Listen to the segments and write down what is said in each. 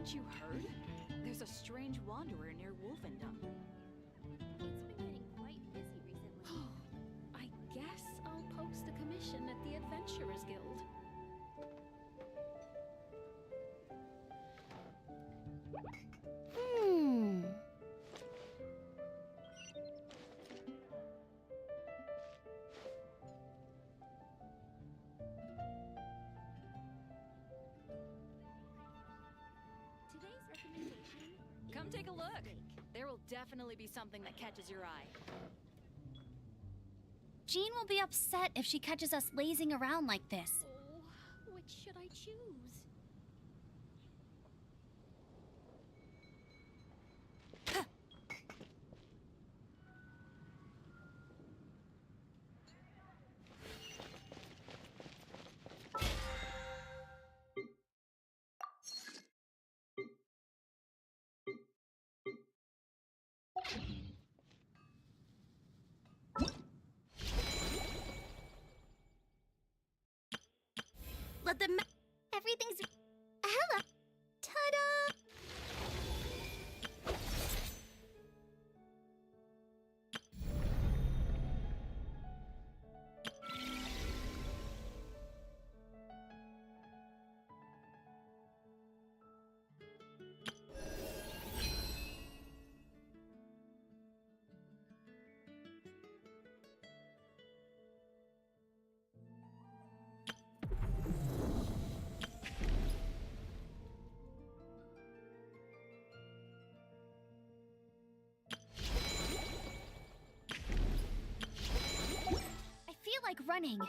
Haven't you heard? There's a strange wanderer near Wolfendom. It's been getting quite busy recently. I guess I'll post a commission at the Adventurers Guild. Today's recommendation Come is take a look. steak. There will definitely be something that catches your eye. Jean will be upset if she catches us lazing around like this. Oh, which should I choose? Let them. Everything's. Hello. Ta-da! I feel like running.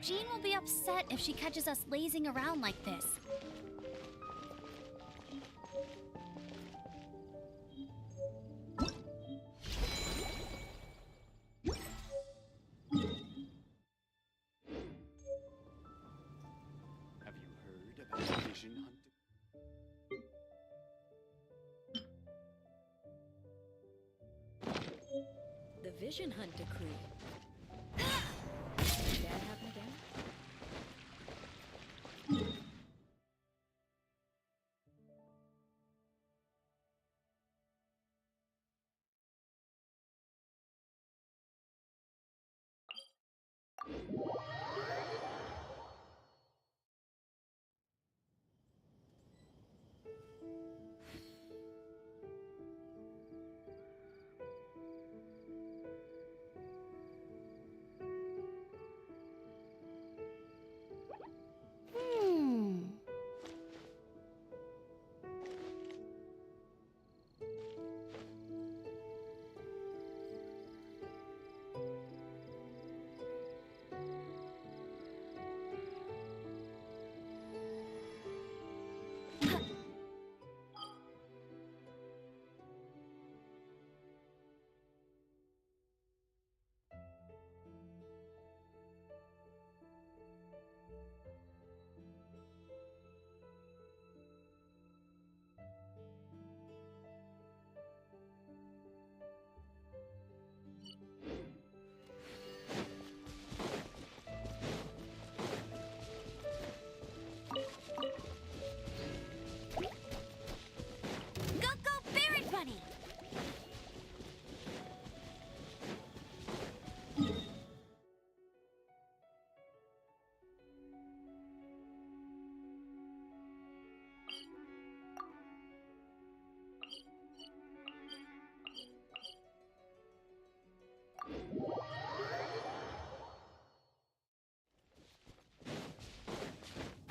Jean will be upset if she catches us lazing around like this. Have you heard about the vision hunt? The Vision Hunt decree. Did that happen again?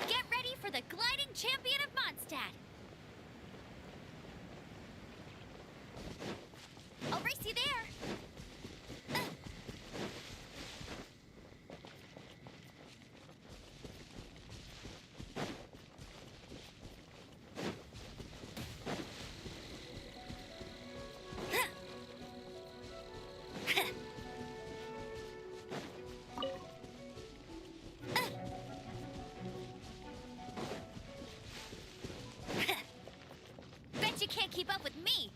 Get ready for the gliding champion of Mondstadt! I'll race you there! Bet you can't keep up with me!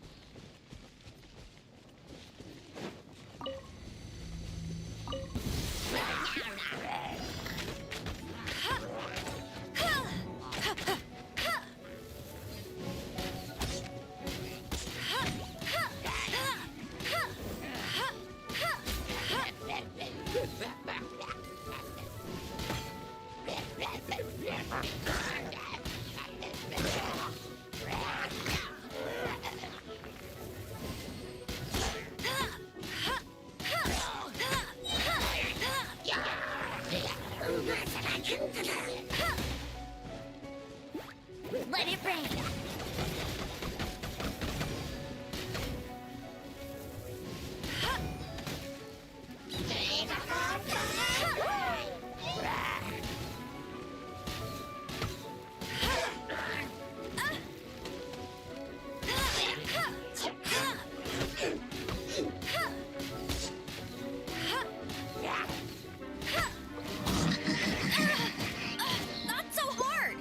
Let it rain! Not so hard!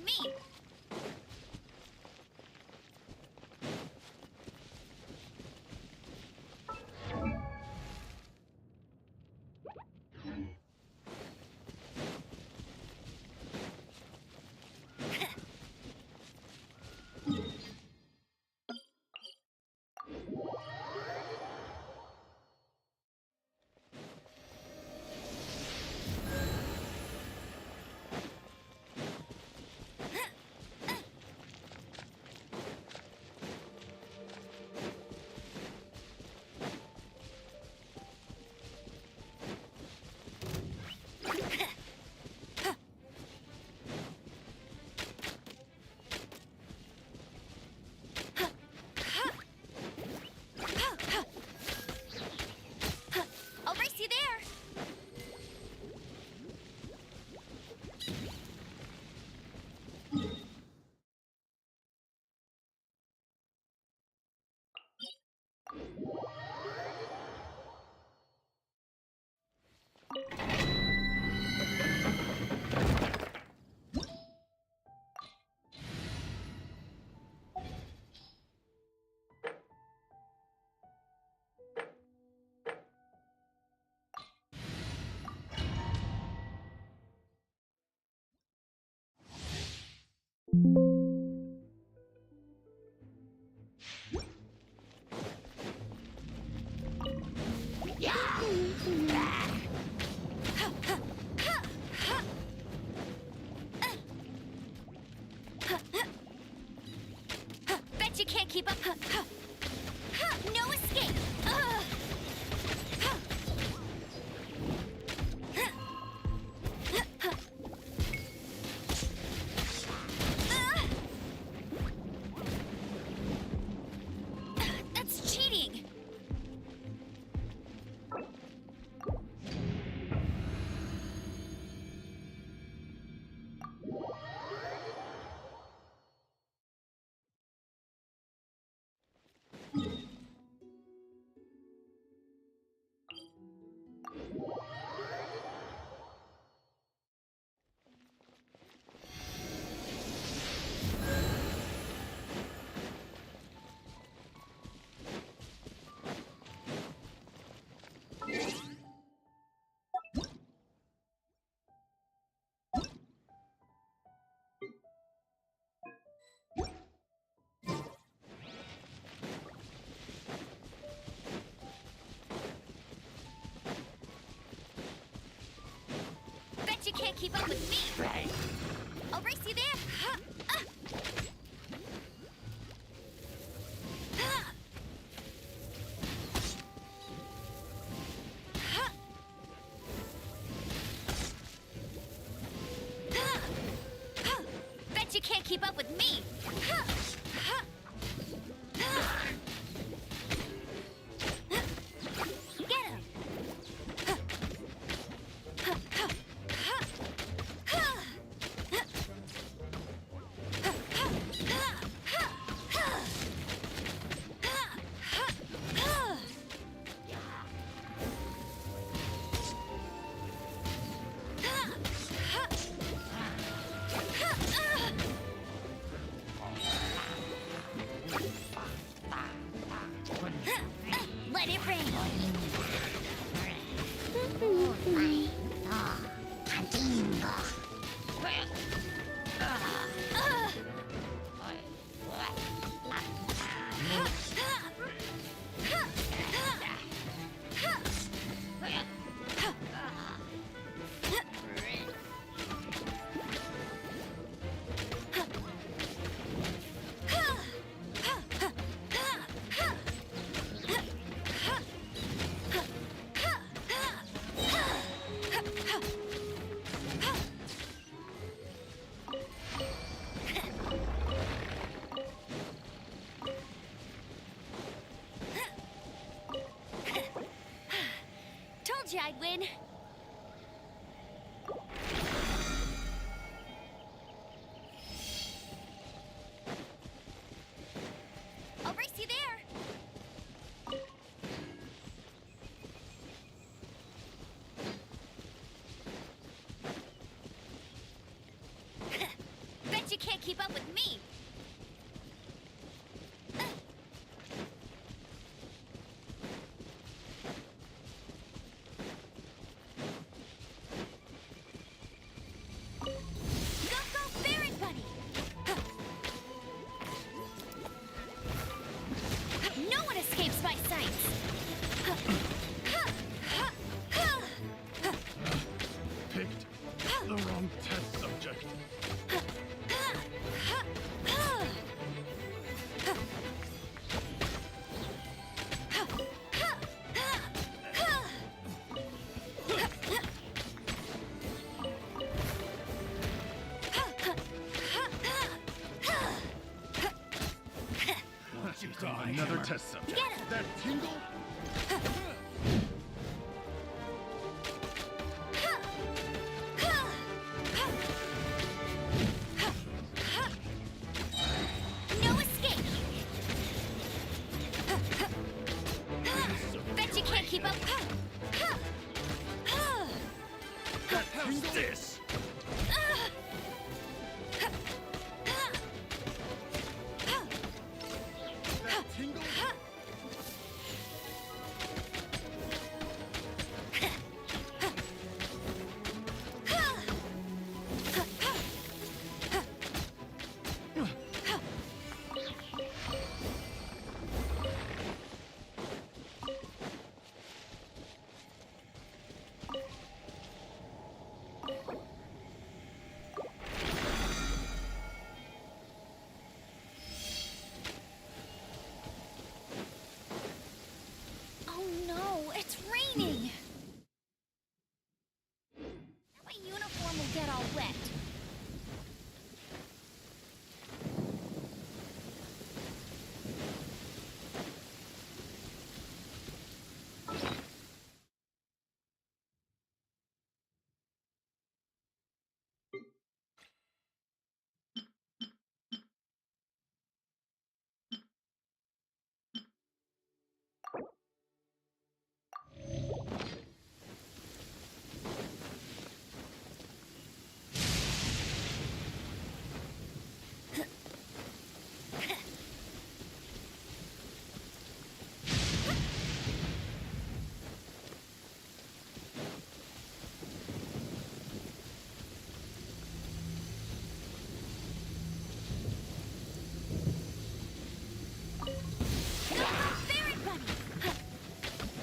me! I'll race you there! Bet you can't keep up. No escape. That's cheating. Bet you can't keep up with me. I'll race you there. Bet you can't keep up with me. Get him. Let it rain. Told you I'd win. I'll race you there. Bet you keep up with me! No one escapes my sights! Picked the wrong test subject. Another test subject. Get him! That tingle? No escape! Bet you can't keep up. How's this? That tingle? Oh no, it's raining! Now my uniform will get all wet.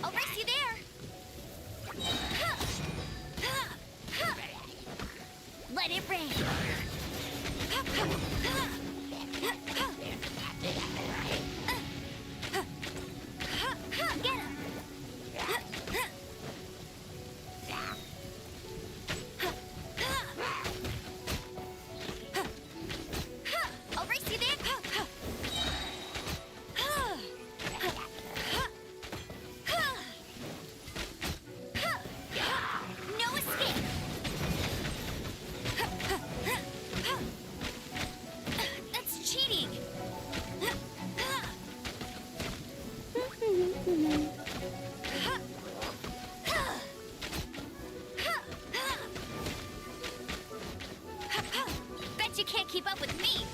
I'll race you there! Let it rain! Get him! I'll race you there! No escape! That's cheating! Bet you can't keep up with me!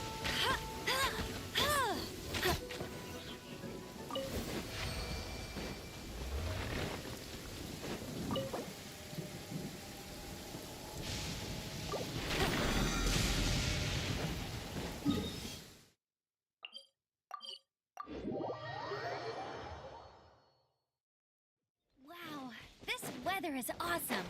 Wow, this weather is awesome!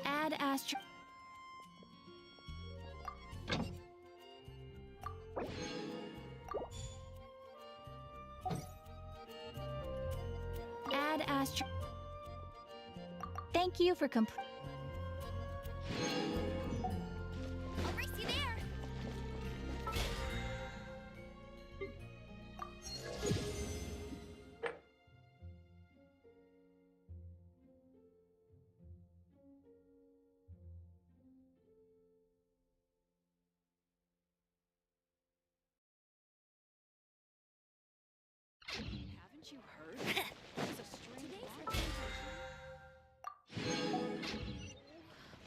Add astro... Add astro... Thank you for I'll race you there! Haven't you heard? There's a string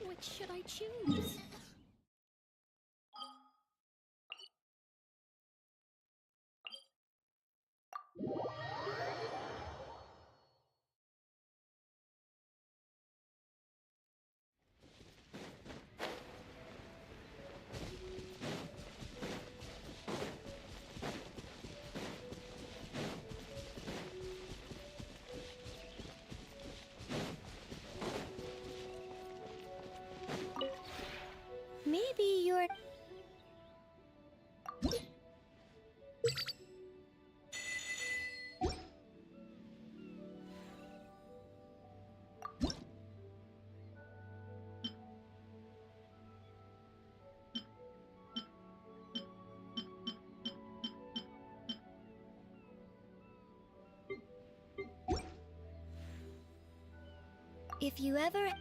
Which should I choose? Maybe you're... If you ever...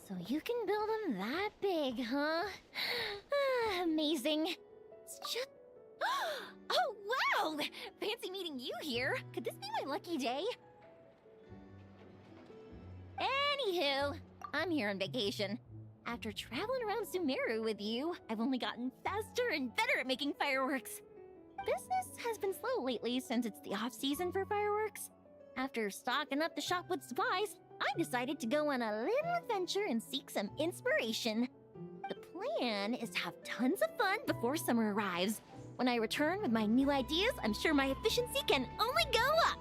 So you can build them that big, huh? Amazing. It's just... Oh, wow! Fancy meeting you here. Could this be my lucky day? Anywho, I'm here on vacation. After traveling around Sumeru with you, I've only gotten faster and better at making fireworks. Business has been slow lately since it's the off-season for fireworks. After stocking up the shop with supplies, I decided to go on a little adventure and seek some inspiration. The plan is to have tons of fun before summer arrives. When I return with my new ideas, I'm sure my efficiency can only go up.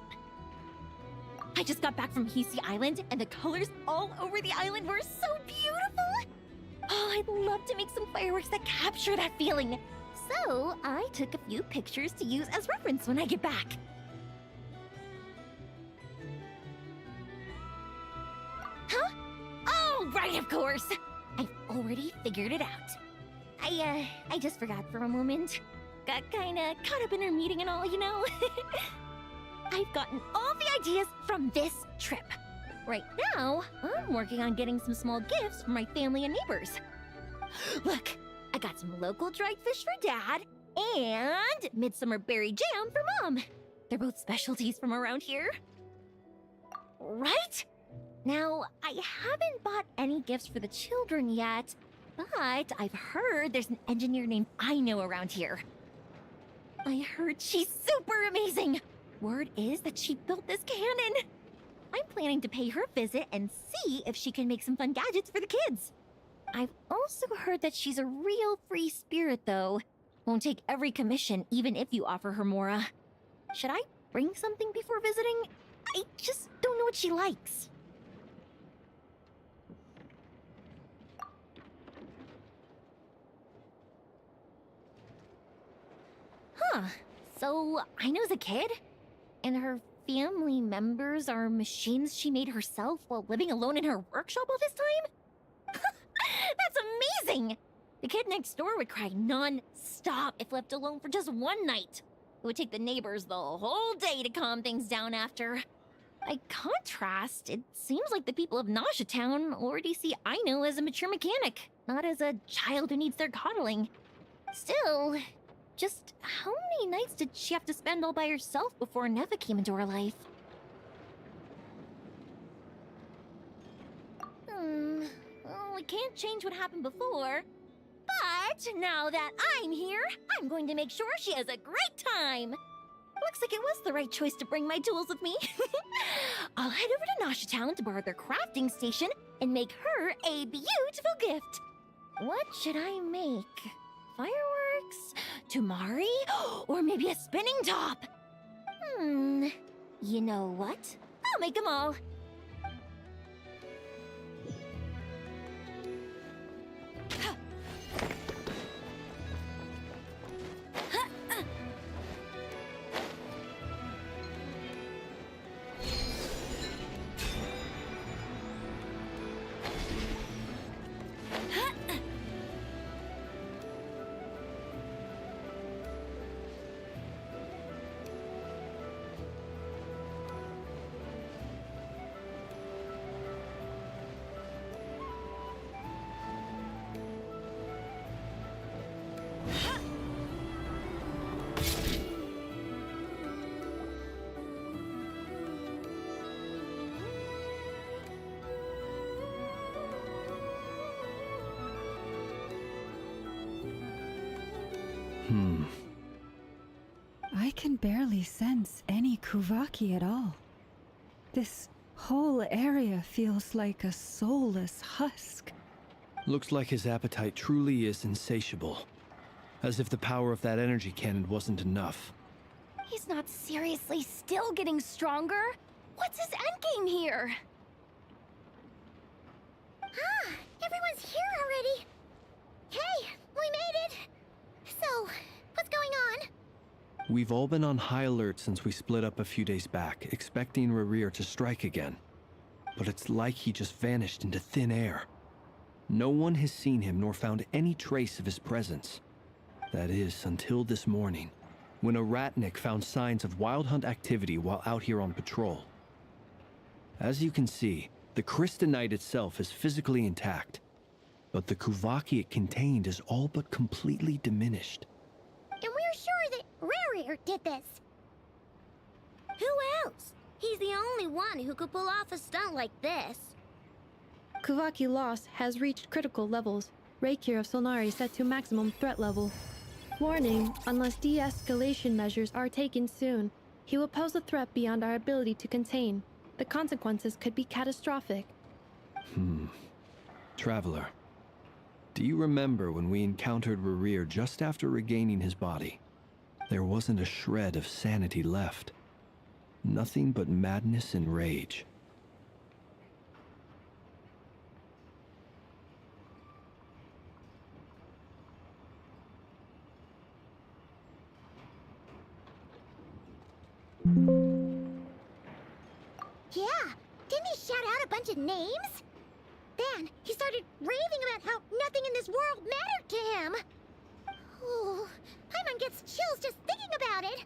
I just got back from Hisi Island, and the colors all over the island were so beautiful! Oh, I'd love to make some fireworks that capture that feeling. So, I took a few pictures to use as reference when I get back. Huh? Oh, right, of course! I've already figured it out. I just forgot for a moment. Got kinda caught up in our meeting and all, you know? I've gotten all the ideas from this trip. Right now, I'm working on getting some small gifts for my family and neighbors. Look, I got some local dried fish for Dad and midsummer berry jam for Mom. They're both specialties from around here. Right? Now, I haven't bought any gifts for the children yet, but I've heard there's an engineer named Aino around here. I heard she's super amazing. Word is that she built this cannon. I'm planning to pay her a visit and see if she can make some fun gadgets for the kids. I've also heard that she's a real free spirit, though. Won't take every commission, even if you offer her more. Should I bring something before visiting? I just don't know what she likes. Huh. So, Aino's a kid? And her family members are machines she made herself while living alone in her workshop all this time? That's amazing! The kid next door would cry non-stop if left alone for just one night. It would take the neighbors the whole day to calm things down after. By contrast, it seems like the people of Nasha Town already see Aino as a mature mechanic, not as a child who needs their coddling. Still, just how many nights did she have to spend all by herself before Neva came into her life? Well, we can't change what happened before. But now that I'm here, I'm going to make sure she has a great time. Looks like it was the right choice to bring my tools with me. I'll head over to Nasha Town to borrow their crafting station and make her a beautiful gift. What should I make? Fireworks? Tumari? Or maybe a spinning top? You know what? I'll make them all. I can barely sense any Kuvaki at all. This whole area feels like a soulless husk. Looks like his appetite truly is insatiable. As if the power of that energy cannon wasn't enough. He's not seriously still getting stronger? What's his endgame here? Ah, everyone's here already. Hey, we made it. So, what's going on? We've all been on high alert since we split up a few days back, expecting Rerir to strike again. But it's like he just vanished into thin air. No one has seen him nor found any trace of his presence. That is, until this morning, when a ratnik found signs of wild hunt activity while out here on patrol. As you can see, the Crystonite itself is physically intact, but the Kuvaki it contained is all but completely diminished. And we're sure that Rerir did this. Who else? He's the only one who could pull off a stunt like this. Kuvaki loss has reached critical levels. Reikir of Solnari set to maximum threat level. Warning, unless de-escalation measures are taken soon, he will pose a threat beyond our ability to contain. The consequences could be catastrophic. Traveler, do you remember when we encountered Rerir just after regaining his body? There wasn't a shred of sanity left. Nothing but madness and rage. Yeah, didn't he shout out a bunch of names? Then he started raving about how nothing in this world mattered to him. Oh, Paimon gets chills just thinking about it.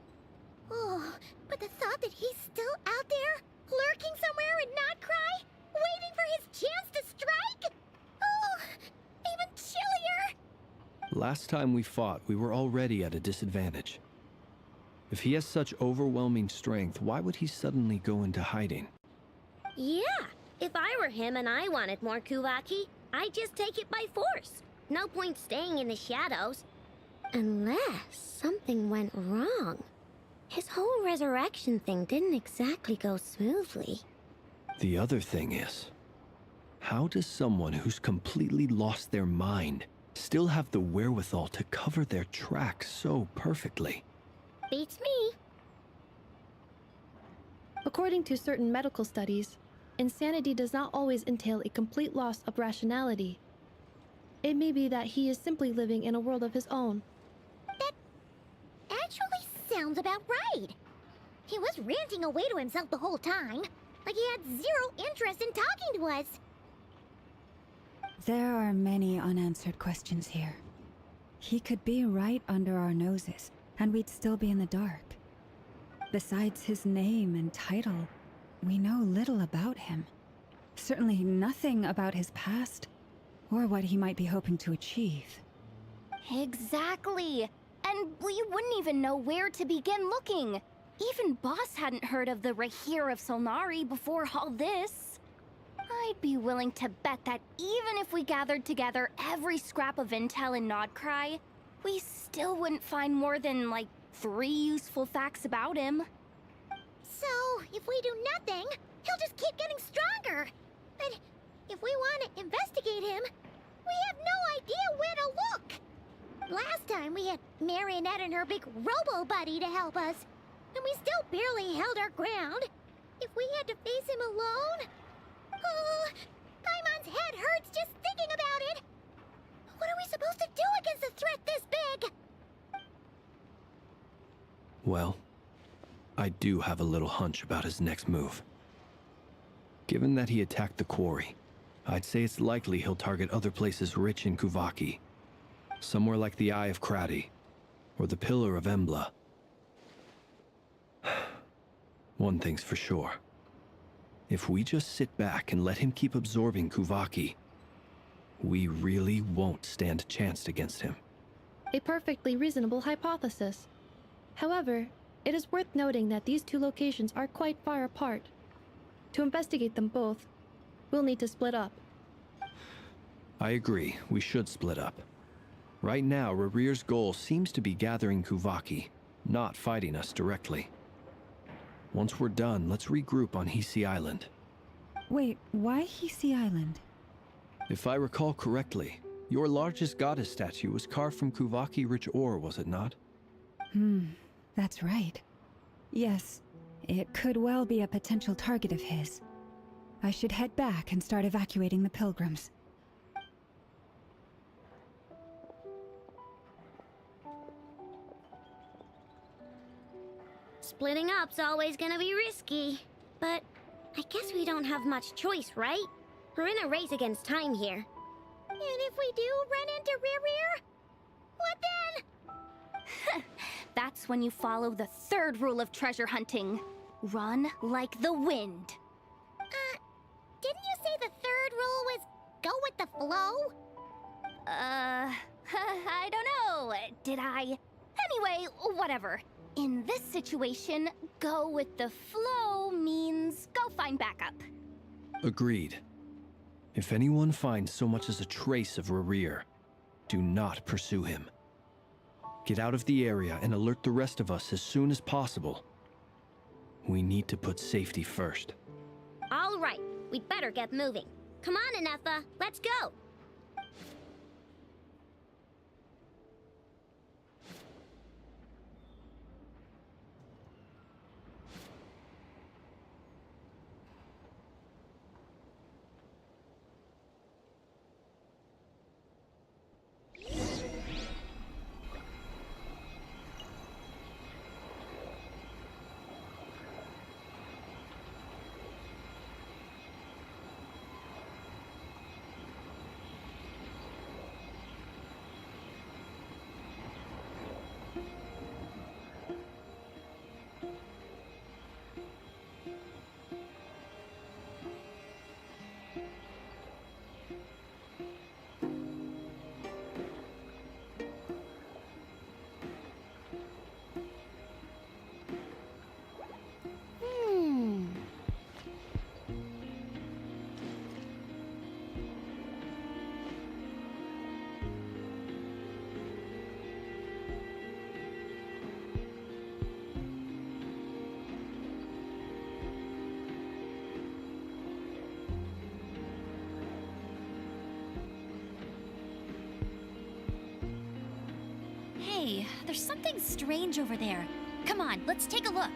Oh, but the thought that he's still out there, lurking somewhere and not cry, waiting for his chance to strike? Oh, even chillier. Last time we fought, we were already at a disadvantage. If he has such overwhelming strength, why would he suddenly go into hiding? Yeah, if I were him and I wanted more Kuvaki, I'd just take it by force. No point staying in the shadows. Unless something went wrong. His whole resurrection thing didn't exactly go smoothly. The other thing is, how does someone who's completely lost their mind still have the wherewithal to cover their tracks so perfectly? Beats me. According to certain medical studies, insanity does not always entail a complete loss of rationality. It may be that he is simply living in a world of his own. That actually sounds about right. He was ranting away to himself the whole time, like he had zero interest in talking to us. There are many unanswered questions here. He could be right under our noses, and we'd still be in the dark. Besides his name and title, we know little about him. Certainly nothing about his past, or what he might be hoping to achieve. Exactly. And we wouldn't even know where to begin looking. Even Boss hadn't heard of the Rahir of Solnari before all this. I'd be willing to bet that even if we gathered together every scrap of intel in Nodcry, we still wouldn't find more than, like, 3 useful facts about him. So, if we do nothing, he'll just keep getting stronger. But if we want to investigate him, we have no idea where to look. Last time we had Marionette and her big robo-buddy to help us, and we still barely held our ground. If we had to face him alone... Oh, Paimon's head hurts just thinking about it. What are we supposed to do against a threat this big? Well, I do have a little hunch about his next move. Given that he attacked the quarry, I'd say it's likely he'll target other places rich in Kuvaki. Somewhere like the Eye of Krati, or the Pillar of Embla. One thing's for sure. If we just sit back and let him keep absorbing Kuvaki, we really won't stand a chance against him. A perfectly reasonable hypothesis. However, it is worth noting that these 2 locations are quite far apart. To investigate them both, we'll need to split up. I agree, we should split up. Right now, Rarir's goal seems to be gathering Kuvaki, not fighting us directly. Once we're done, let's regroup on Hisi Island. Wait, why Hisi Island? If I recall correctly, your largest goddess statue was carved from Kuvaki-rich ore, was it not? That's right. Yes, it could well be a potential target of his. I should head back and start evacuating the pilgrims. Splitting up's always gonna be risky. But I guess we don't have much choice, right? We're in a race against time here. And if we do run into Rear, what then? That's when you follow the 3rd rule of treasure hunting. Run like the wind. Didn't you say the 3rd rule was go with the flow? I don't know. Did I? Anyway, whatever. In this situation, go with the flow means go find backup. Agreed. If anyone finds so much as a trace of Rarir, do not pursue him. Get out of the area and alert the rest of us as soon as possible. We need to put safety first. All right, we'd better get moving. Come on, Anetha, let's go. Hey, there's something strange over there. Come on, let's take a look.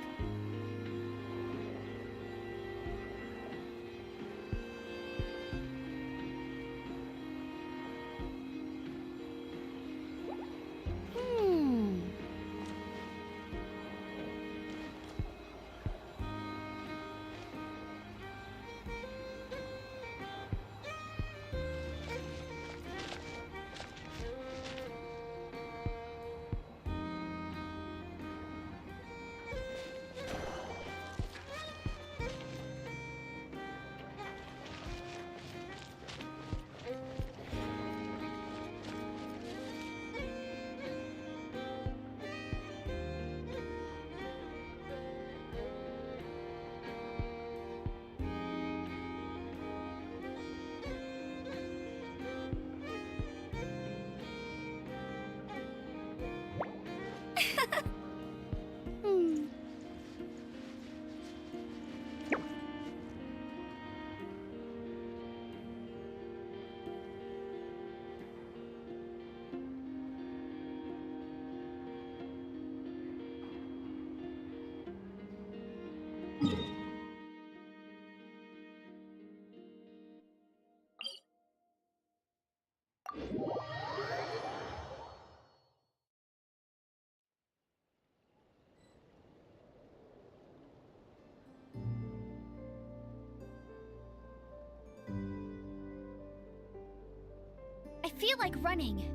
feel like running.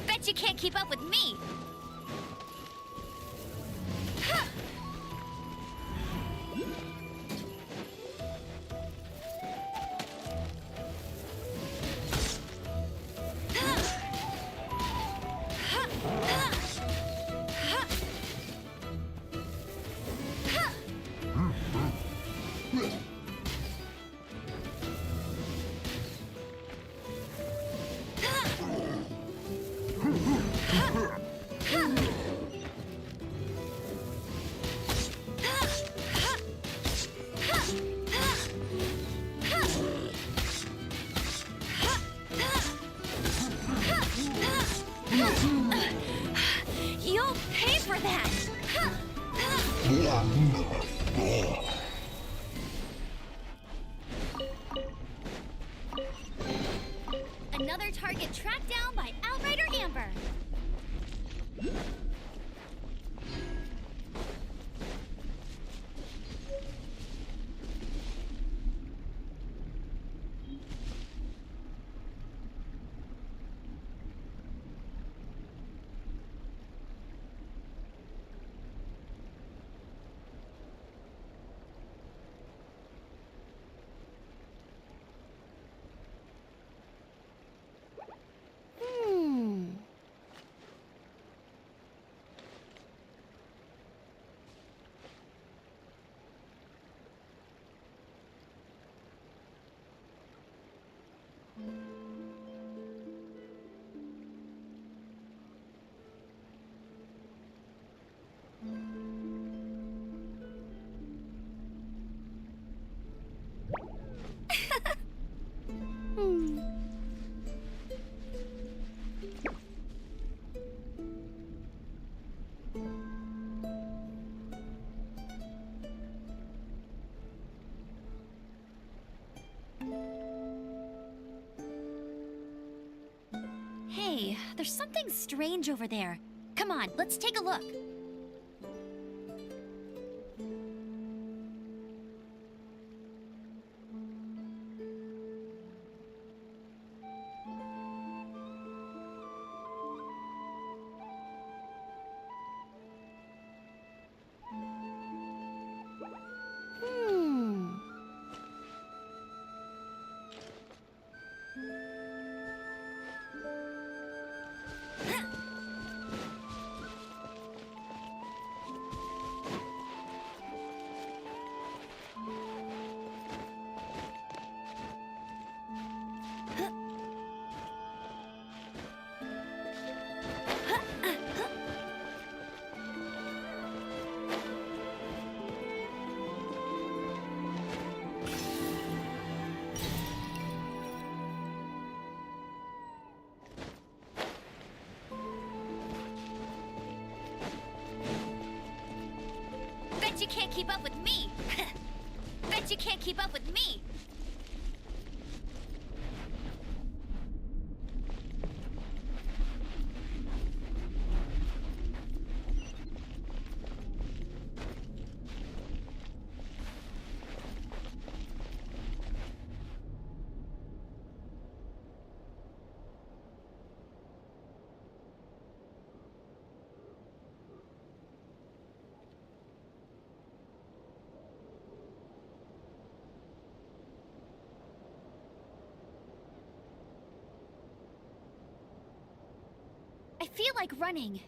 Bet you can't keep up with me! You'll pay for that! Another target tracked down by Outrider Amber. Hey, there's something strange over there. Come on, let's take a look. Bet you can't keep up with me! Bet you can't keep up with me! I feel like running.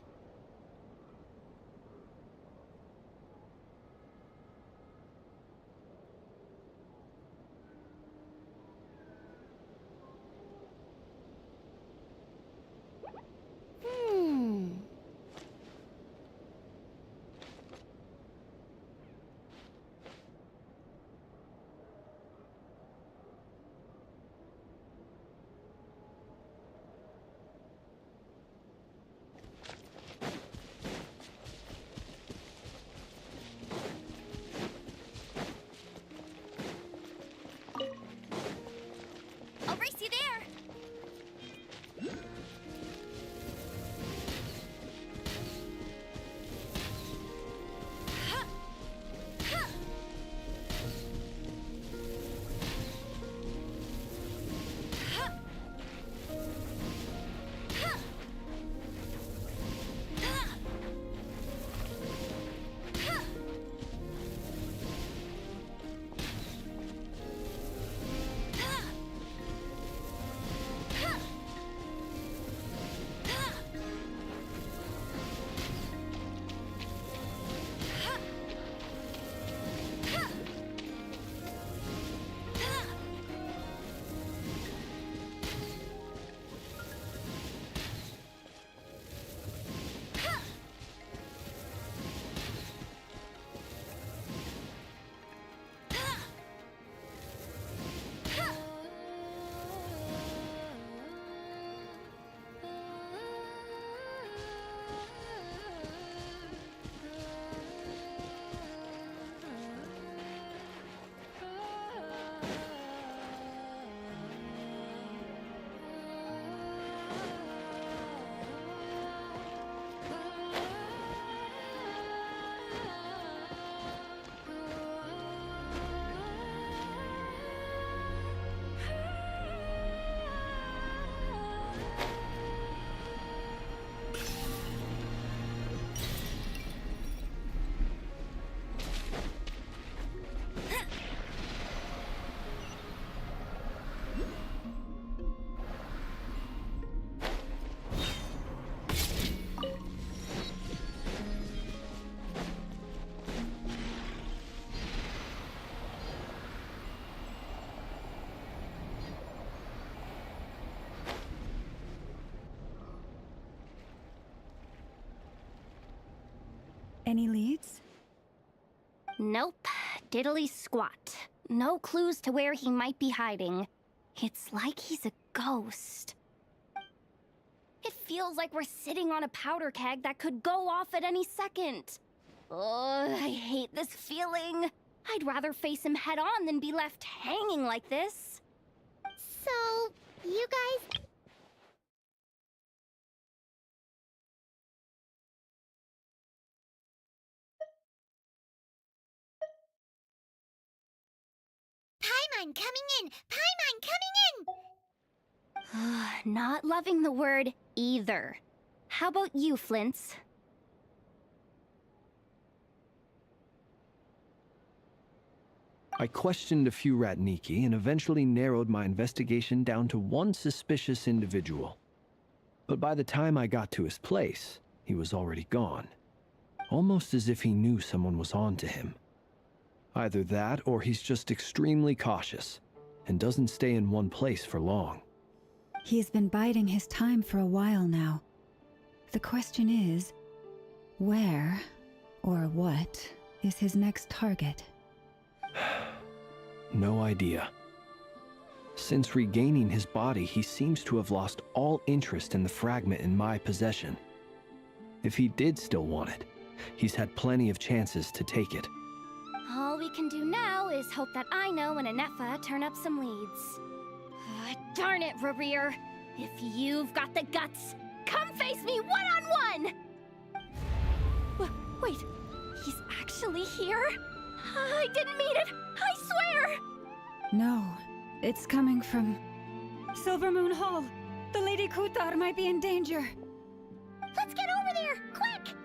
Any leads? Nope. Diddly squat. No clues to where he might be hiding. It's like he's a ghost. It feels like we're sitting on a powder keg that could go off at any second. Ugh, I hate this feeling. I'd rather face him head on than be left hanging like this. So, you guys... Paimon coming in! Paimon coming in! Not loving the word either. How about you, Flints? I questioned a few Ratniki and eventually narrowed my investigation down to one suspicious individual. But by the time I got to his place, he was already gone. Almost as if he knew someone was on to him. Either that, or he's just extremely cautious, and doesn't stay in one place for long. He's been biding his time for a while now. The question is, where, or what, is his next target? No idea. Since regaining his body, he seems to have lost all interest in the fragment in my possession. If he did still want it, he's had plenty of chances to take it. All we can do now is hope that Aino and Anefa turn up some leads. Darn it, Rarir! If you've got the guts, come face me one-on-one! Wait, he's actually here? I didn't mean it! I swear! No, it's coming from Silver Moon Hall. The Lady Kutar might be in danger. Let's get over there! Quick!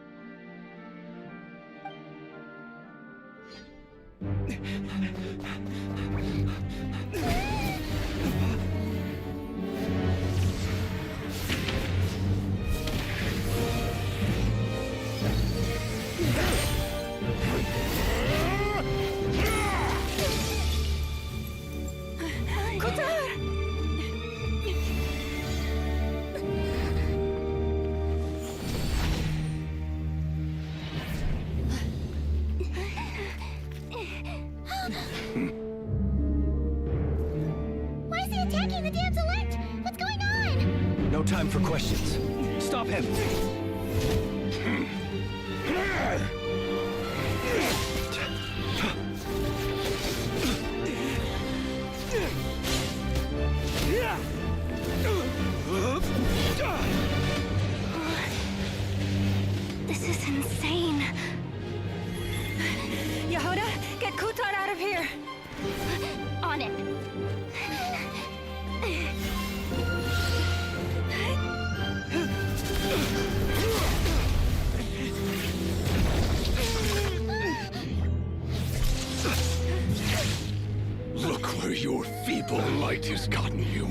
Why is he attacking the damsel elect? What's going on? No time for questions. Stop him! This is insane. Yehuda, get Kutar out of here! On it. Look where your feeble light has gotten you.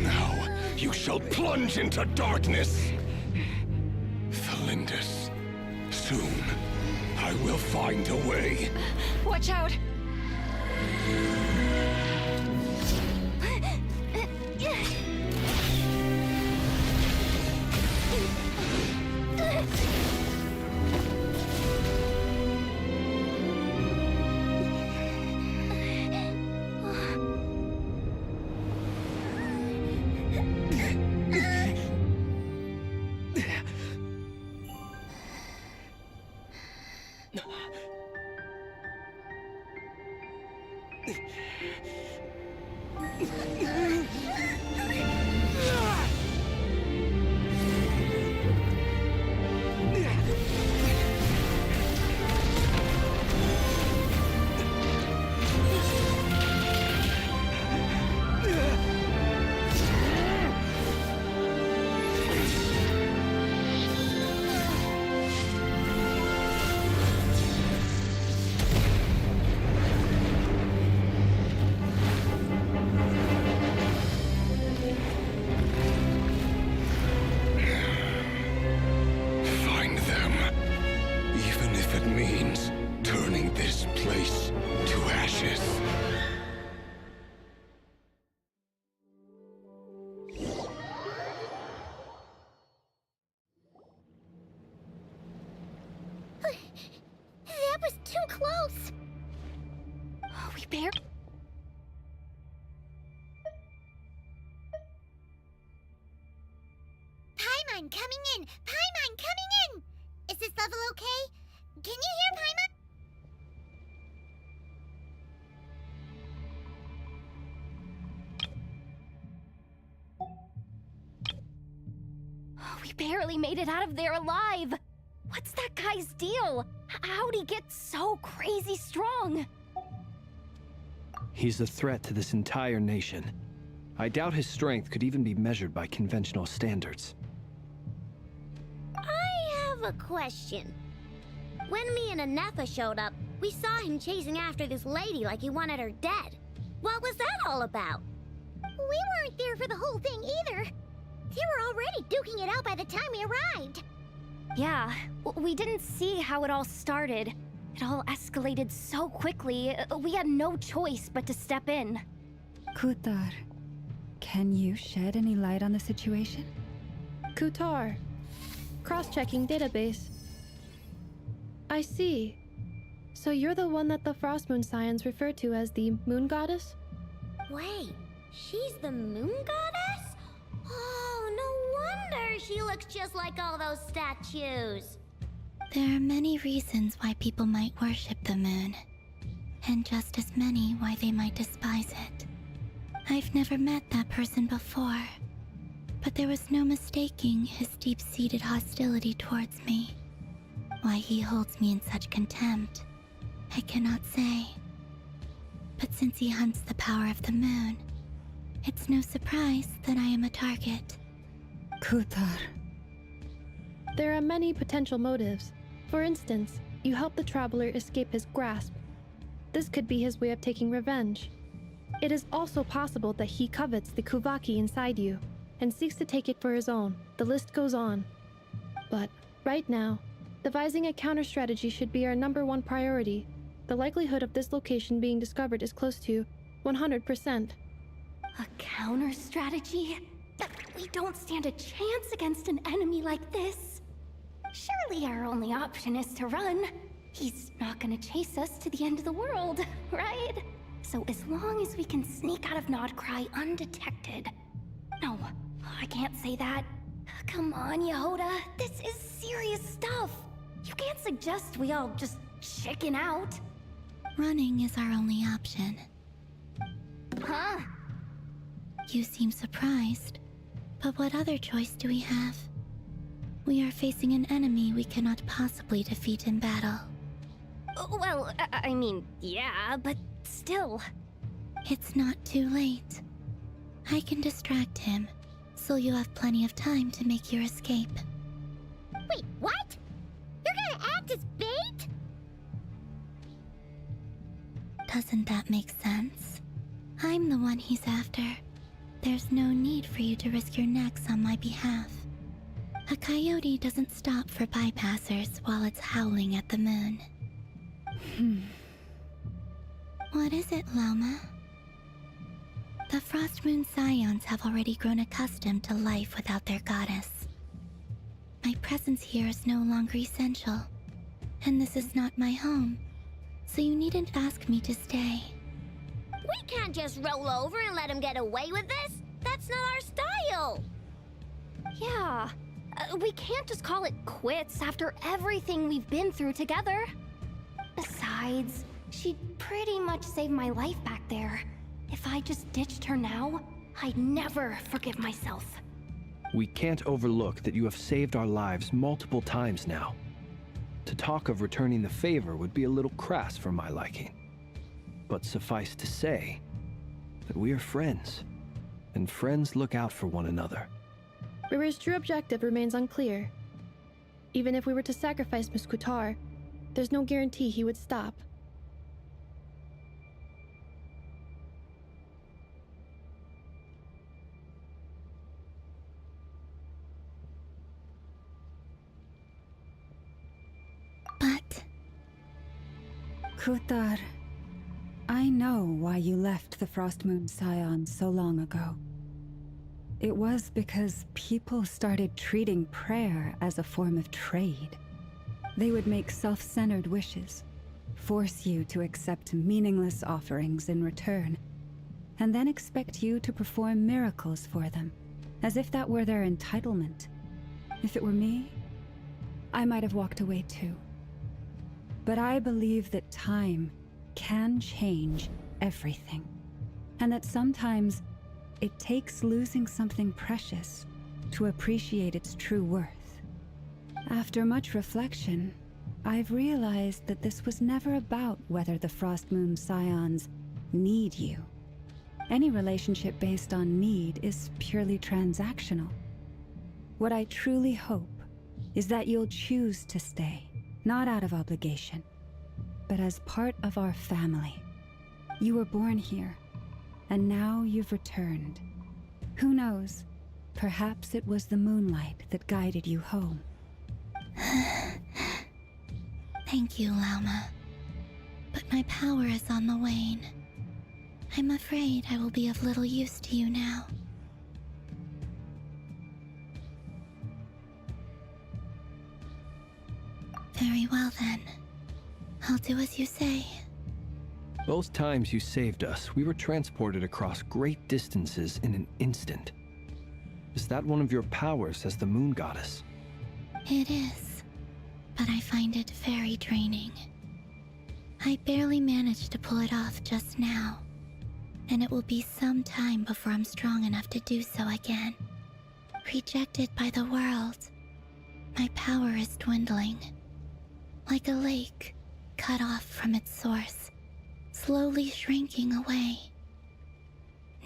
Now you shall plunge into darkness. Felindus, soon I will find a way. Watch out! bear. Paimon coming in! Paimon coming in! Is this level okay? Can you hear Paimon? We barely made it out of there alive. What's that guy's deal? How'd he get so crazy strong? He's a threat to this entire nation. I doubt his strength could even be measured by conventional standards. I have a question. When me and Anefa showed up, we saw him chasing after this lady like he wanted her dead. What was that all about? We weren't there for the whole thing either. They were already duking it out by the time we arrived. Yeah, we didn't see how it all started. It all escalated so quickly, we had no choice but to step in. Kutar, can you shed any light on the situation? Kutar. Cross-checking database. I see. So you're the one that the Frost Moon Scions refer to as the Moon Goddess? Wait, she's the moon goddess? Oh, no wonder she looks just like all those statues. There are many reasons why people might worship the moon, and just as many why they might despise it. I've never met that person before, but there was no mistaking his deep-seated hostility towards me. Why he holds me in such contempt, I cannot say. But since he hunts the power of the moon, it's no surprise that I am a target. Kutar. There are many potential motives. For instance, you help the traveler escape his grasp. This could be his way of taking revenge. It is also possible that he covets the Kuvaki inside you and seeks to take it for his own. The list goes on. But right now, devising a counter-strategy should be our #1 priority. The likelihood of this location being discovered is close to 100%. A counter strategy? We don't stand a chance against an enemy like this. Surely our only option is to run. He's not gonna chase us to the end of the world, right? So as long as we can sneak out of Nodcry undetected. No, I can't say that. Come on, Yehoda. This is serious stuff. You can't suggest we all just chicken out. Running is our only option. Huh? You seem surprised, but what other choice do we have? We are facing an enemy we cannot possibly defeat in battle. Well, I mean, yeah, but still. It's not too late. I can distract him, so you have plenty of time to make your escape. Wait, what? You're gonna act as bait? Doesn't that make sense? I'm the one he's after. There's no need for you to risk your necks on my behalf. A coyote doesn't stop for bypassers while it's howling at the moon. What is it, Loma? The Frost Moon Scions have already grown accustomed to life without their goddess. My presence here is no longer essential, and this is not my home, so you needn't ask me to stay. We can't just roll over and let him get away with this. That's not our style. Yeah, we can't just call it quits after everything we've been through together. Besides, she'd pretty much saved my life back there. If I just ditched her now, I'd never forgive myself. We can't overlook that you have saved our lives multiple times now. To talk of returning the favor would be a little crass for my liking. But suffice to say that we are friends, and friends look out for one another. Riri's true objective remains unclear. Even if we were to sacrifice Miss Kutar, there's no guarantee he would stop. But Kutar, I know why you left the Frost Moon Scions so long ago. It was because people started treating prayer as a form of trade. They would make self-centered wishes, force you to accept meaningless offerings in return, and then expect you to perform miracles for them, as if that were their entitlement. If it were me, I might have walked away too. But I believe that time can change everything, and that sometimes it takes losing something precious to appreciate its true worth. After much reflection, I've realized that this was never about whether the Frost Moon Scions need you. Any relationship based on need is purely transactional. What I truly hope is that you'll choose to stay, not out of obligation, but as part of our family. You were born here, and now you've returned. Who knows? Perhaps it was the moonlight that guided you home. Thank you, Lauma. But my power is on the wane. I'm afraid I will be of little use to you now. Very well then. I'll do as you say. Both times you saved us, we were transported across great distances in an instant. Is that one of your powers as the Moon Goddess? It is, but I find it very draining. I barely managed to pull it off just now, and it will be some time before I'm strong enough to do so again. Rejected by the world, my power is dwindling. Like a lake, cut off from its source, slowly shrinking away.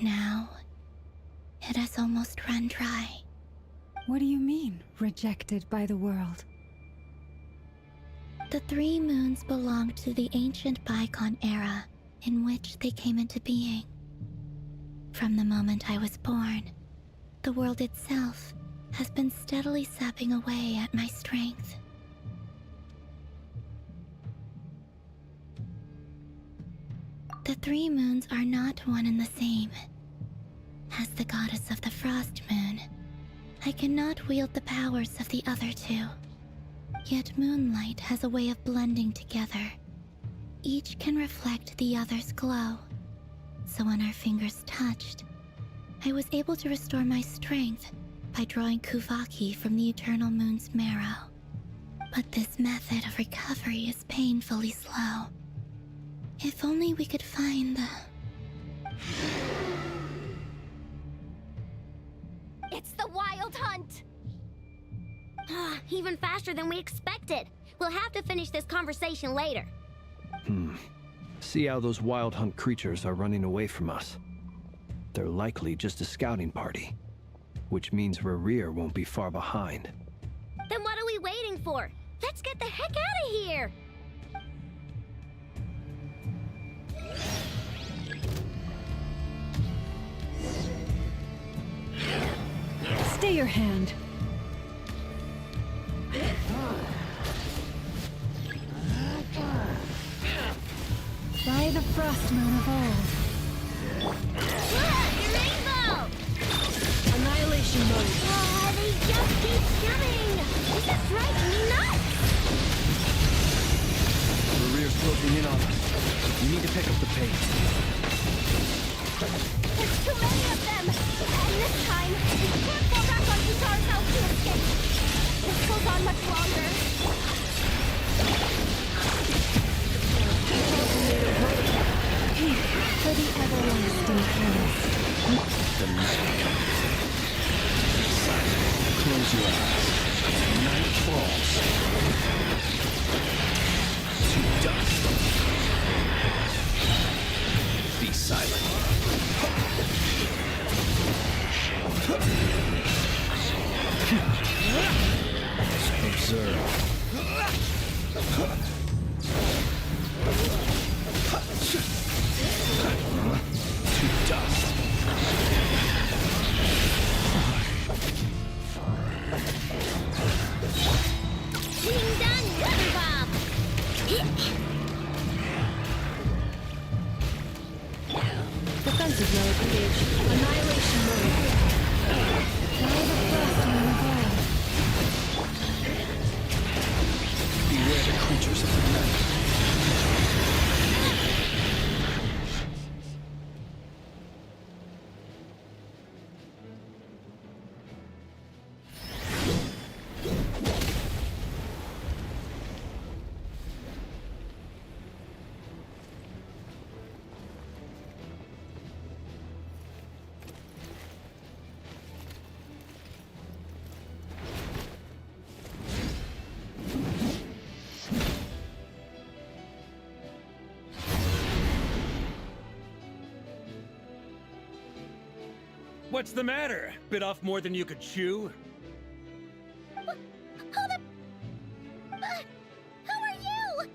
Now, it has almost run dry. What do you mean, rejected by the world? The 3 moons belonged to the ancient bygone era in which they came into being. From the moment I was born, the world itself has been steadily sapping away at my strength. The 3 moons are not one and the same. As the goddess of the Frost Moon, I cannot wield the powers of the other 2. Yet moonlight has a way of blending together. Each can reflect the other's glow. So when our fingers touched, I was able to restore my strength by drawing Kuvaki from the eternal moon's marrow. But this method of recovery is painfully slow. If only we could find the... It's the Wild Hunt! Even faster than we expected. We'll have to finish this conversation later. See how those Wild Hunt creatures are running away from us. They're likely just a scouting party, which means Rerir won't be far behind. Then what are we waiting for? Let's get the heck out of here! Stay your hand. By the Frost Moon of old. Rainbow! Annihilation mode. They just keep coming! This is driving me nuts! Rerir's closing in on us. We need to pick up the pace. There's too many of them! And this time, we can't fall back on Kitar's house to escape! This goes on much longer. For the everlasting palace. The night comes. Close your eyes. Night falls. To dust. Be silent. Observe. To dust. Being done, Weather Bomb! Defensive mode engaged. Annihilation mode. By the Frost Moon of old. Beware the creatures of What's the matter? Bit off more than you could chew? Hold up! Who are you?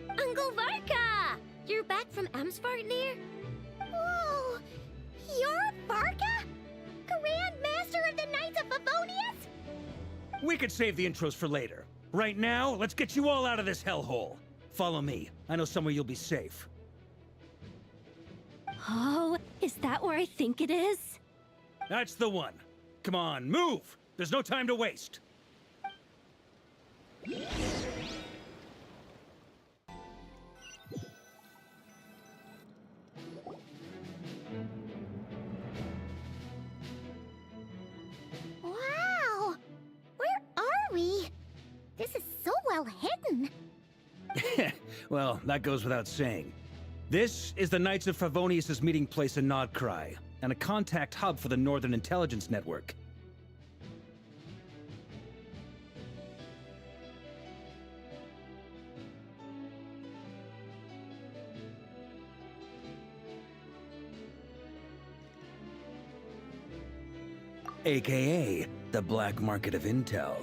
Uncle Varka! You're back from Amsvartnir? Whoa! You're Varka? Grand Master of the Knights of Favonius? We could save the intros for later. Right now, let's get you all out of this hellhole. Follow me. I know somewhere you'll be safe. Oh, is that where I think it is? That's the one. Come on, move! There's no time to waste. Wow! Where are we? This is so well hidden. Well, that goes without saying. This is the Knights of Favonius' meeting place in Nodcry, and a contact hub for the Northern Intelligence Network. AKA, the black market of intel.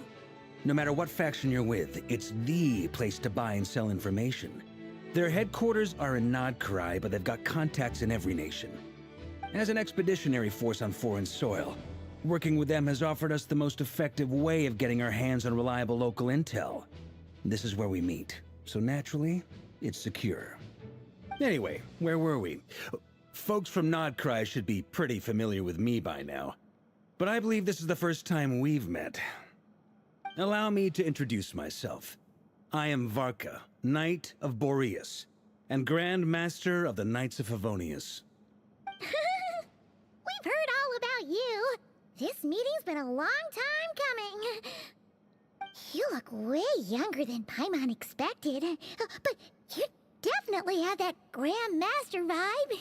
No matter what faction you're with, it's the place to buy and sell information. Their headquarters are in Nodcry, but they've got contacts in every nation. As an expeditionary force on foreign soil, working with them has offered us the most effective way of getting our hands on reliable local intel. This is where we meet, so naturally, it's secure. Anyway, where were we? Folks from Nodcry should be pretty familiar with me by now, but I believe this is the first time we've met. Allow me to introduce myself. I am Varka, Knight of Boreas, and Grand Master of the Knights of Favonius. We've heard all about you. This meeting's been a long time coming. You look way younger than Paimon expected, but you definitely have that Grand Master vibe.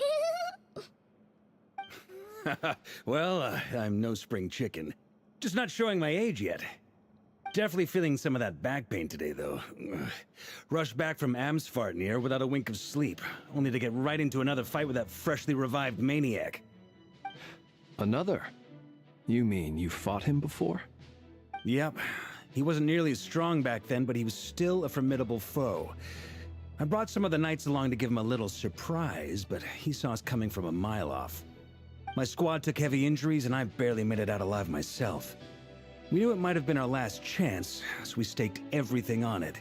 Well, I'm no spring chicken. Just not showing my age yet. Definitely feeling some of that back pain today, though. Rushed back from Amsvartnir without a wink of sleep, only to get right into another fight with that freshly revived maniac. Another? You mean you fought him before? Yep. He wasn't nearly as strong back then, but he was still a formidable foe. I brought some of the knights along to give him a little surprise, but he saw us coming from a mile off. My squad took heavy injuries, and I barely made it out alive myself. We knew it might have been our last chance, so we staked everything on it.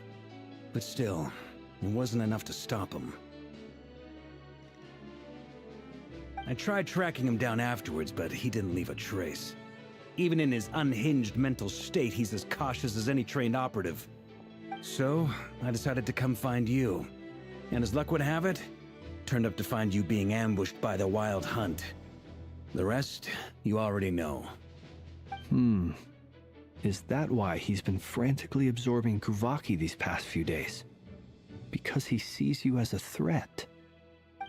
But still, it wasn't enough to stop him. I tried tracking him down afterwards, but he didn't leave a trace. Even in his unhinged mental state, he's as cautious as any trained operative. So, I decided to come find you. And as luck would have it, turned up to find you being ambushed by the Wild Hunt. The rest, you already know. Is that why he's been frantically absorbing Kuvaki these past few days? Because he sees you as a threat?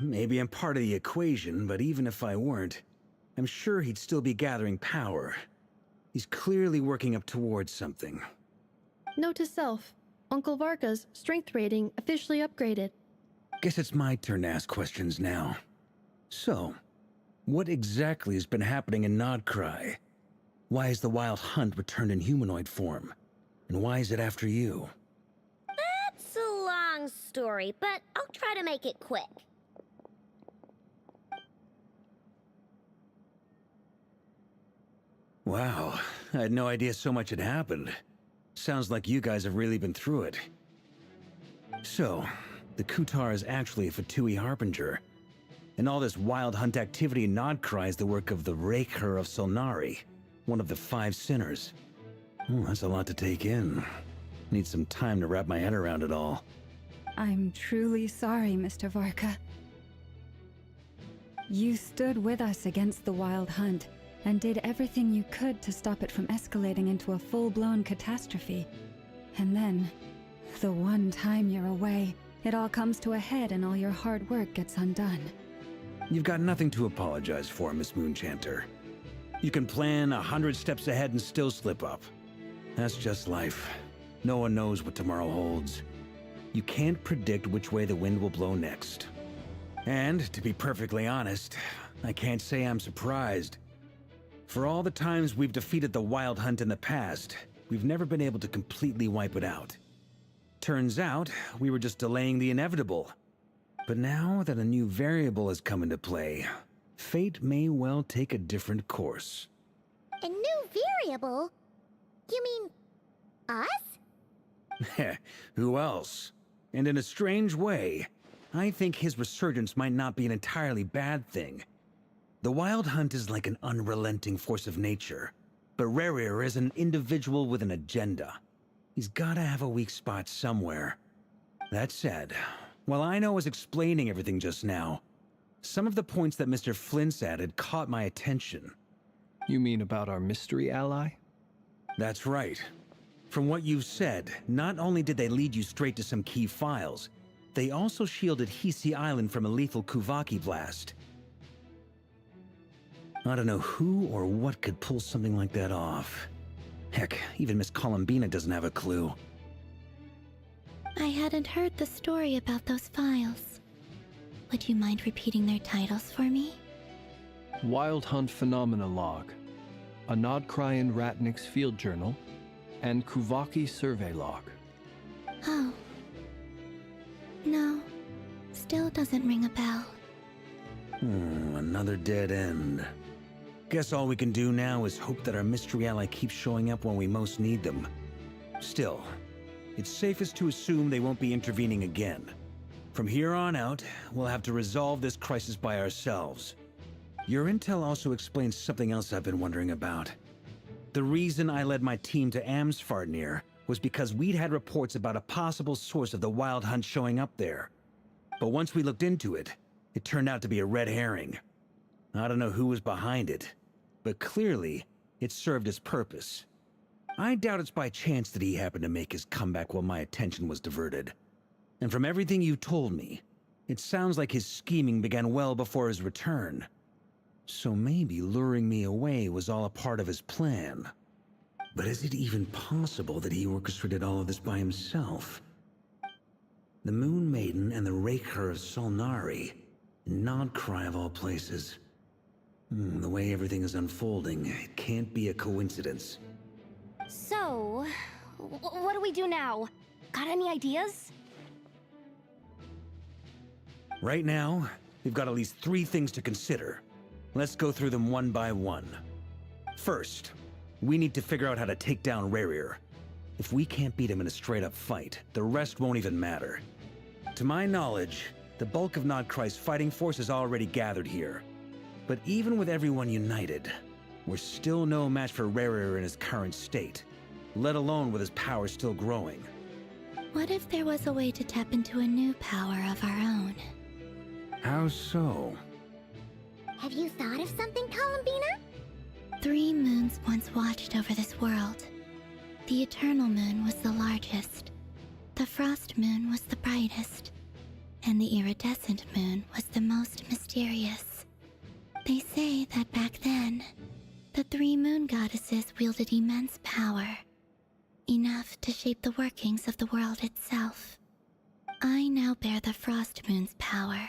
Maybe I'm part of the equation, but even if I weren't, I'm sure he'd still be gathering power. He's clearly working up towards something. Note to self, Uncle Varka's strength rating officially upgraded. Guess it's my turn to ask questions now. So, what exactly has been happening in Nodcry? Why has the Wild Hunt returned in humanoid form? And why is it after you? That's a long story, but I'll try to make it quick. Wow, I had no idea so much had happened. Sounds like you guys have really been through it. So, the Kutar is actually a Fatui Harbinger. And all this Wild Hunt activity in Nodcry is the work of the Raker of Solnari, one of the 5 sinners. Oh, that's a lot to take in. Need some time to wrap my head around it all. I'm truly sorry, Mr. Varka. You stood with us against the Wild Hunt, and did everything you could to stop it from escalating into a full-blown catastrophe. And then, the one time you're away, it all comes to a head and all your hard work gets undone. You've got nothing to apologize for, Miss Moonchanter. You can plan 100 steps ahead and still slip up. That's just life. No one knows what tomorrow holds. You can't predict which way the wind will blow next. And, to be perfectly honest, I can't say I'm surprised. For all the times we've defeated the Wild Hunt in the past, we've never been able to completely wipe it out. Turns out, we were just delaying the inevitable. But now that a new variable has come into play, fate may well take a different course. A new variable? You mean... us? Who else? And in a strange way, I think his resurgence might not be an entirely bad thing. The Wild Hunt is like an unrelenting force of nature, but Rerir is an individual with an agenda. He's gotta have a weak spot somewhere. That said, while I was explaining everything just now, some of the points that Mr. Flint's added caught my attention. You mean about our mystery ally? That's right. From what you've said, not only did they lead you straight to some key files, they also shielded Hisi Island from a lethal Kuvaki blast. I don't know who or what could pull something like that off. Heck, even Miss Columbina doesn't have a clue. I hadn't heard the story about those files. Would you mind repeating their titles for me? Wild Hunt Phenomena Log, a Nodcryan Ratnik's Field Journal, and Kuvaki Survey Log. Oh. No. Still doesn't ring a bell. Another dead end. Guess all we can do now is hope that our mystery ally keeps showing up when we most need them. Still, it's safest to assume they won't be intervening again. From here on out, we'll have to resolve this crisis by ourselves. Your intel also explains something else I've been wondering about. The reason I led my team to Amsfarnir was because we'd had reports about a possible source of the Wild Hunt showing up there. But once we looked into it, it turned out to be a red herring. I don't know who was behind it, but clearly, it served its purpose. I doubt it's by chance that he happened to make his comeback while my attention was diverted. And from everything you told me, it sounds like his scheming began well before his return. So maybe luring me away was all a part of his plan. But is it even possible that he orchestrated all of this by himself? The Moon Maiden and the Raker of Solnari, Nodcry of all places. The way everything is unfolding, it can't be a coincidence. So, what do we do now? Got any ideas? Right now, we've got at least 3 things to consider. Let's go through them one by one. First, we need to figure out how to take down Rerir. If we can't beat him in a straight-up fight, the rest won't even matter. To my knowledge, the bulk of Nodcry's fighting force is already gathered here. But even with everyone united, we're still no match for Rerir in his current state, let alone with his power still growing. What if there was a way to tap into a new power of our own? How so? Have you thought of something, Columbina? 3 moons once watched over this world. The Eternal Moon was the largest. The Frost Moon was the brightest. And the Iridescent Moon was the most mysterious. They say that back then, the 3 moon goddesses wielded immense power. Enough to shape the workings of the world itself. I now bear the Frost Moon's power,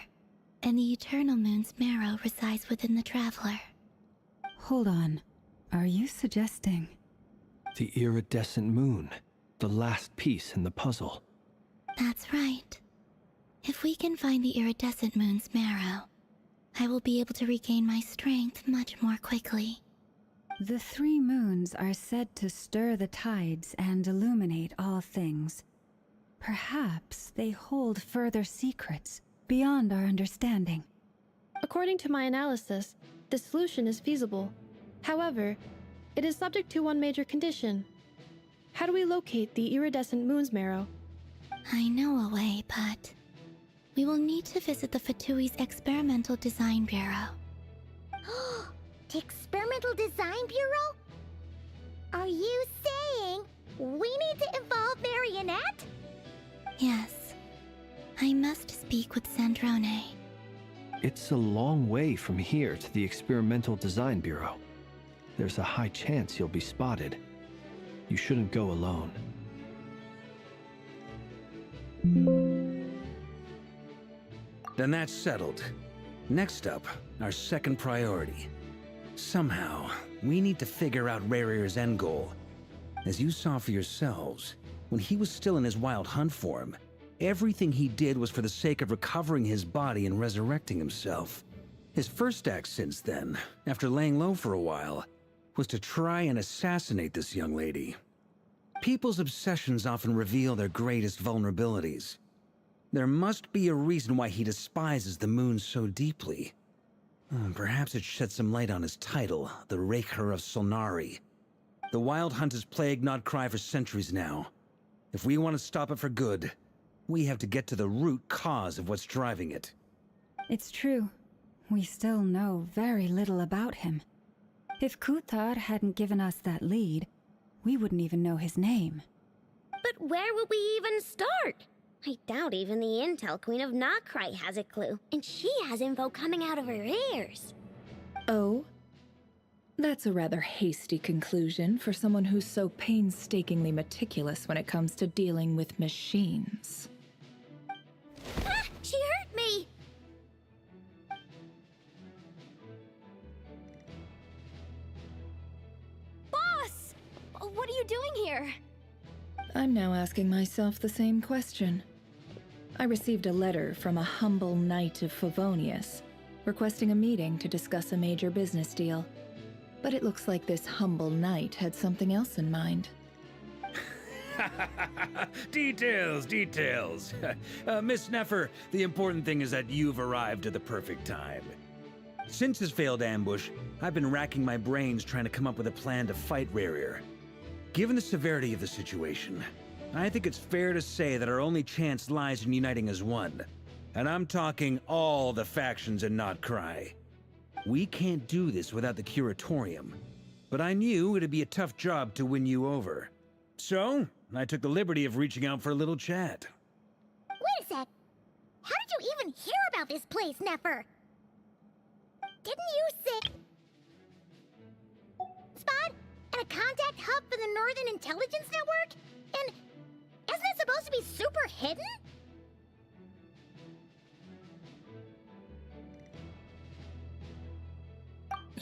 and the Eternal Moon's marrow resides within the Traveler. Hold on. Are you suggesting... The iridescent moon, the last piece in the puzzle. That's right. If we can find the Iridescent Moon's marrow, I will be able to regain my strength much more quickly. The 3 moons are said to stir the tides and illuminate all things. Perhaps they hold further secrets beyond our understanding. According to my analysis, the solution is feasible. However, it is subject to one major condition. How do we locate the iridescent moon's marrow? I know a way, but we will need to visit the Fatui's Experimental Design Bureau. The Experimental Design Bureau? Are you saying we need to involve Marionette? Yes. I must speak with Sandrone. It's a long way from here to the Experimental Design Bureau. There's a high chance you'll be spotted. You shouldn't go alone. Then that's settled. Next up, our second priority. Somehow, we need to figure out Rarir's end goal. As you saw for yourselves, when he was still in his wild hunt form, everything he did was for the sake of recovering his body and resurrecting himself. His first act since then, after laying low for a while, was to try and assassinate this young lady. People's obsessions often reveal their greatest vulnerabilities. There must be a reason why he despises the moon so deeply. Perhaps it sheds some light on his title, the Raker of Solnari. The Wild Hunt has plagued Nodcry for centuries now. If we want to stop it for good, we have to get to the root cause of what's driving it. It's true. We still know very little about him. If Kuthar hadn't given us that lead, we wouldn't even know his name. But where would we even start? I doubt even the Intel Queen of Nodcry has a clue, and she has info coming out of her ears. Oh? That's a rather hasty conclusion for someone who's so painstakingly meticulous when it comes to dealing with machines. Ah! She hurt me! Boss! What are you doing here? I'm now asking myself the same question. I received a letter from a humble knight of Favonius, requesting a meeting to discuss a major business deal. But it looks like this humble knight had something else in mind. Details, details. Miss Neffer, the important thing is that you've arrived at the perfect time. Since his failed ambush, I've been racking my brains trying to come up with a plan to fight Rarir. Given the severity of the situation, I think it's fair to say that our only chance lies in uniting as one. And I'm talking all the factions in Nodcry. We can't do this without the Curatorium, but I knew it'd be a tough job to win you over. So, I took the liberty of reaching out for a little chat. Wait a sec. How did you even hear about this place, Neffer? Didn't you say... Spot? And a contact hub for the Northern Intelligence Network? And isn't it supposed to be super hidden?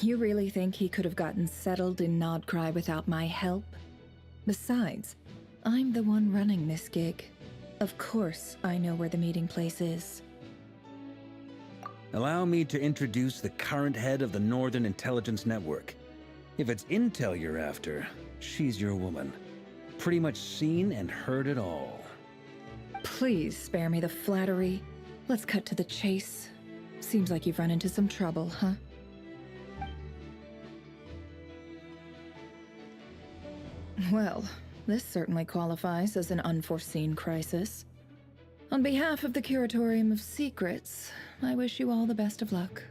You really think he could have gotten settled in Nodcry without my help? Besides, I'm the one running this gig. Of course I know where the meeting place is. Allow me to introduce the current head of the Northern Intelligence Network. If it's intel you're after, she's your woman. Pretty much seen and heard it all. Please spare me the flattery. Let's cut to the chase. Seems like you've run into some trouble, huh? Well, this certainly qualifies as an unforeseen crisis. On behalf of the Curatorium of Secrets, I wish you all the best of luck.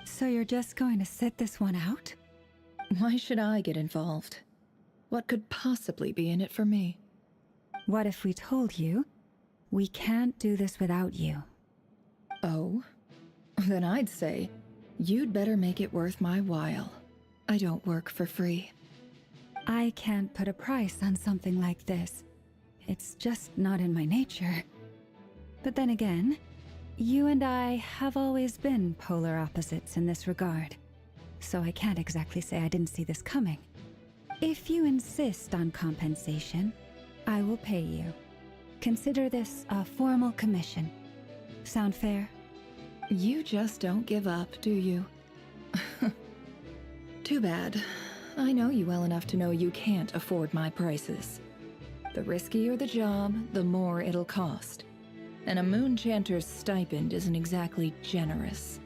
So you're just going to sit this one out? Why should I get involved? What could possibly be in it for me? What if we told you we can't do this without you? Oh? Then I'd say you'd better make it worth my while. I don't work for free. I can't put a price on something like this. It's just not in my nature. But then again, you and I have always been polar opposites in this regard. So I can't exactly say I didn't see this coming. If you insist on compensation, I will pay you. Consider this a formal commission. Sound fair? You just don't give up, do you? Too bad. I know you well enough to know you can't afford my prices. The riskier the job, the more it'll cost. And a Moonchanter's stipend isn't exactly generous.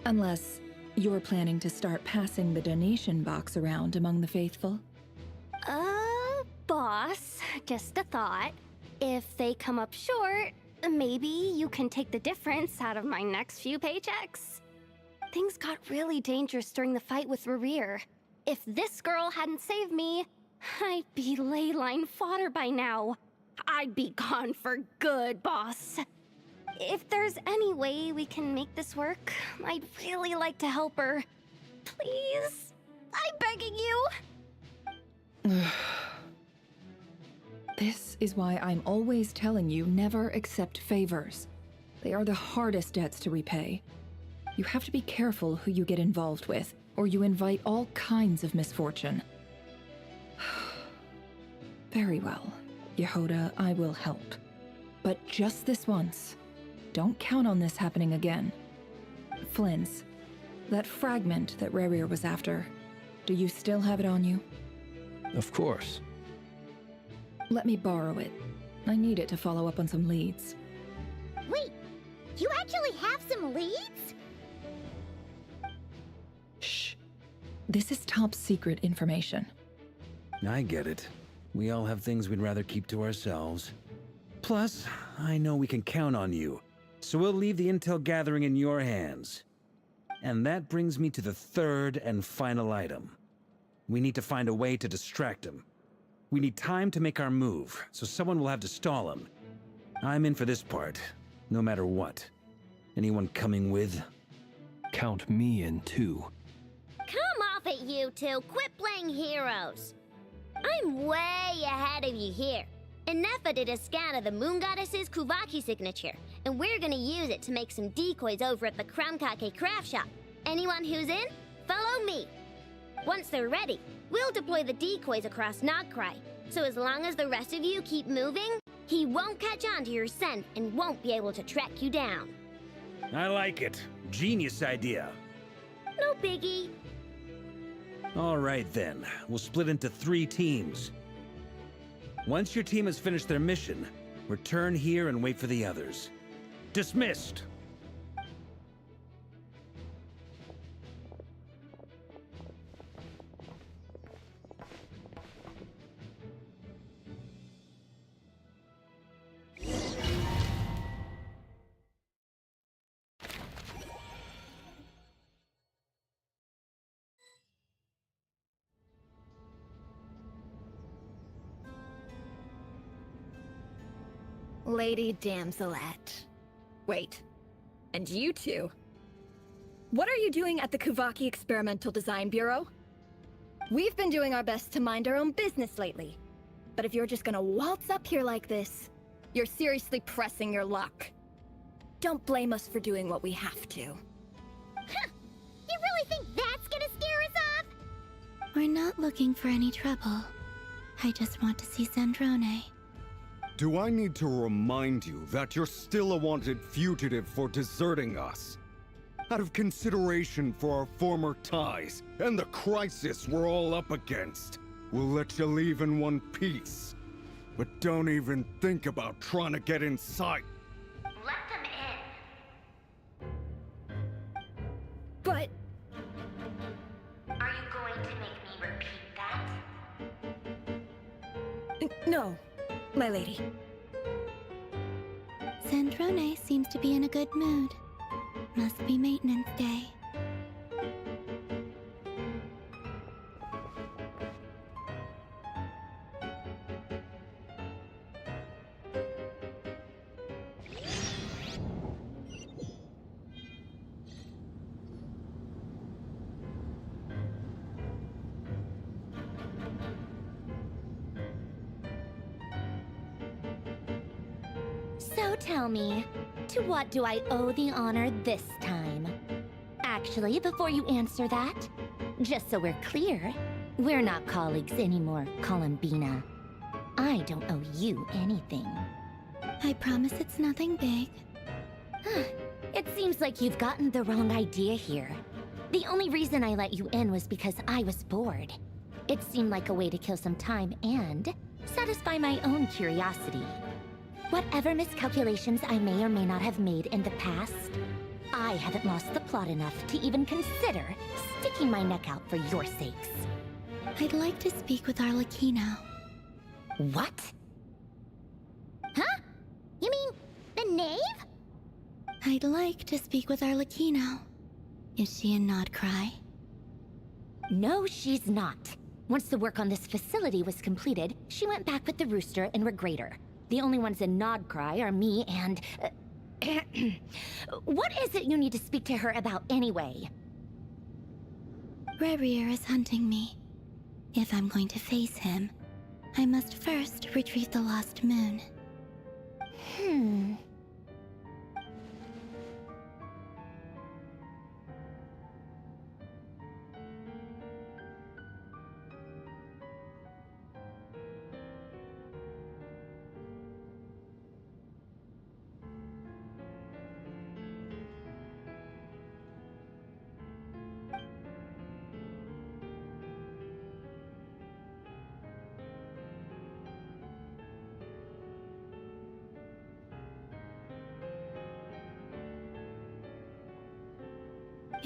Unless you're planning to start passing the donation box around among the faithful? Boss, just a thought. If they come up short, maybe you can take the difference out of my next few paychecks. Things got really dangerous during the fight with Rarir. If this girl hadn't saved me, I'd be ley line fodder by now. I'd be gone for good, boss. If there's any way we can make this work, I'd really like to help her. Please, I'm begging you. This is why I'm always telling you never accept favors. They are the hardest debts to repay. You have to be careful who you get involved with, or you invite all kinds of misfortune. Very well, Yehoda, I will help. But just this once. Don't count on this happening again. Flynn's, that fragment that Rerir was after, do you still have it on you? Of course. Let me borrow it. I need it to follow up on some leads. Wait, you actually have some leads? Shh. This is top secret information. I get it. We all have things we'd rather keep to ourselves. Plus, I know we can count on you, so we'll leave the intel gathering in your hands. And that brings me to the third and final item. We need to find a way to distract him. We need time to make our move, so someone will have to stall him. I'm in for this part, no matter what. Anyone coming with? Count me in too. Come off it, you two. Quit playing heroes. I'm way ahead of you here. Nefa did a scan of the Moon Goddess's Kuvaki signature, and we're gonna use it to make some decoys over at the Kramkake craft shop. Anyone who's in, follow me. Once they're ready, we'll deploy the decoys across Nogcry, so as long as the rest of you keep moving, he won't catch on to your scent and won't be able to track you down. I like it. Genius idea. No biggie. All right then, we'll split into 3 teams. Once your team has finished their mission, return here and wait for the others. Dismissed! Lady Damselette. Wait, and you two? What are you doing at the Kuvaki Experimental Design Bureau? We've been doing our best to mind our own business lately. But if you're just gonna waltz up here like this, you're seriously pressing your luck. Don't blame us for doing what we have to. Huh! You really think that's gonna scare us off? We're not looking for any trouble. I just want to see Sandrone. Do I need to remind you that you're still a wanted fugitive for deserting us? Out of consideration for our former ties and the crisis we're all up against, we'll let you leave in one piece. But don't even think about trying to get inside. Let them in. But... Are you going to make me repeat that? No, my lady. Sandrone seems to be in a good mood. Must be maintenance day. So tell me, to what do I owe the honor this time? Actually, before you answer that, just so we're clear, we're not colleagues anymore, Columbina. I don't owe you anything. I promise it's nothing big. It seems like you've gotten the wrong idea here. The only reason I let you in was because I was bored. It seemed like a way to kill some time and satisfy my own curiosity. Whatever miscalculations I may or may not have made in the past, I haven't lost the plot enough to even consider sticking my neck out for your sakes. I'd like to speak with Arlecchino. What? Huh? You mean the knave? I'd like to speak with Arlecchino. Is she in Nodcry? No, she's not. Once the work on this facility was completed, she went back with the Rooster and Regrator. The only ones in Nodcry are me and... What is it you need to speak to her about anyway? Rerir is hunting me. If I'm going to face him, I must first retrieve the lost moon.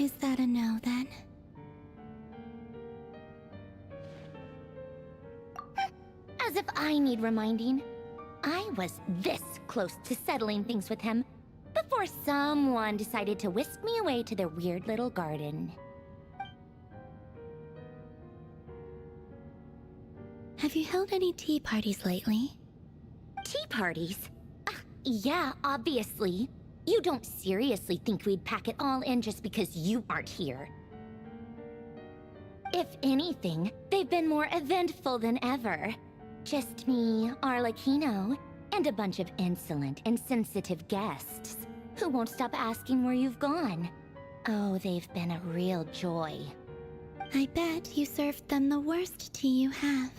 Is that a no, then? As if I need reminding. I was this close to settling things with him before someone decided to whisk me away to their weird little garden. Have you held any tea parties lately? Tea parties? Yeah, obviously. You don't seriously think we'd pack it all in just because you aren't here. If anything, they've been more eventful than ever. Just me, Arlecchino, and a bunch of insolent, insensitive guests who won't stop asking where you've gone. Oh, they've been a real joy. I bet you served them the worst tea you have.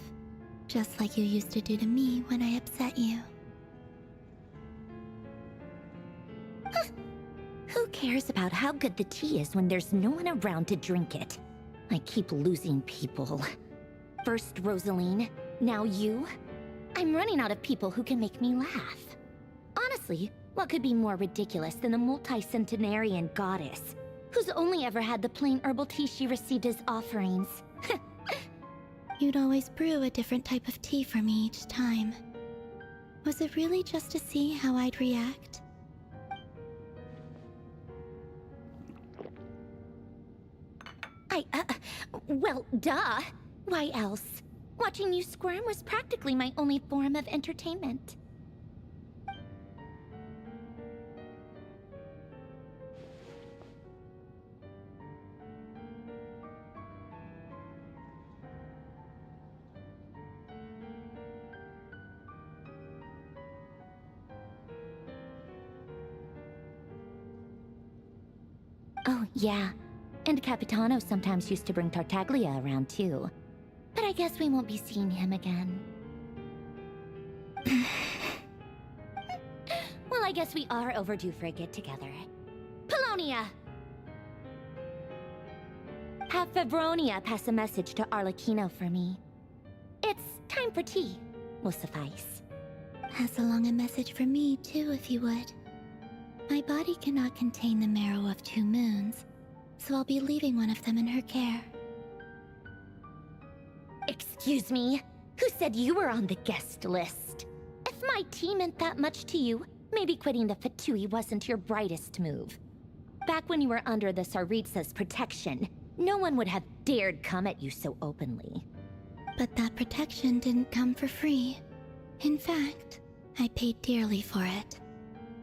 Just like you used to do to me when I upset you. Who cares about how good the tea is when there's no one around to drink it? I keep losing people. First Rosaline, now you. I'm running out of people who can make me laugh. Honestly, what could be more ridiculous than a multi-centenarian goddess who's only ever had the plain herbal tea she received as offerings? You'd always brew a different type of tea for me each time. Was it really just to see how I'd react? Well, duh. Why else? Watching you squirm was practically my only form of entertainment. Oh, yeah. And Capitano sometimes used to bring Tartaglia around, too. But I guess we won't be seeing him again. Well, I guess we are overdue for a get-together. Polonia! Have Febronia pass a message to Arlecchino for me. It's time for tea. Will suffice. Pass along a message for me, too, if you would. My body cannot contain the marrow of 2 moons, so I'll be leaving one of them in her care. Excuse me? Who said you were on the guest list? If my tea meant that much to you, maybe quitting the Fatui wasn't your brightest move. Back when you were under the Tsaritsa's protection, no one would have dared come at you so openly. But that protection didn't come for free. In fact, I paid dearly for it.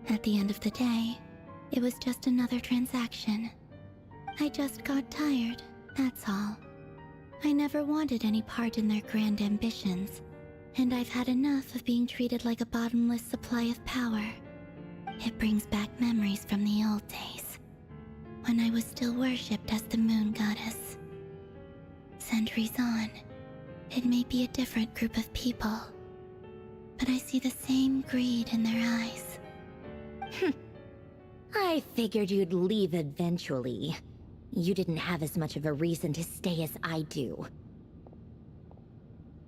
At the end of the day, it was just another transaction. I just got tired, that's all. I never wanted any part in their grand ambitions, and I've had enough of being treated like a bottomless supply of power. It brings back memories from the old days, when I was still worshipped as the moon goddess. Centuries on, it may be a different group of people, but I see the same greed in their eyes. I figured you'd leave eventually. You didn't have as much of a reason to stay as I do.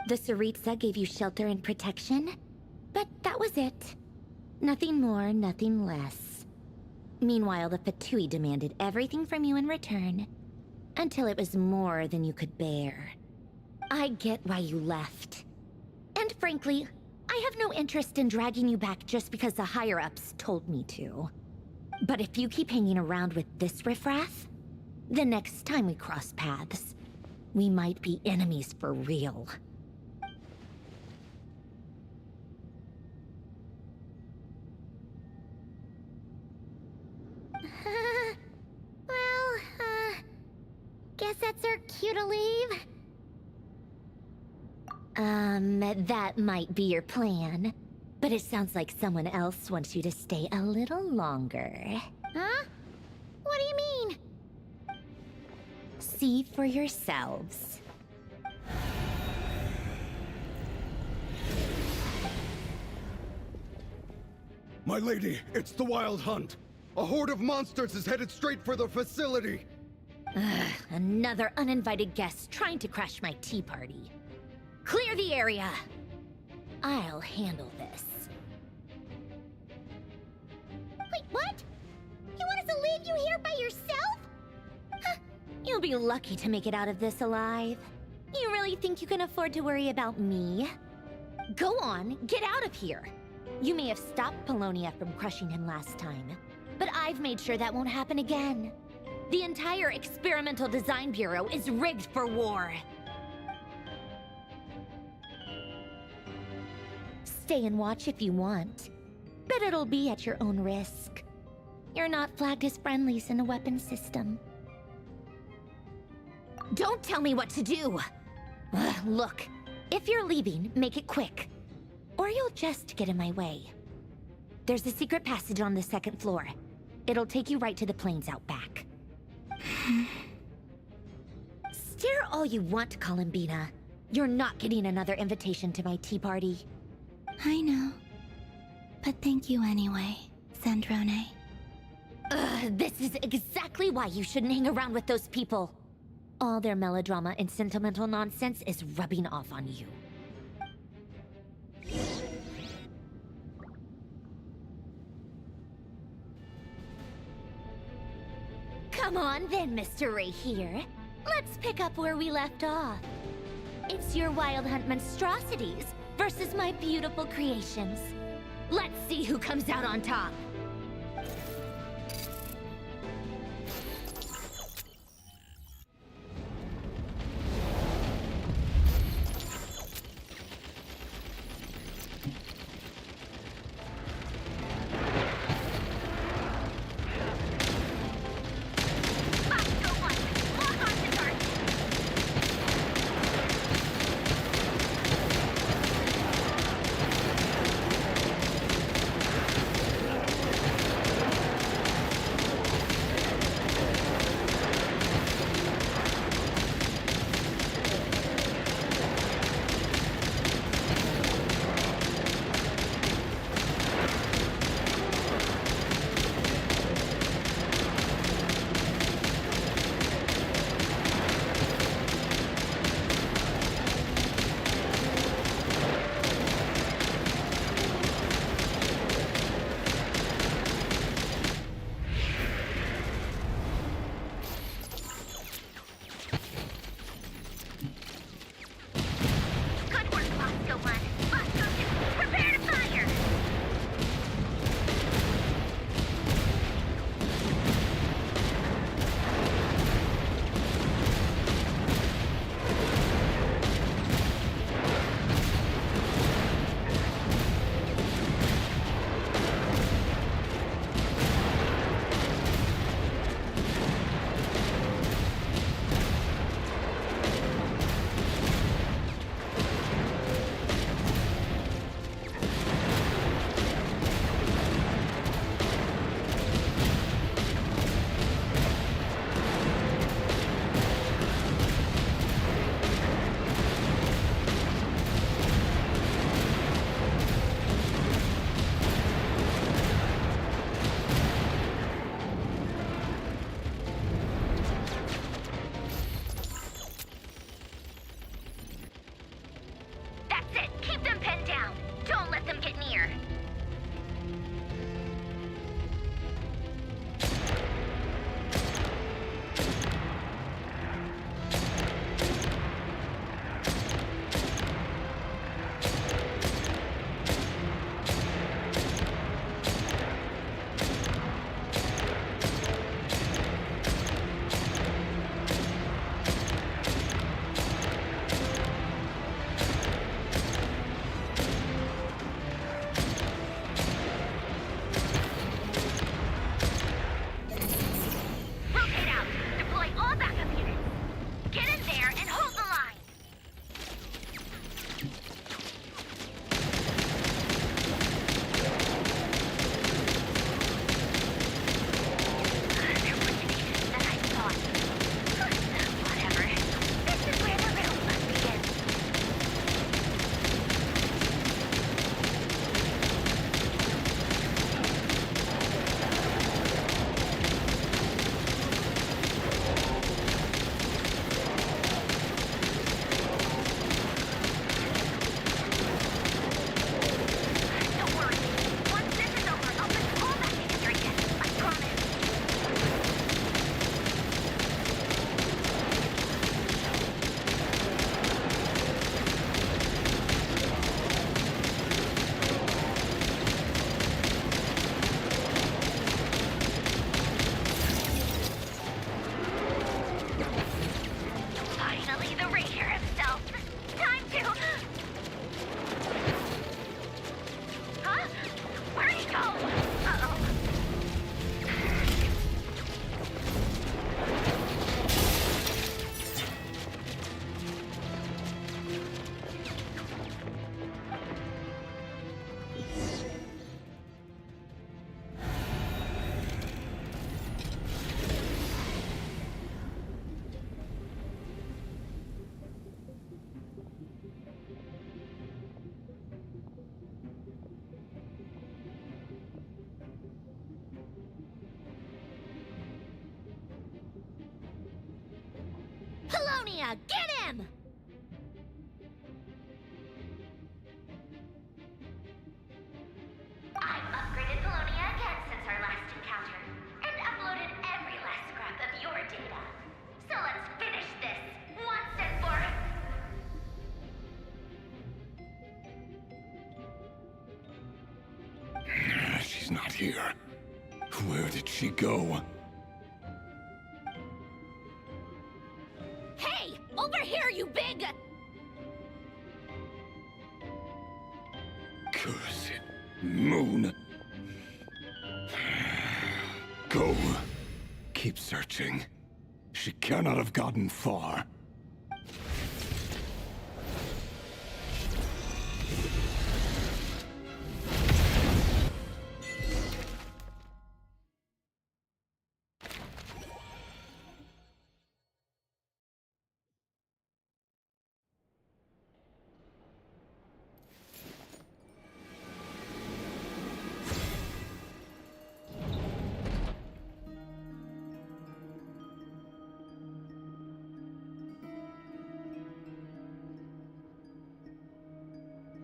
The Tsaritsa gave you shelter and protection, but that was it. Nothing more, nothing less. Meanwhile, the Fatui demanded everything from you in return, until it was more than you could bear. I get why you left. And frankly, I have no interest in dragging you back just because the higher-ups told me to. But if you keep hanging around with this riffraff, the next time we cross paths, we might be enemies for real. Guess that's our cue to leave. That might be your plan. But it sounds like someone else wants you to stay a little longer. Huh? What do you mean? See for yourselves. My lady, it's the Wild Hunt. A horde of monsters is headed straight for the facility. Another uninvited guest trying to crash my tea party. Clear the area. I'll handle this. Wait, what? You want us to leave you here by yourself? You'll be lucky to make it out of this alive. You really think you can afford to worry about me? Go on, get out of here. You may have stopped Polonia from crushing him last time, but I've made sure that won't happen again. The entire Experimental Design Bureau is rigged for war. Stay and watch if you want, but it'll be at your own risk. You're not flagged as friendlies in the weapons system. Don't tell me what to do! Look, if you're leaving, make it quick. Or you'll just get in my way. There's a secret passage on the second floor. It'll take you right to the plains out back. Stare all you want, Columbina. You're not getting another invitation to my tea party. I know. But thank you anyway, Sandrone. This is exactly why you shouldn't hang around with those people. All their melodrama and sentimental nonsense is rubbing off on you. Come on then, Mr. Ray here. Let's pick up where we left off. It's your Wild Hunt monstrosities versus my beautiful creations. Let's see who comes out on top. Lilonia! Get him! I've upgraded Lilonia again since our last encounter, and uploaded every last scrap of your data. So let's finish this, once and for She's not here. Where did she go? Hey! Over here, you big... Curse it, Moon. Go. Keep searching. She cannot have gotten far.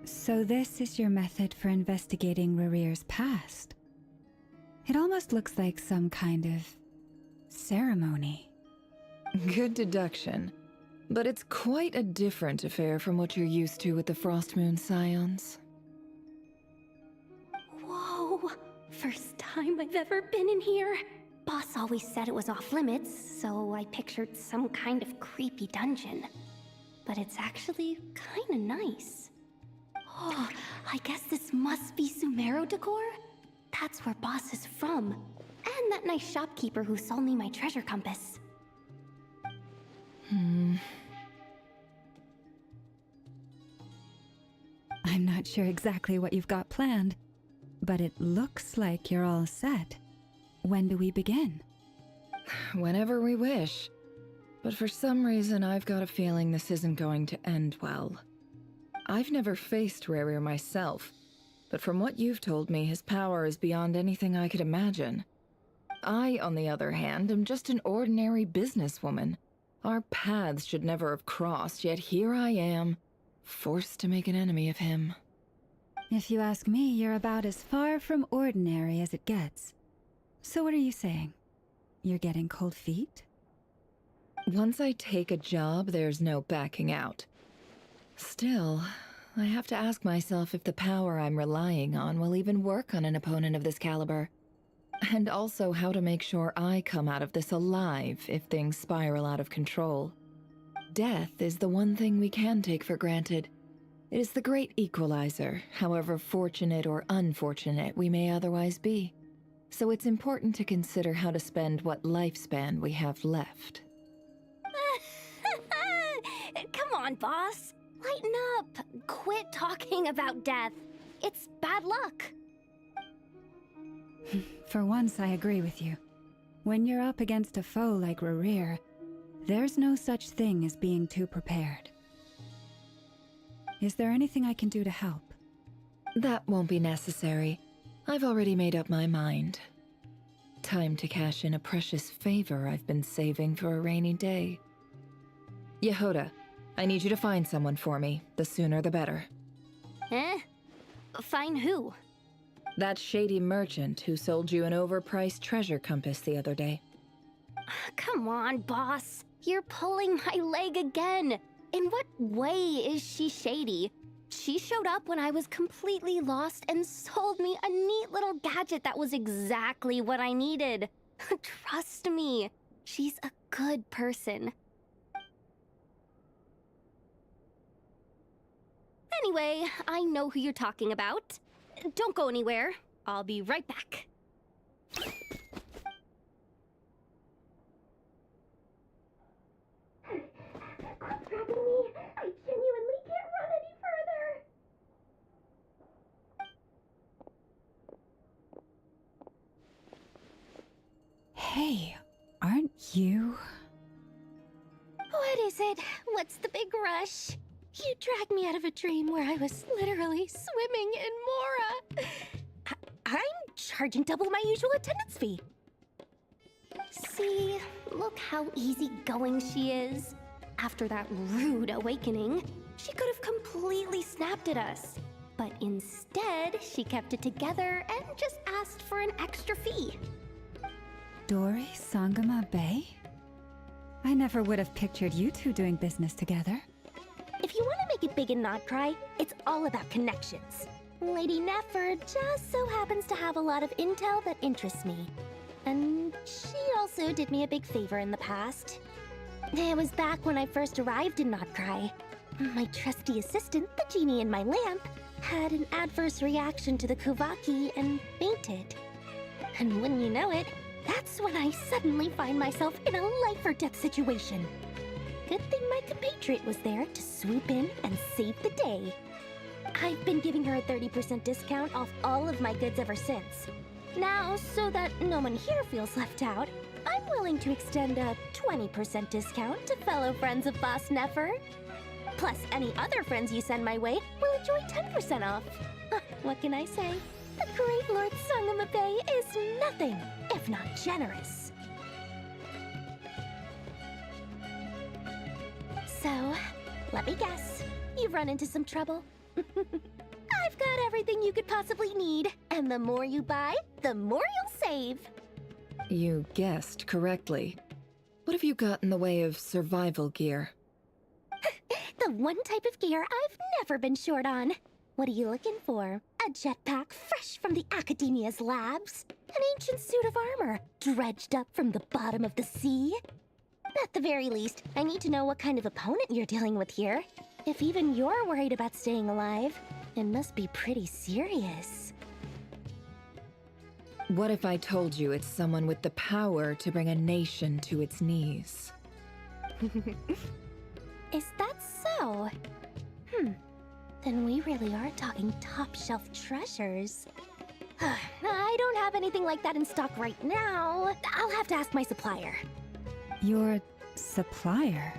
So this is your method for investigating Rarir's past. It almost looks like some kind of ceremony. Good deduction. But it's quite a different affair from what you're used to with the Frostmoon Scions. Whoa! First time I've ever been in here. Boss always said it was off limits, so I pictured some kind of creepy dungeon. But it's actually kinda nice. Oh, I guess this must be Sumeru decor? That's where Boss is from. And that nice shopkeeper who sold me my treasure compass. I'm not sure exactly what you've got planned, but it looks like you're all set. When do we begin? Whenever we wish. But for some reason, I've got a feeling this isn't going to end well. I've never faced Rarir myself, but from what you've told me, his power is beyond anything I could imagine. I, on the other hand, am just an ordinary businesswoman. Our paths should never have crossed, yet here I am, forced to make an enemy of him. If you ask me, you're about as far from ordinary as it gets. So what are you saying? You're getting cold feet? Once I take a job, there's no backing out. Still, I have to ask myself if the power I'm relying on will even work on an opponent of this caliber. And also how to make sure I come out of this alive if things spiral out of control. Death is the one thing we can take for granted. It is the great equalizer, however fortunate or unfortunate we may otherwise be. So it's important to consider how to spend what lifespan we have left. Come on, boss. Lighten up. Quit talking about death. It's bad luck. For once, I agree with you. When you're up against a foe like Rarir, there's no such thing as being too prepared. Is there anything I can do to help? That won't be necessary. I've already made up my mind. Time to cash in a precious favor I've been saving for a rainy day. Yehoda, I need you to find someone for me. The sooner the better. Eh? Find who? That shady merchant who sold you an overpriced treasure compass the other day. Come on, boss. You're pulling my leg again. In what way is she shady? She showed up when I was completely lost and sold me a neat little gadget that was exactly what I needed. Trust me, she's a good person. Anyway, I know who you're talking about. Don't go anywhere. I'll be right back. Quit dragging me. I genuinely can't run any further. Hey, aren't you? What is it? What's the big rush? You dragged me out of a dream where I was literally swimming in Mora. I'm charging double my usual attendance fee. See, look how easygoing she is. After that rude awakening, she could have completely snapped at us. But instead, she kept it together and just asked for an extra fee. Dori Sangama Bay? I never would have pictured you two doing business together. If you want to make it big in Nodcry, it's all about connections. Lady Nefer just so happens to have a lot of intel that interests me. And she also did me a big favor in the past. It was back when I first arrived in Nodcry. My trusty assistant, the genie in my lamp, had an adverse reaction to the Kuvaki and fainted. And wouldn't you know it, that's when I suddenly find myself in a life-or-death situation. Good thing my compatriot was there to swoop in and save the day. I've been giving her a 30% discount off all of my goods ever since. Now, so that no one here feels left out, I'm willing to extend a 20% discount to fellow friends of Boss Nefer. Plus, any other friends you send my way will enjoy 10% off. What can I say? The great Lord Sangama Bay is nothing if not generous. So, let me guess. You've run into some trouble? I've got everything you could possibly need, and the more you buy, the more you'll save. You guessed correctly. What have you got in the way of survival gear? The one type of gear I've never been short on. What are you looking for? A jetpack fresh from the Academia's labs? An ancient suit of armor dredged up from the bottom of the sea? At the very least, I need to know what kind of opponent you're dealing with here. If even you're worried about staying alive, it must be pretty serious. What if I told you it's someone with the power to bring a nation to its knees? Is that so? Then we really are talking top-shelf treasures. I don't have anything like that in stock right now. I'll have to ask my supplier. Your supplier?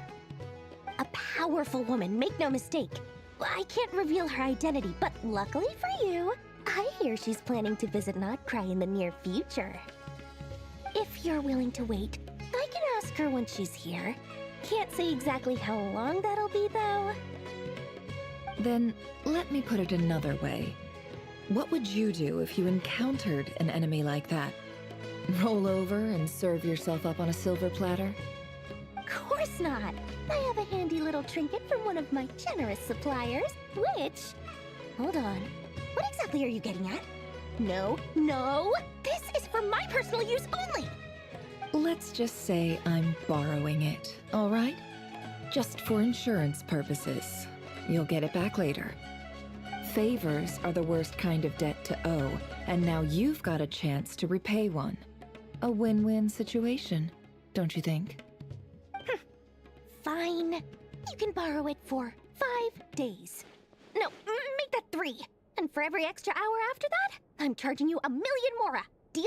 A powerful woman, make no mistake. I can't reveal her identity, but luckily for you, I hear she's planning to visit Nodcry in the near future. If you're willing to wait, I can ask her when she's here. Can't say exactly how long that'll be, though. Then, let me put it another way. What would you do if you encountered an enemy like that? Roll over and serve yourself up on a silver platter? Course not. I have a handy little trinket from one of my generous suppliers, which... Hold on. What exactly are you getting at? No, no! This is for my personal use only! Let's just say I'm borrowing it, all right? Just for insurance purposes. You'll get it back later. Favors are the worst kind of debt to owe, and now you've got a chance to repay one. A win-win situation, don't you think? Fine. You can borrow it for 5 days. No, make that 3. And for every extra hour after that, I'm charging you 1,000,000 mora. Deal?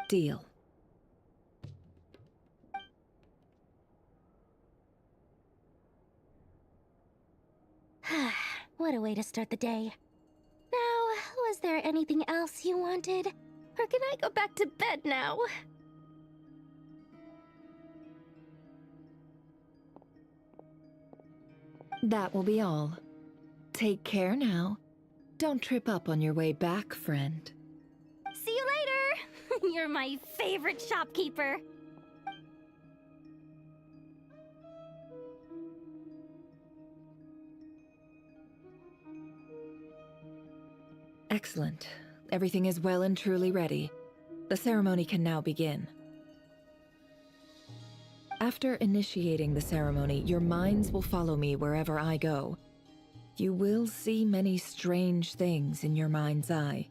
Deal. What a way to start the day. Now, was there anything else you wanted? Or can I go back to bed now? That will be all. Take care now. Don't trip up on your way back, friend. See you later! You're my favorite shopkeeper. Excellent. Everything is well and truly ready. The ceremony can now begin. After initiating the ceremony, your minds will follow me wherever I go. You will see many strange things in your mind's eye.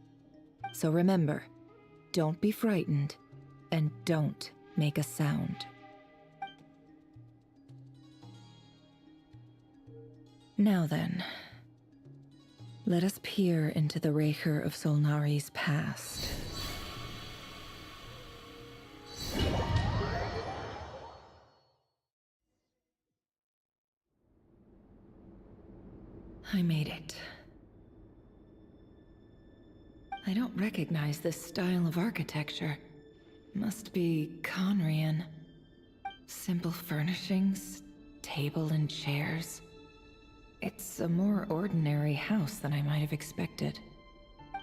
So remember, don't be frightened, and don't make a sound. Now then, let us peer into the Raker of Solnari's past. I made it. I don't recognize this style of architecture. Must be Conrian. Simple furnishings, table and chairs. It's a more ordinary house than I might have expected.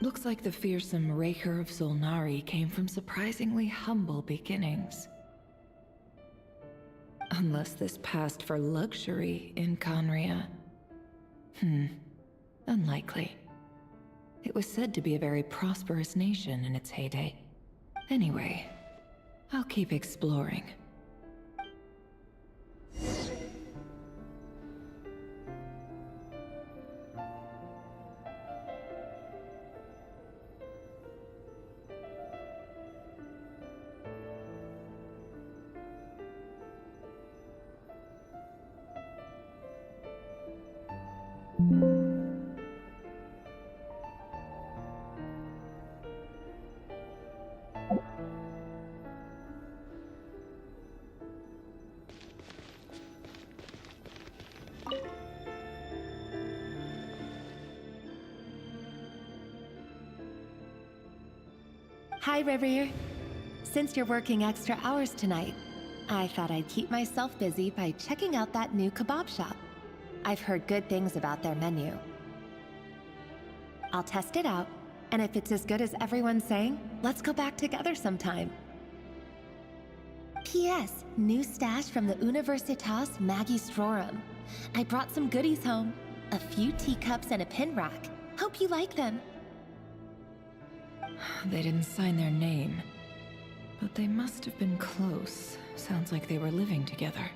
Looks like the fearsome Raker of Solnari came from surprisingly humble beginnings. Unless this passed for luxury in Conria. Unlikely. It was said to be a very prosperous nation in its heyday. Anyway, I'll keep exploring. Hi, Rivier. Since you're working extra hours tonight, I thought I'd keep myself busy by checking out that new kebab shop. I've heard good things about their menu. I'll test it out, and if it's as good as everyone's saying, let's go back together sometime. P.S. New stash from the Universitas Magistrorum. I brought some goodies home. A few teacups and a pin rack. Hope you like them. They didn't sign their name, but they must have been close. Sounds like they were living together.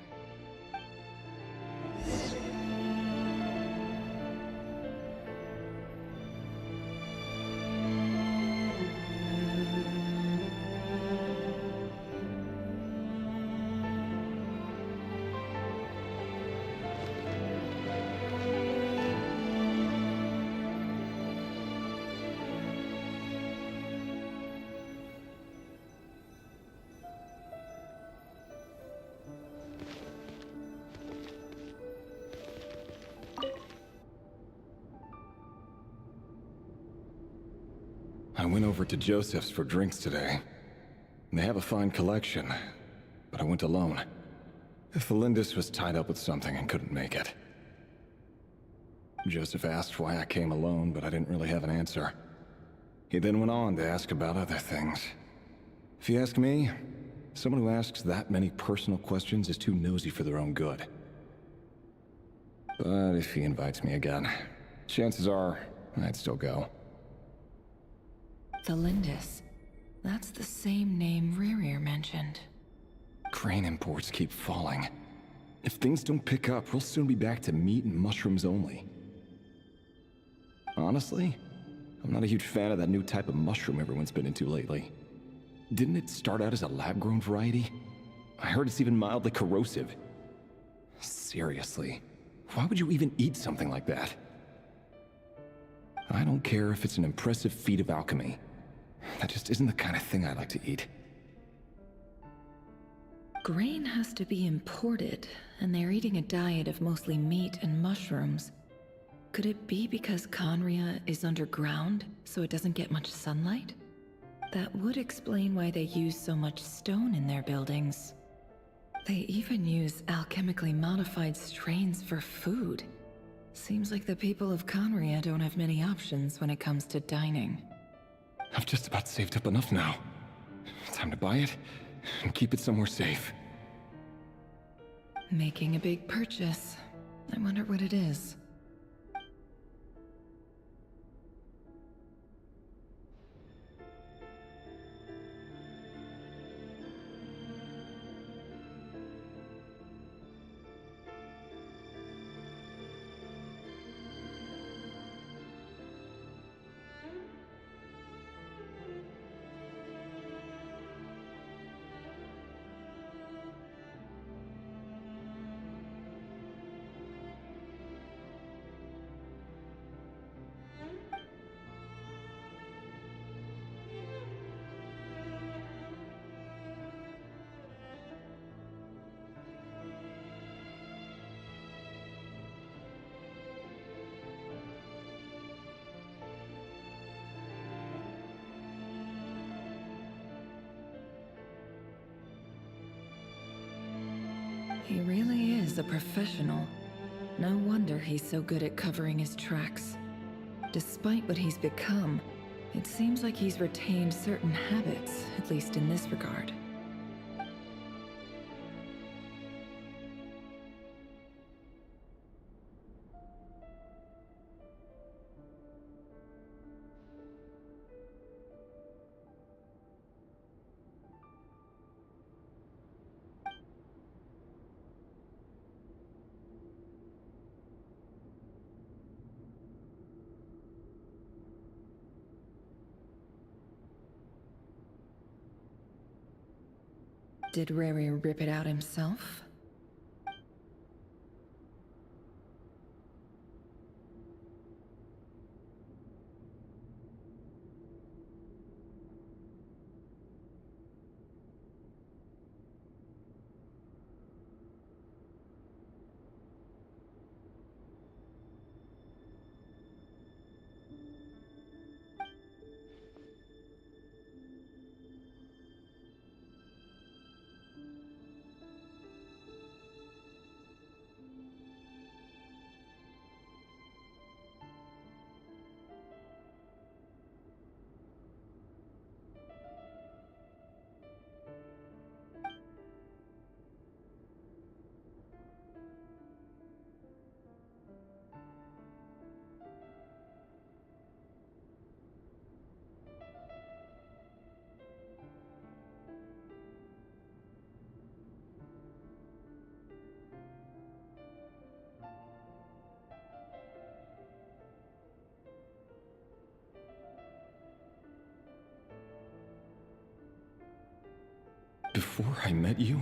I went over to Joseph's for drinks today. They have a fine collection, but I went alone. Felindis was tied up with something and couldn't make it. Joseph asked why I came alone, but I didn't really have an answer. He then went on to ask about other things. If you ask me, someone who asks that many personal questions is too nosy for their own good. But if he invites me again, chances are I'd still go. Felindis. That's the same name Ririr mentioned. Grain imports keep falling. If things don't pick up, we'll soon be back to meat and mushrooms only. Honestly, I'm not a huge fan of that new type of mushroom everyone's been into lately. Didn't it start out as a lab-grown variety? I heard it's even mildly corrosive. Seriously, why would you even eat something like that? I don't care if it's an impressive feat of alchemy. That just isn't the kind of thing I like to eat. Grain has to be imported, and they're eating a diet of mostly meat and mushrooms. Could it be because Conria is underground, so it doesn't get much sunlight? That would explain why they use so much stone in their buildings. They even use alchemically modified strains for food. Seems like the people of Conria don't have many options when it comes to dining. I've just about saved up enough now. Time to buy it and keep it somewhere safe. Making a big purchase. I wonder what it is. He really is a professional. No wonder he's so good at covering his tracks. Despite what he's become, it seems like he's retained certain habits, at least in this regard. Did Rary rip it out himself? Before I met you,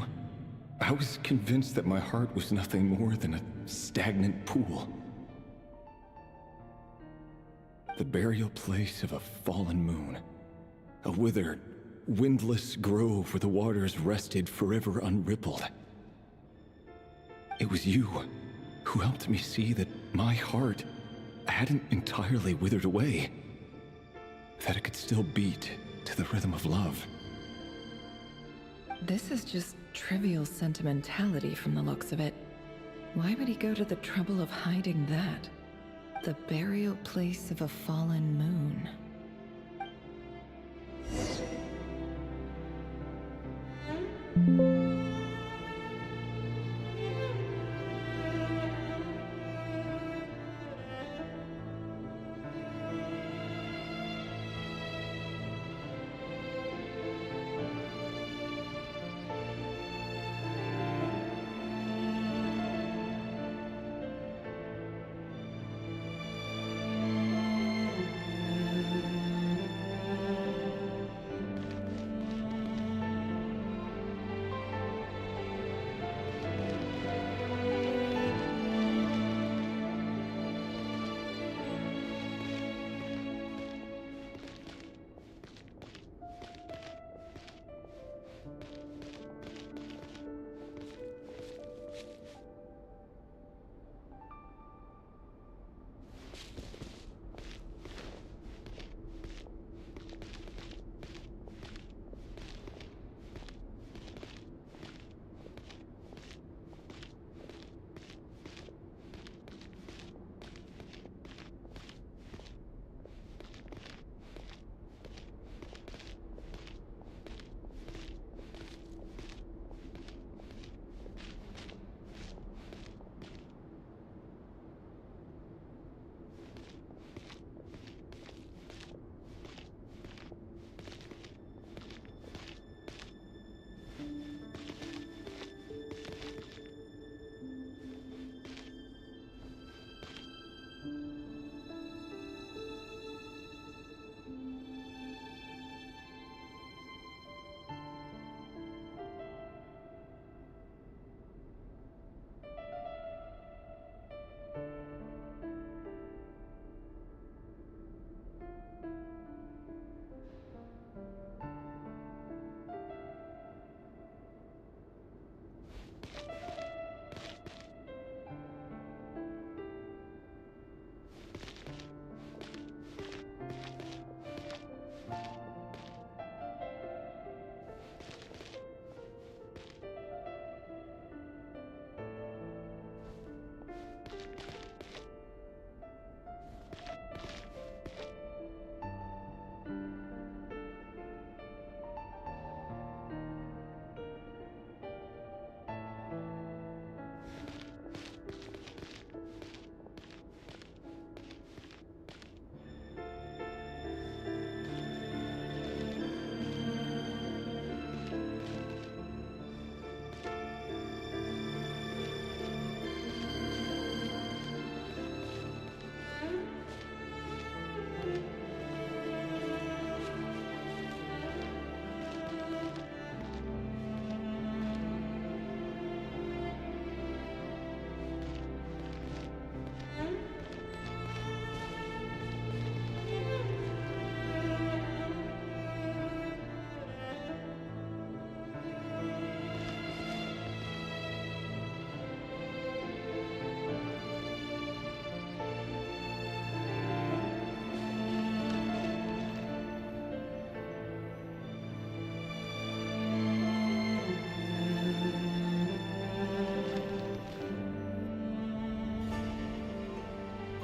I was convinced that my heart was nothing more than a stagnant pool. The burial place of a fallen moon. A withered, windless grove where the waters rested forever unrippled. It was you who helped me see that my heart hadn't entirely withered away. That it could still beat to the rhythm of love. This is just trivial sentimentality from the looks of it. Why would he go to the trouble of hiding that? The burial place of a fallen moon.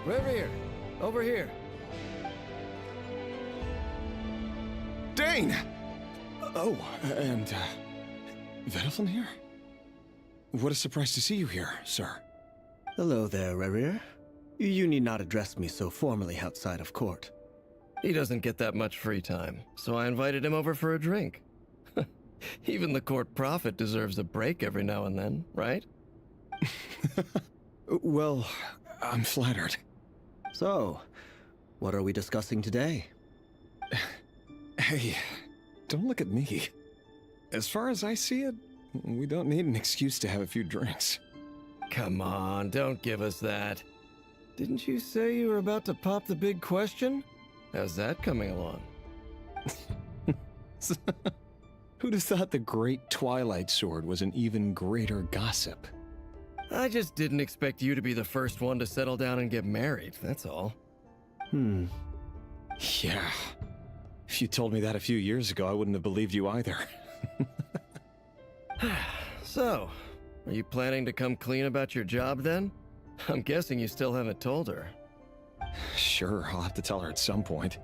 Reverie, over here. Dane! Oh, and, Vedalfin here? What a surprise to see you here, sir. Hello there, Rerir. You need not address me so formally outside of court. He doesn't get that much free time, so I invited him over for a drink. Even the court prophet deserves a break every now and then, right? Well, I'm flattered. So, what are we discussing today? Hey, don't look at me. As far as I see it, we don't need an excuse to have a few drinks. Come on, don't give us that. Didn't you say you were about to pop the big question? How's that coming along? Who'd have thought the great Twilight Sword was an even greater gossip? I just didn't expect you to be the first one to settle down and get married, that's all. Yeah. If you told me that a few years ago, I wouldn't have believed you either. So, are you planning to come clean about your job then? I'm guessing you still haven't told her. Sure, I'll have to tell her at some point.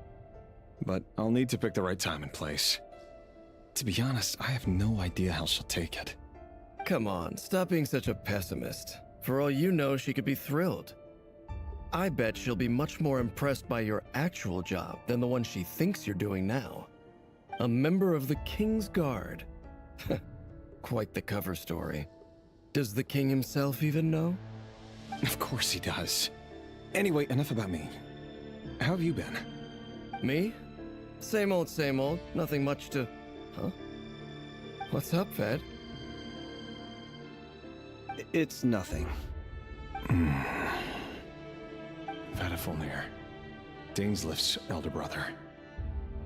But I'll need to pick the right time and place. To be honest, I have no idea how she'll take it. Come on, stop being such a pessimist. For all you know, she could be thrilled. I bet she'll be much more impressed by your actual job than the one she thinks you're doing now. A member of the King's Guard. Quite the cover story. Does the king himself even know? Of course he does. Anyway, enough about me. How have you been? Me? Same old, nothing much to... Huh? What's up, Ved? It's nothing. Vedalfin, Dainslift's elder brother.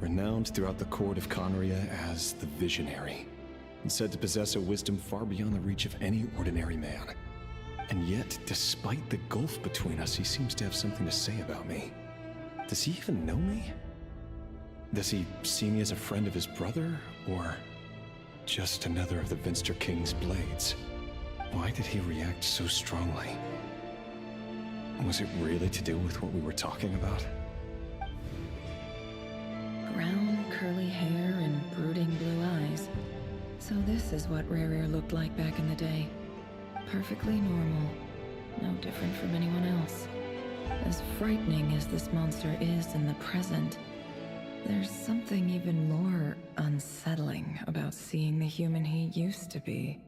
Renowned throughout the court of Conria as the Visionary, and said to possess a wisdom far beyond the reach of any ordinary man. And yet, despite the gulf between us, he seems to have something to say about me. Does he even know me? Does he see me as a friend of his brother, or just another of the Vinster King's blades? Why did he react so strongly? Was it really to do with what we were talking about? Brown, curly hair and brooding blue eyes. So this is what Rerir looked like back in the day. Perfectly normal. No different from anyone else. As frightening as this monster is in the present, there's something even more unsettling about seeing the human he used to be.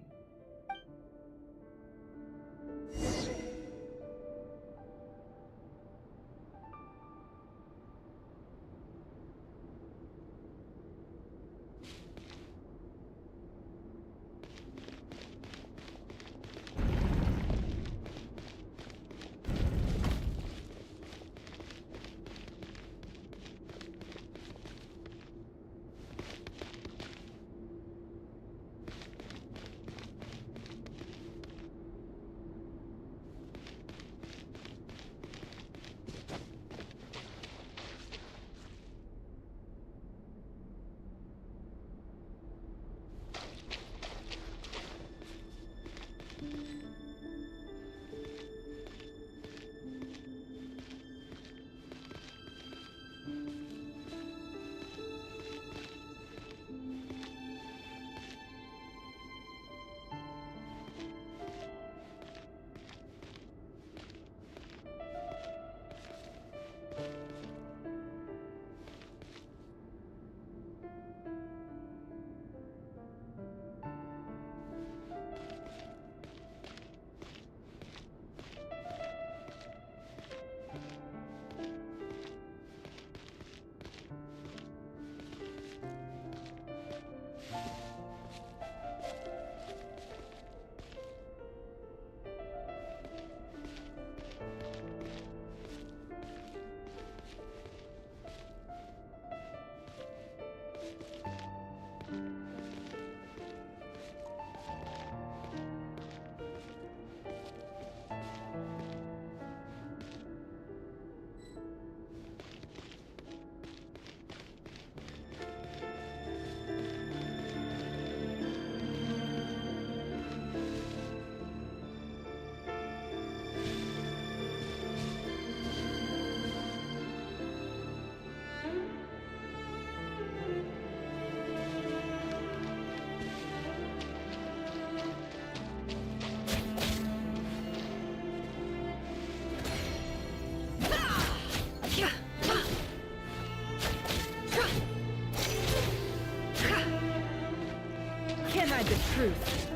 truth.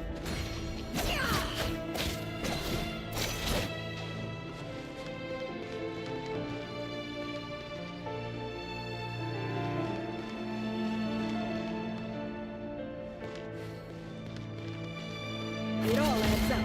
It all adds up.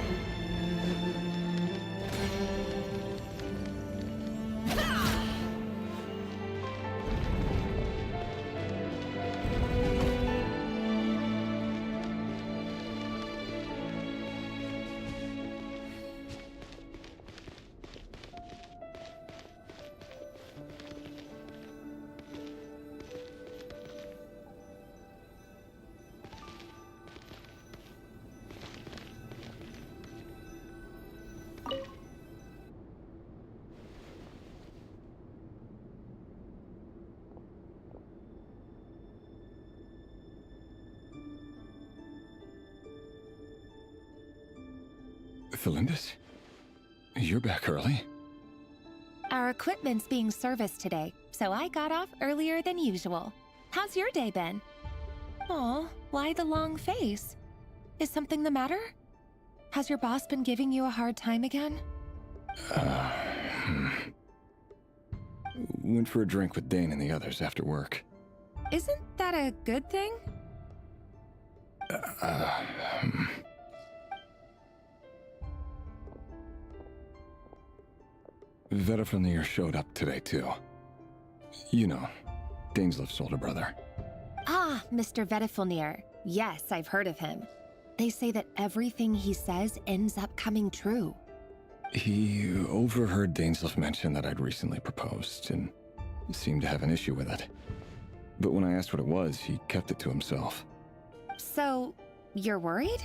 Felindus? You're back early? Our equipment's being serviced today, so I got off earlier than usual. How's your day been? Aw, why the long face? Is something the matter? Has your boss been giving you a hard time again? Went for a drink with Dane and the others after work. Isn't that a good thing? Vediflunir showed up today, too. You know, Daneslif's older brother. Ah, Mr. Vediflunir. Yes, I've heard of him. They say that everything he says ends up coming true. He overheard Daneslif mention that I'd recently proposed, and seemed to have an issue with it. But when I asked what it was, he kept it to himself. So, you're worried?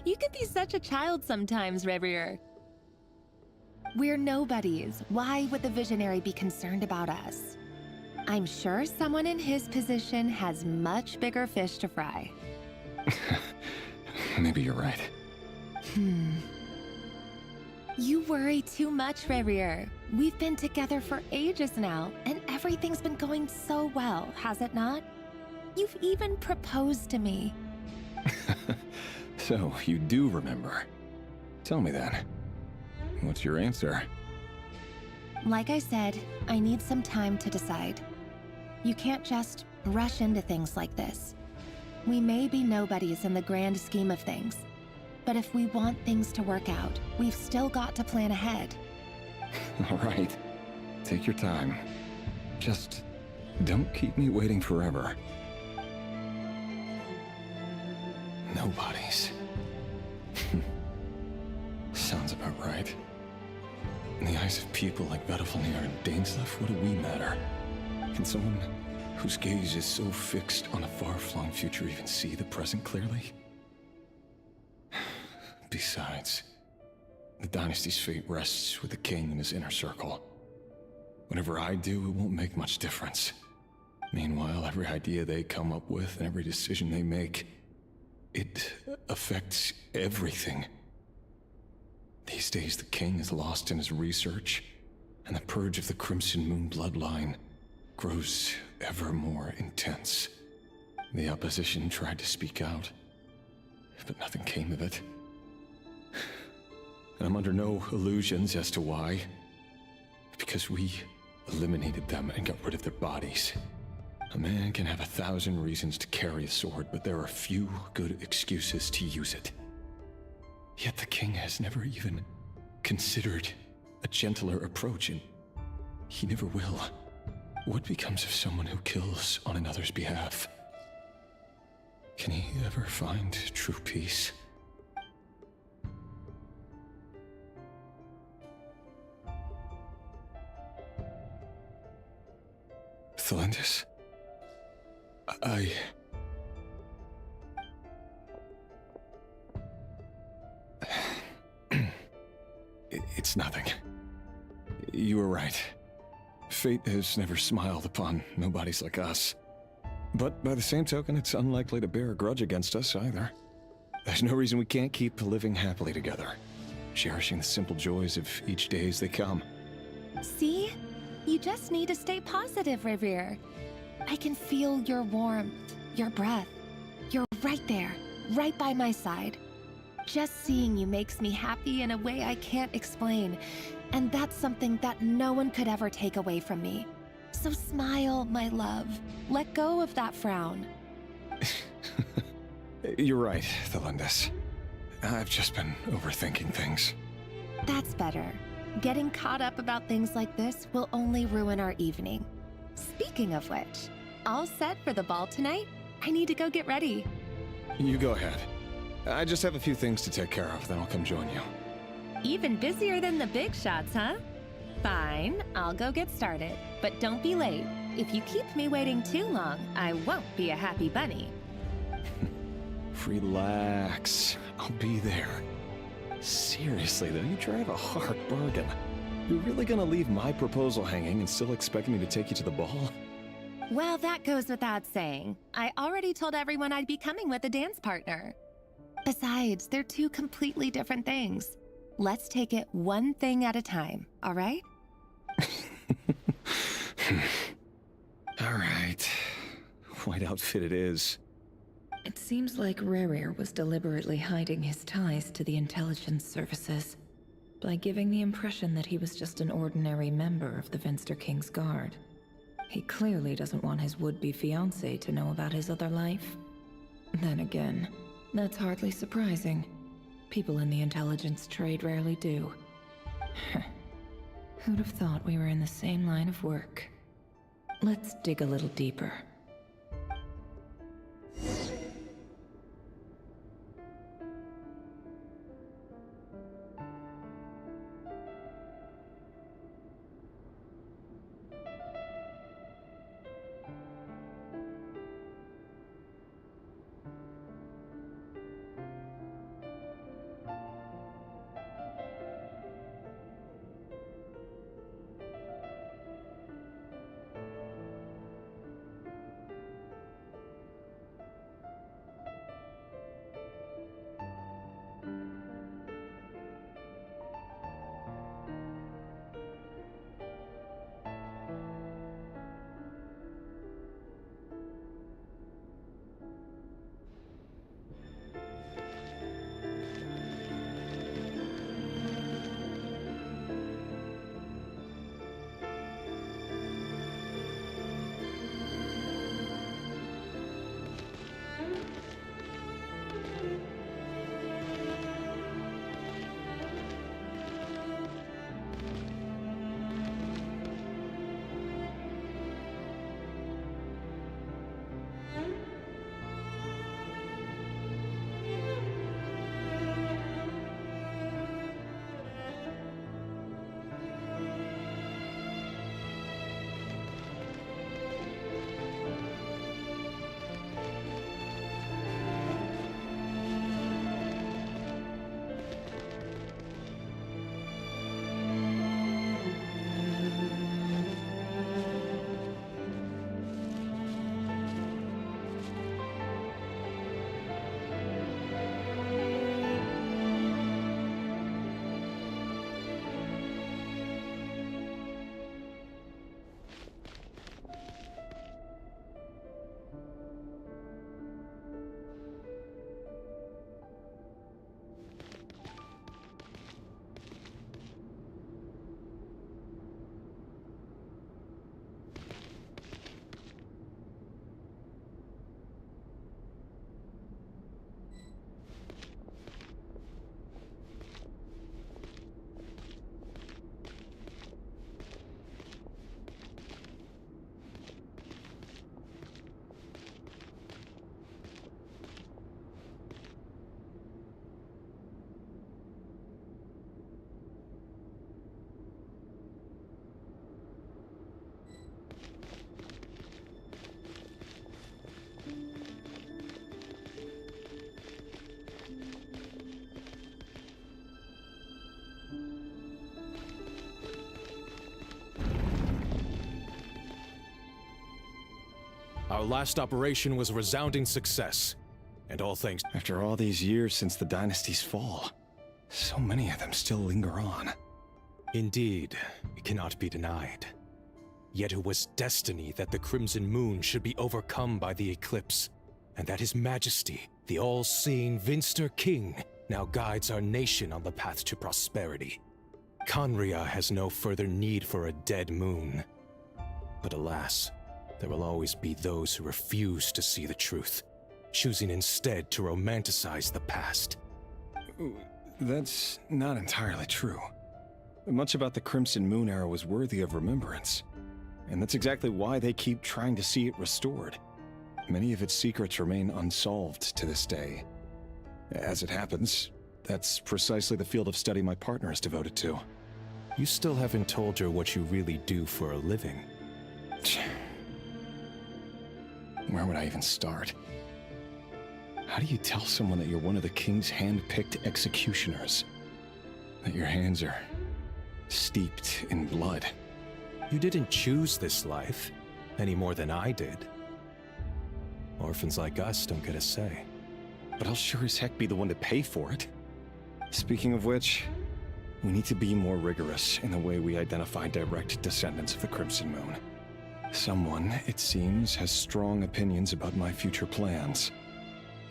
You can be such a child sometimes, Revier. We're nobodies. Why would the Visionary be concerned about us? I'm sure someone in his position has much bigger fish to fry. Maybe you're right. You worry too much, Revier. We've been together for ages now, and everything's been going so well, has it not? You've even proposed to me. So, you do remember. Tell me then. What's your answer? Like I said, I need some time to decide. You can't just rush into things like this. We may be nobodies in the grand scheme of things, but if we want things to work out, we've still got to plan ahead. All right. Take your time. Just don't keep me waiting forever. Nobodies. Sounds about right. In the eyes of people like Vediflunir and Daneslif, what do we matter? Can someone whose gaze is so fixed on a far-flung future even see the present clearly? Besides, the dynasty's fate rests with the king and his inner circle. Whatever I do, it won't make much difference. Meanwhile, every idea they come up with and every decision they make, it affects everything. These days, the king is lost in his research, and the purge of the Crimson Moon bloodline grows ever more intense. The opposition tried to speak out, but nothing came of it. And I'm under no illusions as to why. Because we eliminated them and got rid of their bodies. A man can have 1,000 reasons to carry a sword, but there are few good excuses to use it. Yet the king has never even considered a gentler approach, and he never will. What becomes of someone who kills on another's behalf? Can he ever find true peace? Felindus? It's nothing. You were right. Fate has never smiled upon nobodies like us. But by the same token, it's unlikely to bear a grudge against us either. There's no reason we can't keep living happily together, cherishing the simple joys of each day as they come. See? You just need to stay positive, Revier. I can feel your warmth, your breath. You're right there, right by my side. Just seeing you makes me happy in a way I can't explain, and that's something that no one could ever take away from me. So smile, my love. Let go of that frown. You're right, Thelindis. I've just been overthinking things. That's better. Getting caught up about things like this will only ruin our evening. Speaking of which, all set for the ball tonight? I need to go get ready. You go ahead. I just have a few things to take care of, then I'll come join you. Even busier than the big shots, huh? Fine, I'll go get started. But don't be late. If you keep me waiting too long, I won't be a happy bunny. Relax. I'll be there. Seriously, though, you drive a hard bargain. You're really gonna leave my proposal hanging and still expect me to take you to the ball? Well, that goes without saying. I already told everyone I'd be coming with a dance partner. Besides, they're two completely different things. Let's take it one thing at a time, all right? All right. White outfit it is. It seems like Rerir was deliberately hiding his ties to the intelligence services by giving the impression that he was just an ordinary member of the Venster King's Guard. He clearly doesn't want his would-be fiancée to know about his other life. Then again, that's hardly surprising. People in the intelligence trade rarely do. Who'd have thought we were in the same line of work? Let's dig a little deeper. Our last operation was a resounding success, and all thanks— After all these years since the dynasty's fall, so many of them still linger on. Indeed, it cannot be denied. Yet it was destiny that the Crimson Moon should be overcome by the eclipse, and that His Majesty The all-seeing Vinster King now guides our nation on the path to prosperity. Conria has no further need for a dead moon. But alas, there will always be those who refuse to see the truth, choosing instead to romanticize the past. That's not entirely true. Much about the Crimson Moon era was worthy of remembrance. And that's exactly why they keep trying to see it restored. Many of its secrets remain unsolved to this day. As it happens, that's precisely the field of study my partner is devoted to. You still haven't told her what you really do for a living. Where would I even start? How do you tell someone that you're one of the king's hand-picked executioners? That your hands are steeped in blood? You didn't choose this life, any more than I did. Orphans like us don't get a say. But I'll sure as heck be the one to pay for it. Speaking of which, we need to be more rigorous in the way we identify direct descendants of the Crimson Moon. Someone, it seems, has strong opinions about my future plans.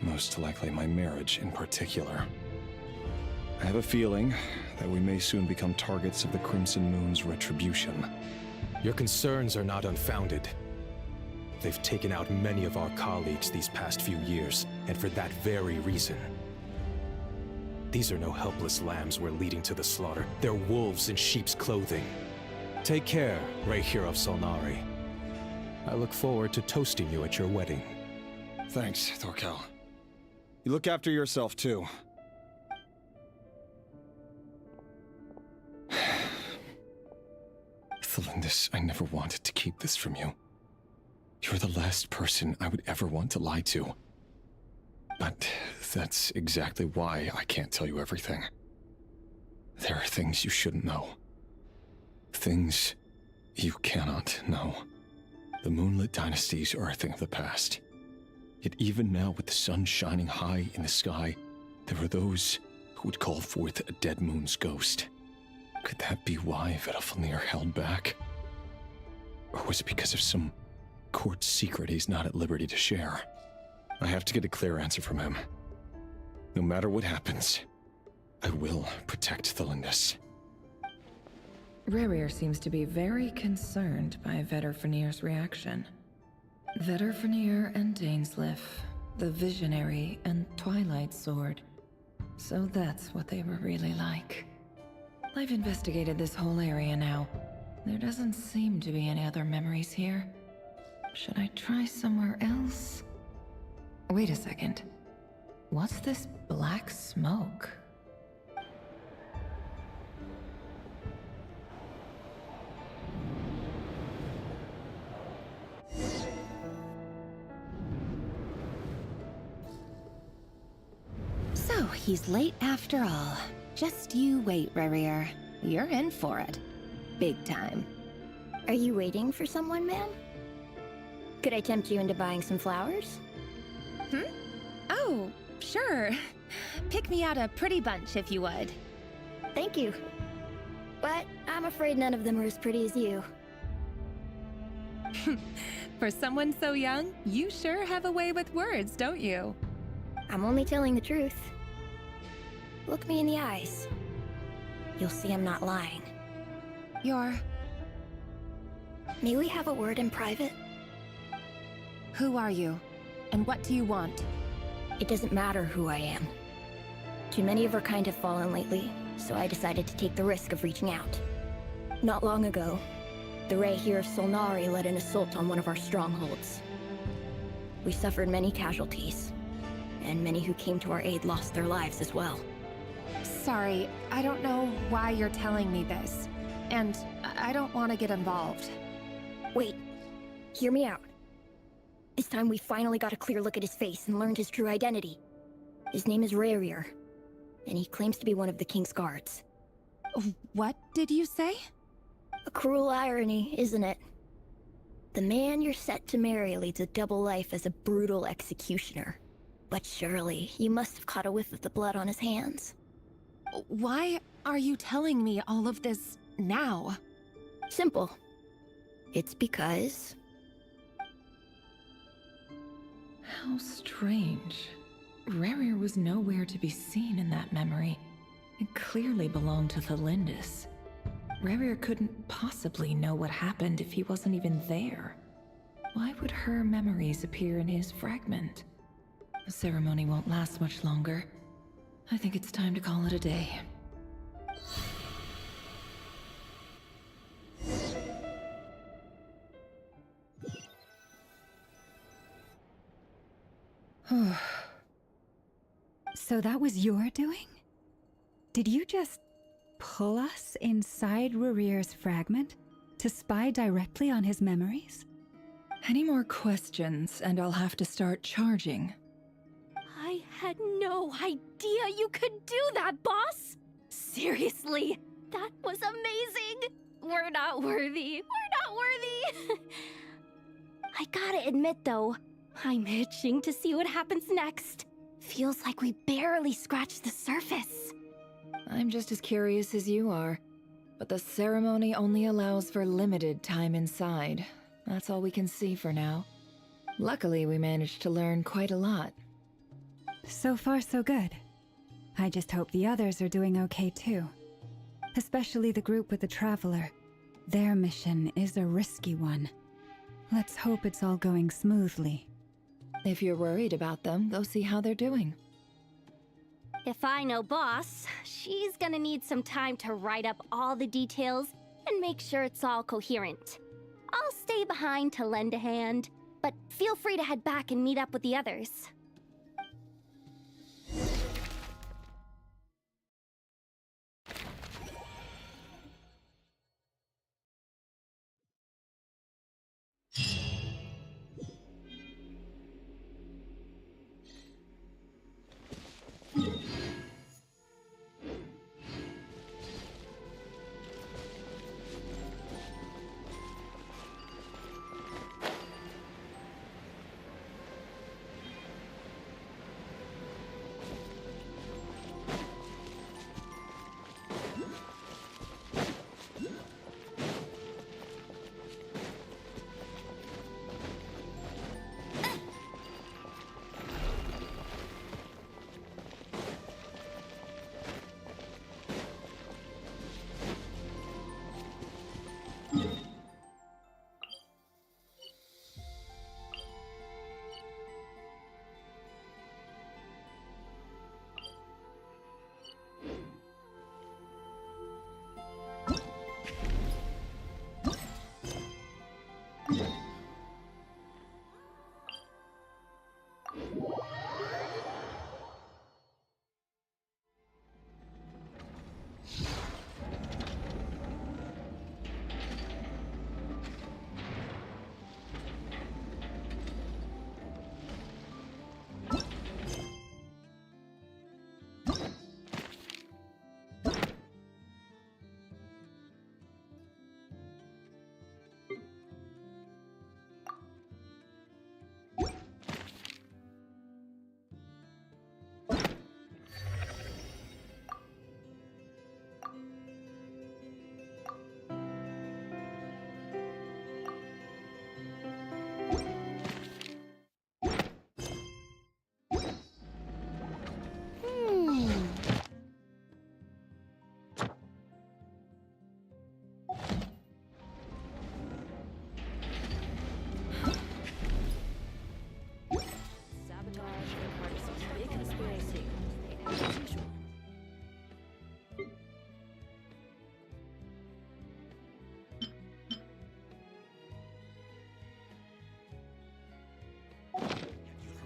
Most likely my marriage in particular. I have a feeling that we may soon become targets of the Crimson Moon's retribution. Your concerns are not unfounded. They've taken out many of our colleagues these past few years, and for that very reason. These are no helpless lambs we're leading to the slaughter. They're wolves in sheep's clothing. Take care, Rayhir of Solnari. I look forward to toasting you at your wedding. Thanks, Thorkel. You look after yourself, too. Thelindis, I never wanted to keep this from you. You're the last person I would ever want to lie to. But that's exactly why I can't tell you everything. There are things you shouldn't know. Things you cannot know. The moonlit dynasties are a thing of the past. Yet even now, with the sun shining high in the sky, there are those who would call forth a dead moon's ghost. Could that be why Vedalfnir held back? Or was it because of some court secret he's not at liberty to share? I have to get a clear answer from him. No matter what happens, I will protect Thelindis. Rerir seems to be very concerned by Vedalfnir's reaction. Vedalfnir and Dainsleif, the Visionary and Twilight Sword. So that's what they were really like. I've investigated this whole area now. There doesn't seem to be any other memories here. Should I try somewhere else? Wait a second. What's this black smoke? So, he's late after all. Just you wait, Rerir. You're in for it. Big time. Are you waiting for someone, ma'am? Could I tempt you into buying some flowers? Oh, sure. Pick me out a pretty bunch if you would. Thank you. But I'm afraid none of them are as pretty as you. For someone so young, you sure have a way with words, don't you? I'm only telling the truth. Look me in the eyes. You'll see I'm not lying. May we have a word in private? Who are you? And what do you want? It doesn't matter who I am. Too many of our kind have fallen lately, so I decided to take the risk of reaching out. Not long ago, the Rayhir of Solnari led an assault on one of our strongholds. We suffered many casualties, and many who came to our aid lost their lives as well. Sorry, I don't know why you're telling me this. And I don't want to get involved. Wait, hear me out. This time we finally got a clear look at his face and learned his true identity. His name is Rayhir, and he claims to be one of the King's Guards. What did you say? A cruel irony, isn't it? The man you're set to marry leads a double life as a brutal executioner. But surely, you must have caught a whiff of the blood on his hands. Why are you telling me all of this now? Simple. It's because... How strange. Rerir was nowhere to be seen in that memory. It clearly belonged to the Lindis. Rerir couldn't possibly know what happened if he wasn't even there. Why would her memories appear in his fragment? The ceremony won't last much longer. I think it's time to call it a day. So that was your doing? Did you just pull us inside Rerir's fragment to spy directly on his memories? Any more questions, and I'll have to start charging. I had no idea you could do that, boss! Seriously, that was amazing! We're not worthy. We're not worthy! I gotta admit, though, I'm itching to see what happens next. Feels like we barely scratched the surface. I'm just as curious as you are, but the ceremony only allows for limited time inside. That's all we can see for now. Luckily, we managed to learn quite a lot. So far, so good. I just hope the others are doing okay too. Especially the group with the Traveler. Their mission is a risky one. Let's hope it's all going smoothly. If you're worried about them, go see how they're doing. If I know Boss, she's gonna need some time to write up all the details and make sure it's all coherent. I'll stay behind to lend a hand, but feel free to head back and meet up with the others.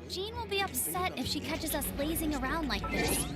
Jean will be upset if she catches us lazing around like this.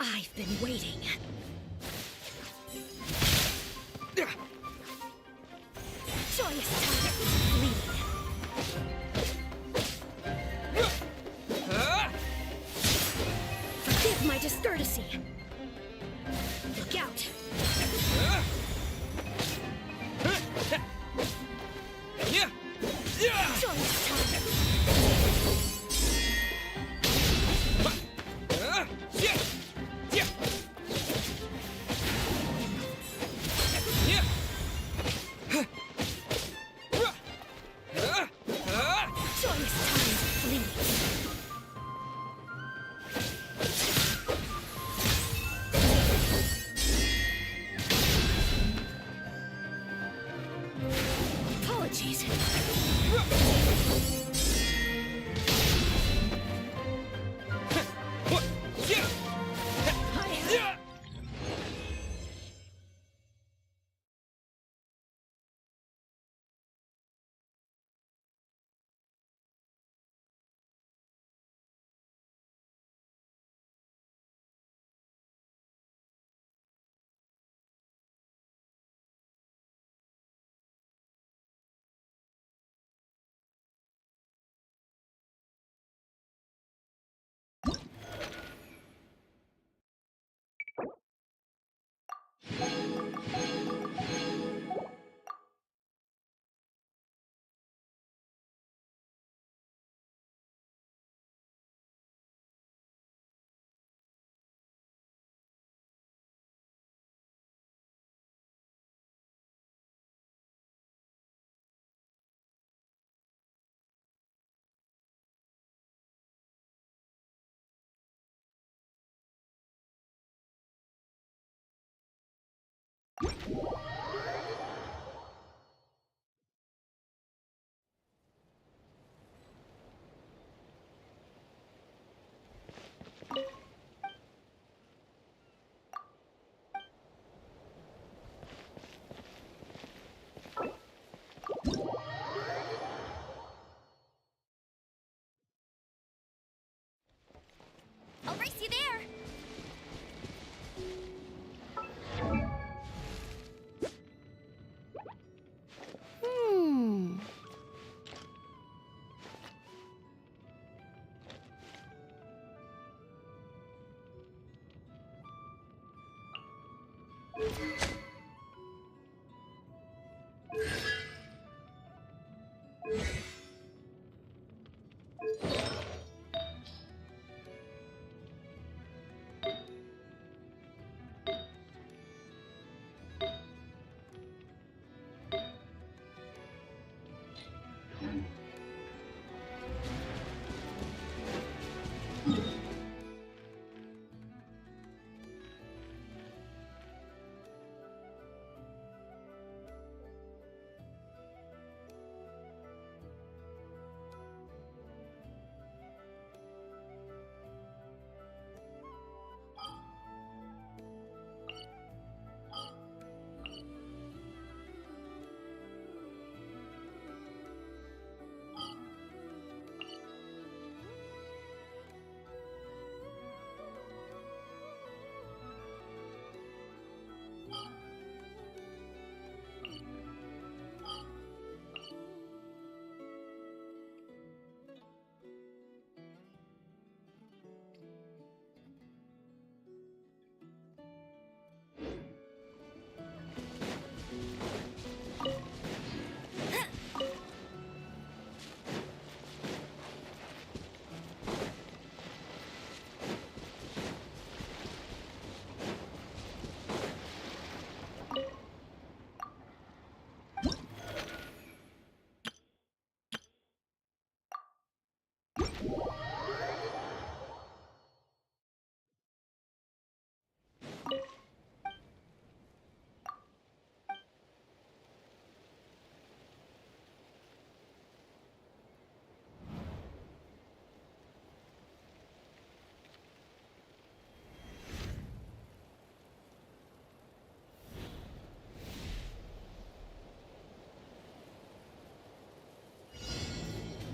I've been waiting. Joyous time bleeding. Forgive my discourtesy. Look out. Joyous time. Apologies.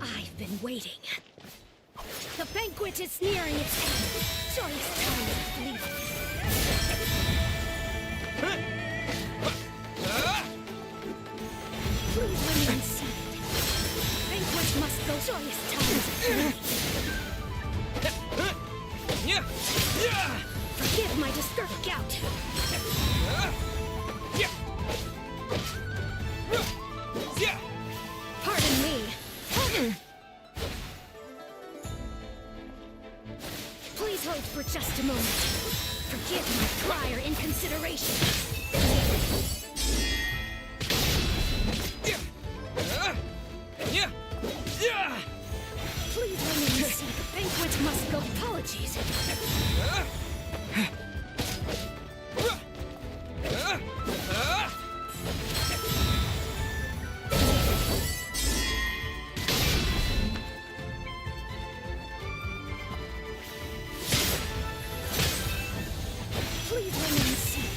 I've been waiting. The banquet is nearing its end. Joyous time is fleeting. Please remain seated. Banquet must go. Joyous time is fleeting. Forgive my disturbed gout. Pardon me. Please hold for just a moment. Forgive my prior inconsideration. Please remain seated. The banquet must go. Apologies. Please remain seated.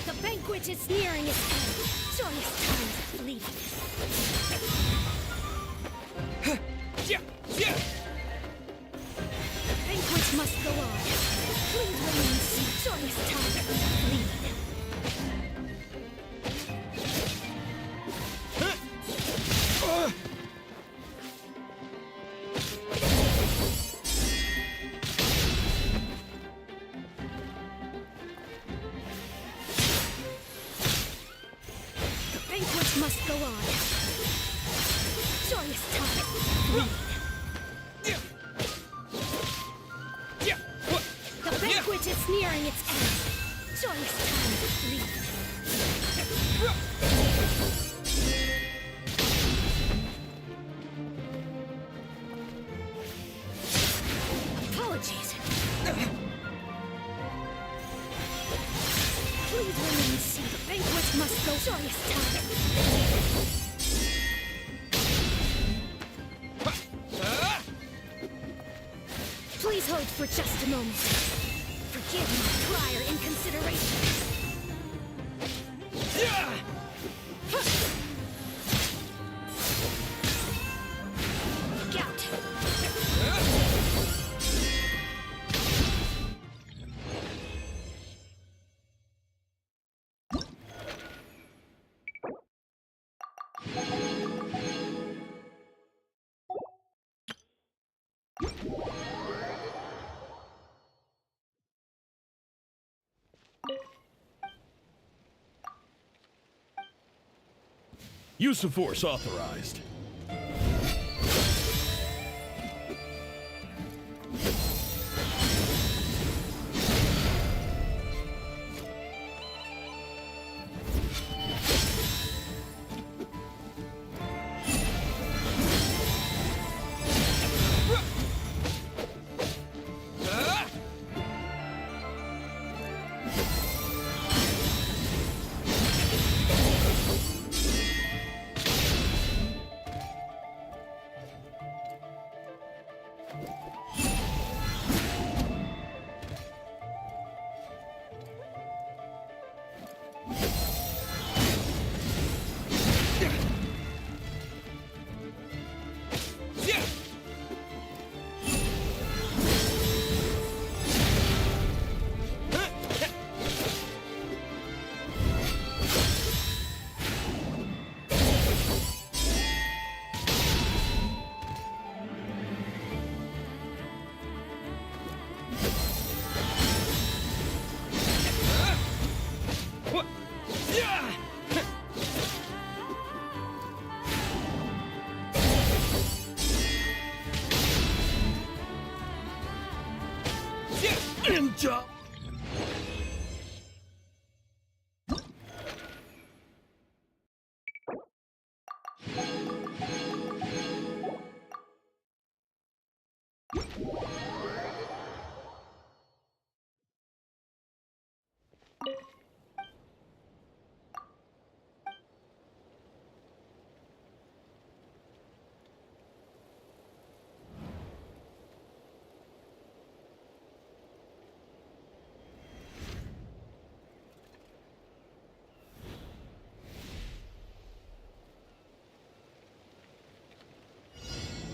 The banquet is nearing its end. Joyous time is fleeting. The banquet must go on. Please remain seated. Joyous time is fleeting. The banquet must go on. Joyous time fleeting. The banquet is nearing its end. Joyous time fleeting. Apologies. Please remain seated. The banquet must go. Joyous time. Please hold for just a moment. Forgive my prior inconsideration. Use of force authorized. Ninja!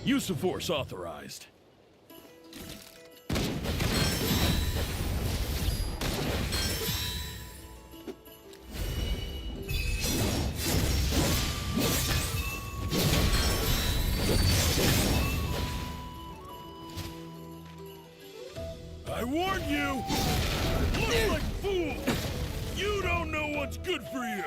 Use of force authorized. I warn you! Look like fools! You don't know what's good for you!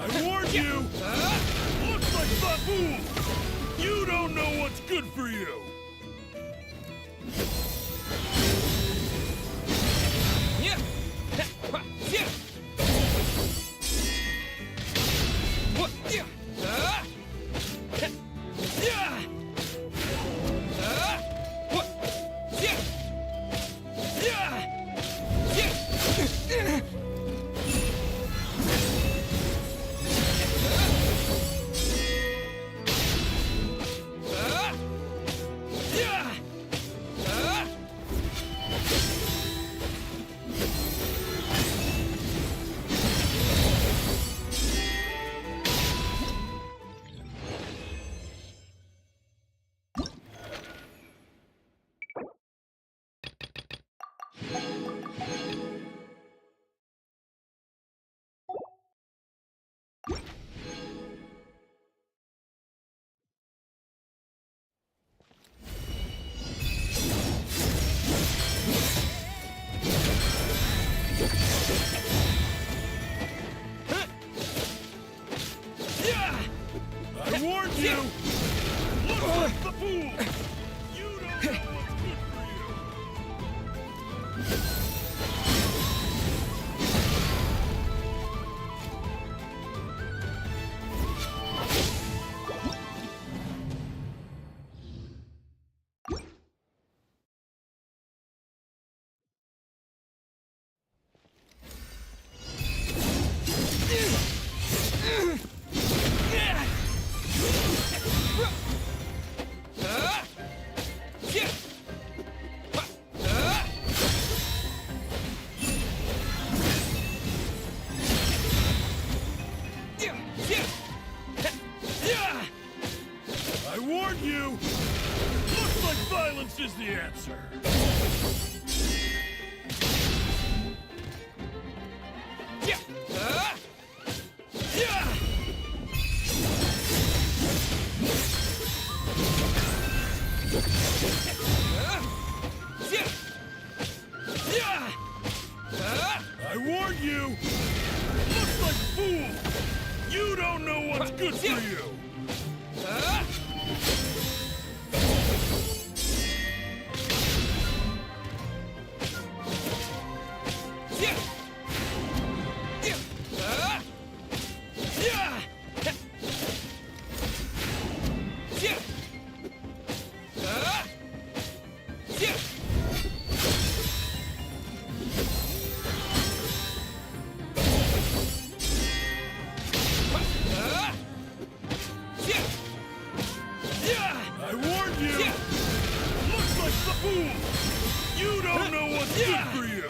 I warned you! Looks like baboon! You don't know what's good for you! I warned you! Look like the fool! You don't know what's good for you! the answer. Yeah. Yeah. I warn you! Looks like fool! You don't know what's good for you! I warned you! Looks like the fool! You don't know what's good for you!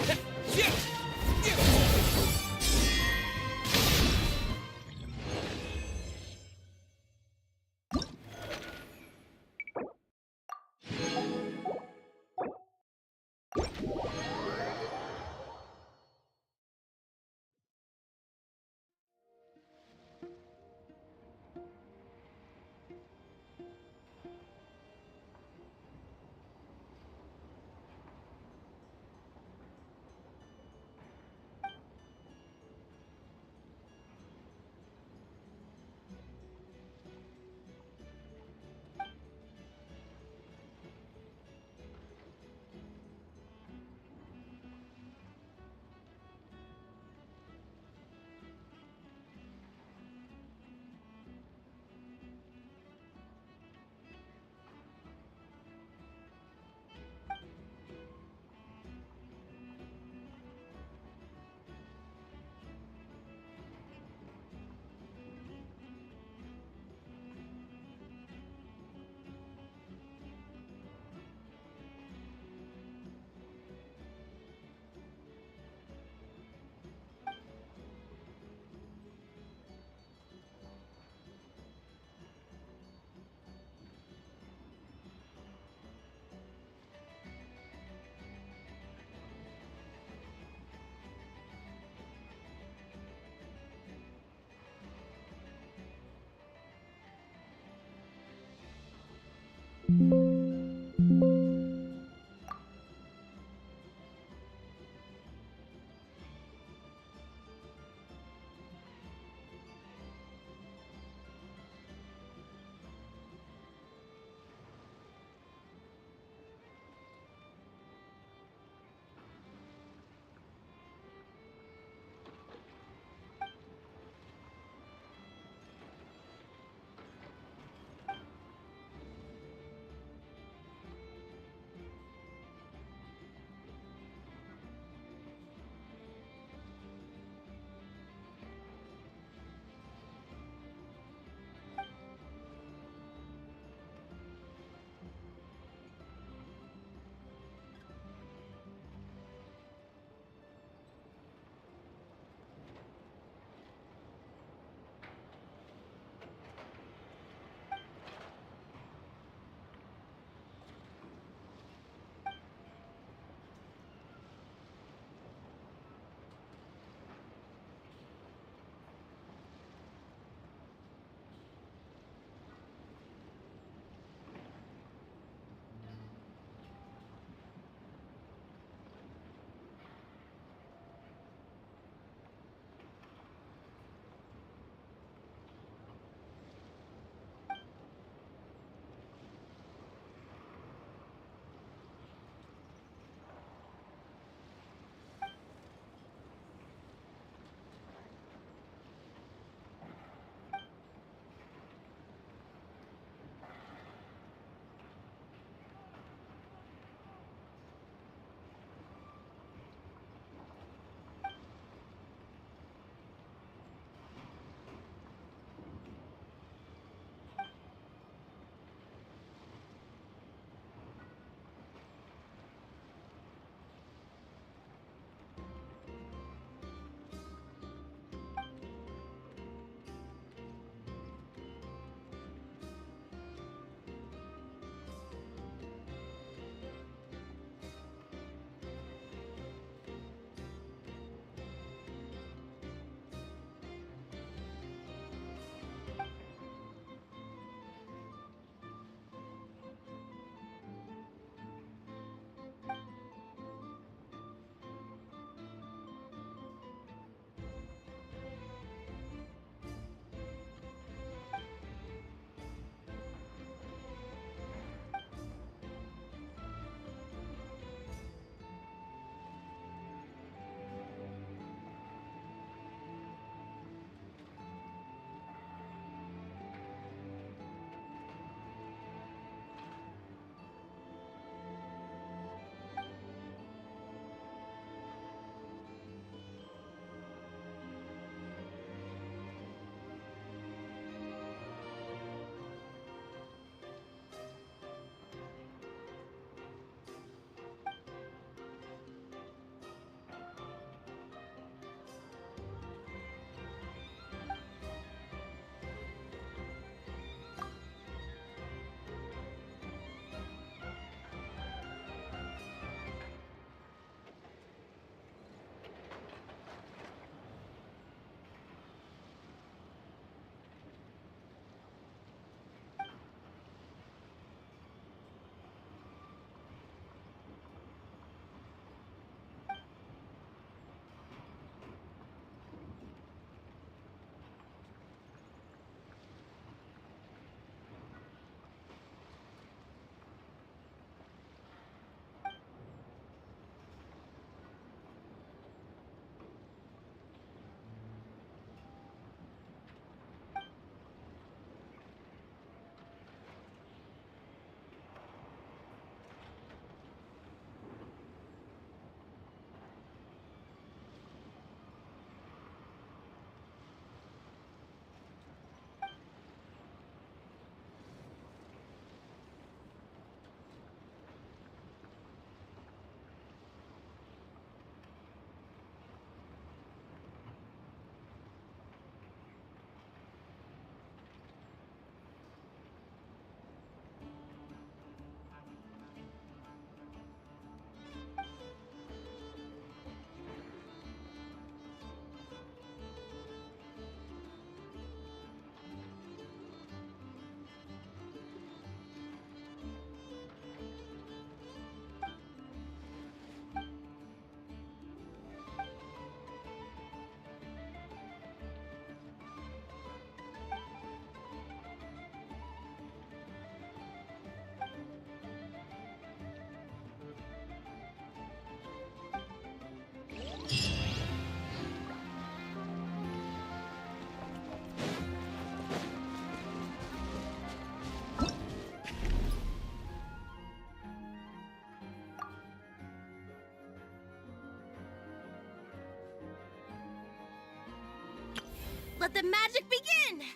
Let the magic begin!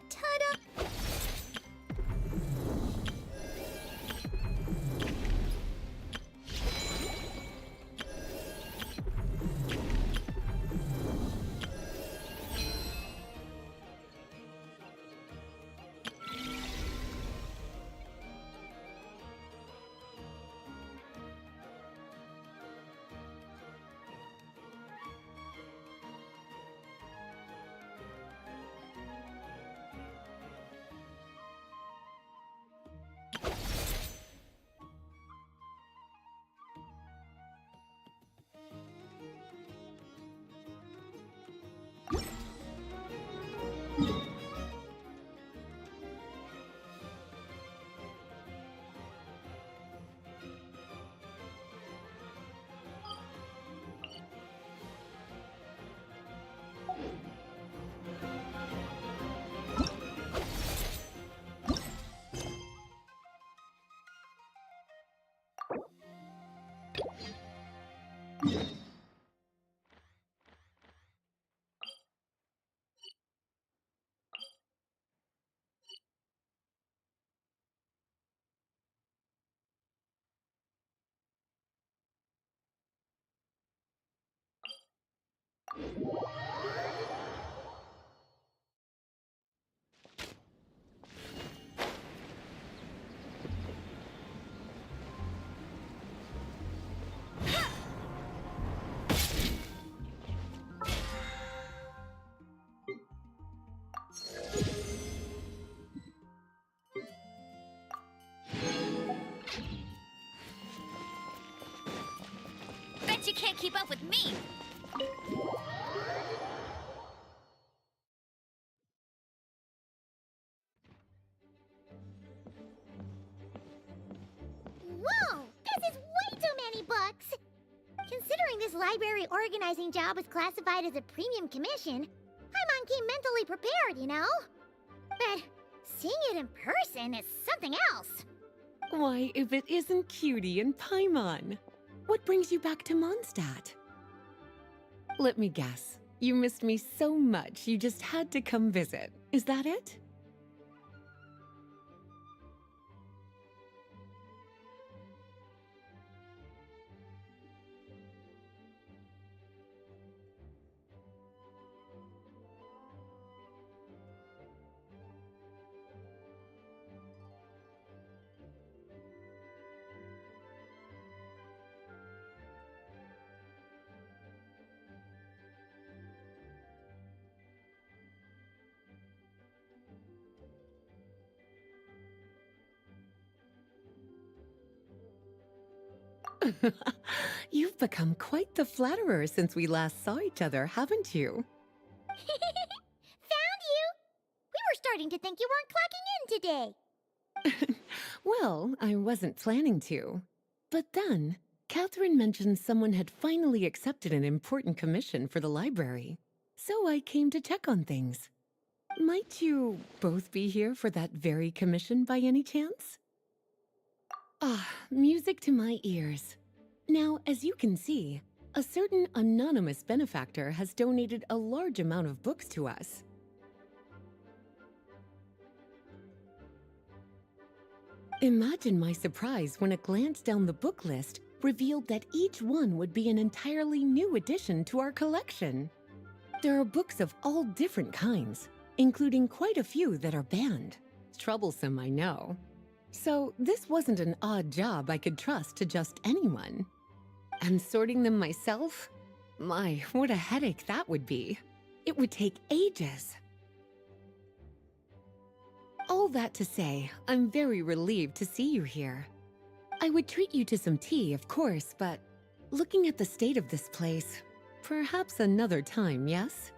Ta-da! Bet you can't keep up with me! Whoa! This is way too many books! Considering this library organizing job is classified as a premium commission, Paimon came mentally prepared, you know? But seeing it in person is something else. Why, if it isn't Cutie and Paimon? What brings you back to Mondstadt? Let me guess. You missed me so much you just had to come visit. Is that it? You've become quite the flatterer since we last saw each other, haven't you? Found you! We were starting to think you weren't clocking in today. Well, I wasn't planning to. But then, Catherine mentioned someone had finally accepted an important commission for the library. So I came to check on things. Might you both be here for that very commission by any chance? Ah, music to my ears. Now, as you can see, a certain anonymous benefactor has donated a large amount of books to us. Imagine my surprise when a glance down the book list revealed that each one would be an entirely new addition to our collection. There are books of all different kinds, including quite a few that are banned. Troublesome, I know. So this wasn't an odd job I could trust to just anyone. And sorting them myself? My, what a headache that would be. It would take ages. All that to say, I'm very relieved to see you here. I would treat you to some tea, of course, but looking at the state of this place, perhaps another time, yes?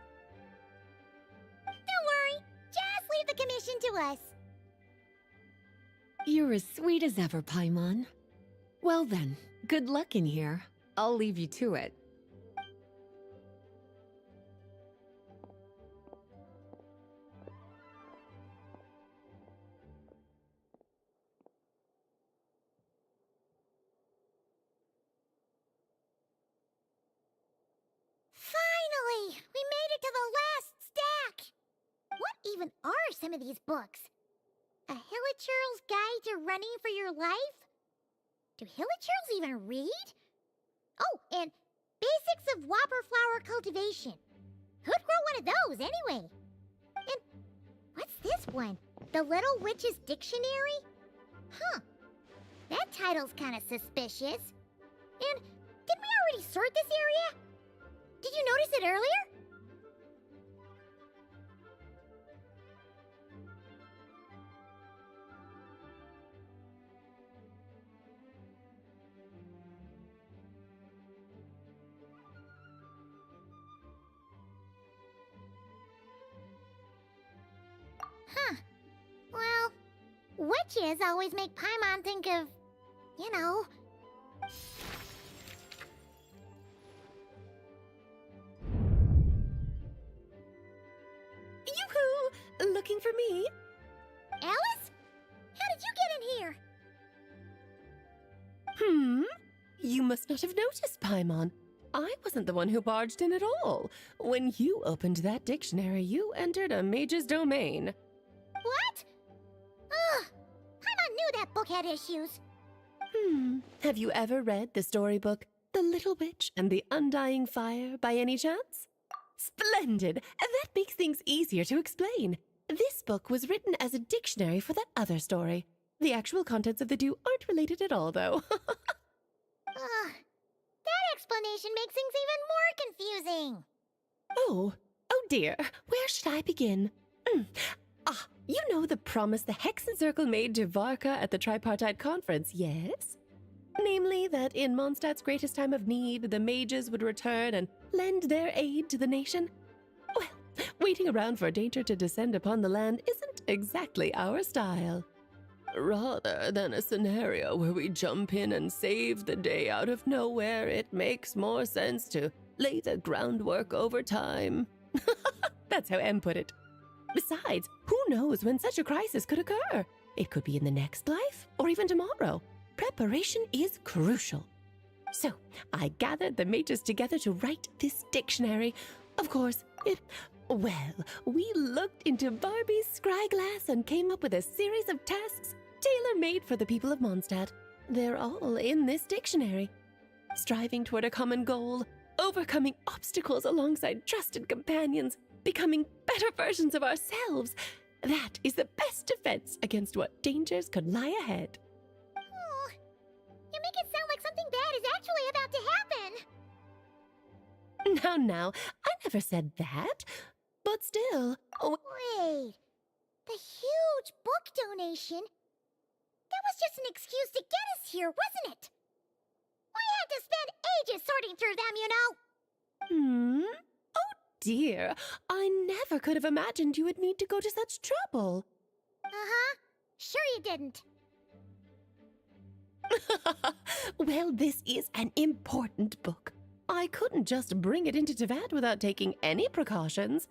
Don't worry, just leave the commission to us. You're as sweet as ever, Paimon. Well then, good luck in here. I'll leave you to it. Finally! We made it to the last stack! some of these books. A Hilichurl's Guide to Running for Your Life? Do Hilichurls even read? Oh, and Basics of Whopper Flower Cultivation. Who'd grow one of those, anyway? And what's this one? The Little Witch's Dictionary? Huh. That title's kind of suspicious. And didn't we already sort this area? Did you notice it earlier? Huh. Well, witches always make Paimon think of, you know... Yoo-hoo! Looking for me? Alice? How did you get in here? You must not have noticed, Paimon. I wasn't the one who barged in at all. When you opened that dictionary, you entered a mage's domain. What? Ugh! Paimon knew that book had issues. Have you ever read the storybook The Little Witch and the Undying Fire by any chance? Splendid! That makes things easier to explain. This book was written as a dictionary for that other story. The actual contents of the two aren't related at all, though. That explanation makes things even more confusing. Oh dear. Where should I begin? You know the promise the Hexen Circle made to Varka at the Tripartite Conference, yes? Namely, that in Mondstadt's greatest time of need, the mages would return and lend their aid to the nation? Well, waiting around for danger to descend upon the land isn't exactly our style. Rather than a scenario where we jump in and save the day out of nowhere, it makes more sense to lay the groundwork over time. That's how M put it. Besides, who knows when such a crisis could occur? It could be in the next life, or even tomorrow. Preparation is crucial. So, I gathered the mages together to write this dictionary. Of course, we looked into Barbie's scryglass and came up with a series of tasks tailor-made for the people of Mondstadt. They're all in this dictionary. Striving toward a common goal, overcoming obstacles alongside trusted companions, becoming better versions of ourselves. That is the best defense against what dangers could lie ahead. Oh, you make it sound like something bad is actually about to happen. Now, I never said that. But still... Wait, the huge book donation? That was just an excuse to get us here, wasn't it? We had to spend ages sorting through them, you know? Oh dear, I never could have imagined you would need to go to such trouble. Sure you didn't. Well, this is an important book. I couldn't just bring it into Teyvat without taking any precautions.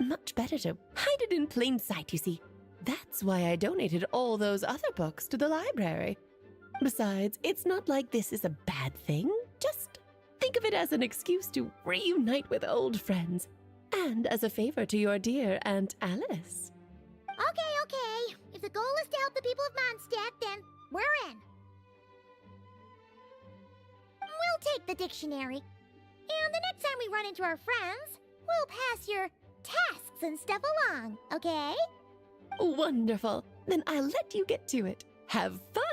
Much better to hide it in plain sight, you see. That's why I donated all those other books to the library. Besides, it's not like this is a bad thing. Just think of it as an excuse to reunite with old friends. And as a favor to your dear Aunt Alice. Okay. If the goal is to help the people of Mondstadt, then we're in. We'll take the dictionary. And the next time we run into our friends, we'll pass your tasks and stuff along, okay? Wonderful. Then I'll let you get to it. Have fun!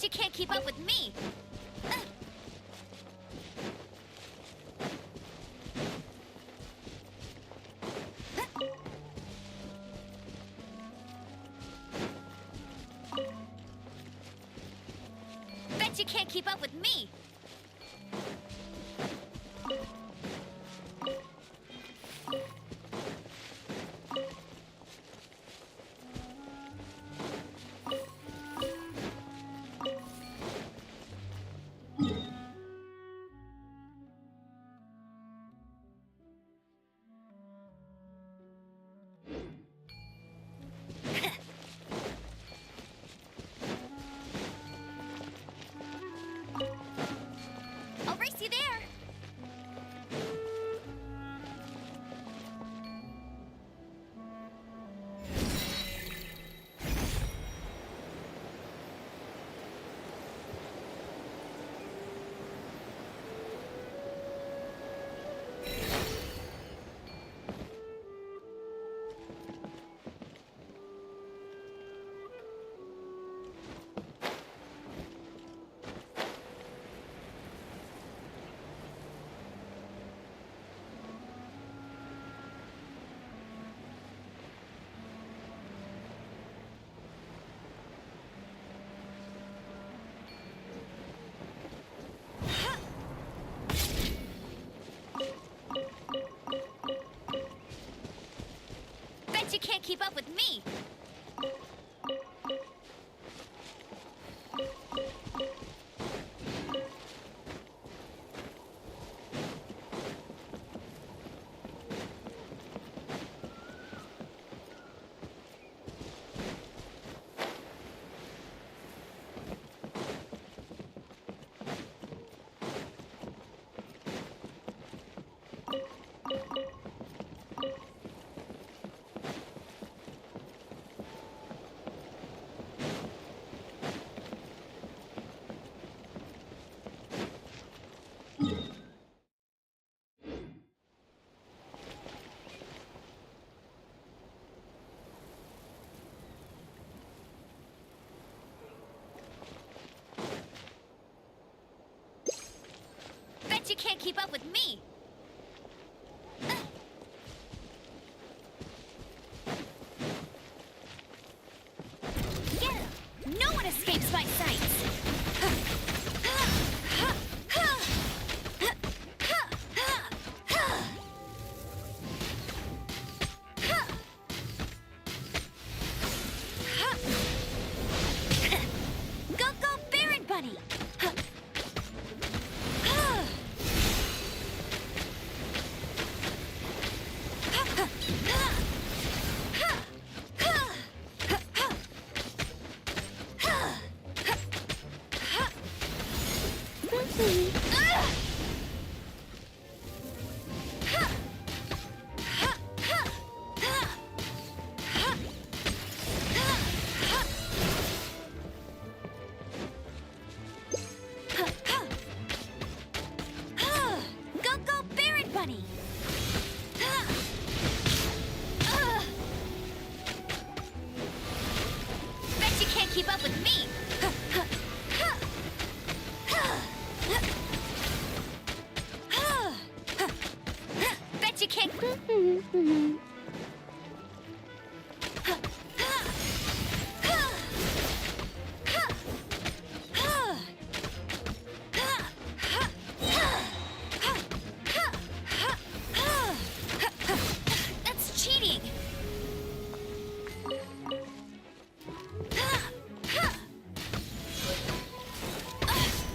Bet you can't keep up with me! Bet you can't keep up with me! I'll race you there! Bet you can't keep up with me! Bet you can't keep up with me! Get him! No one escapes my sights! Go, go, Baron Bunny! Go, go, Baron Bunny! Bet you can't keep up with me! Bet you can't... That's cheating!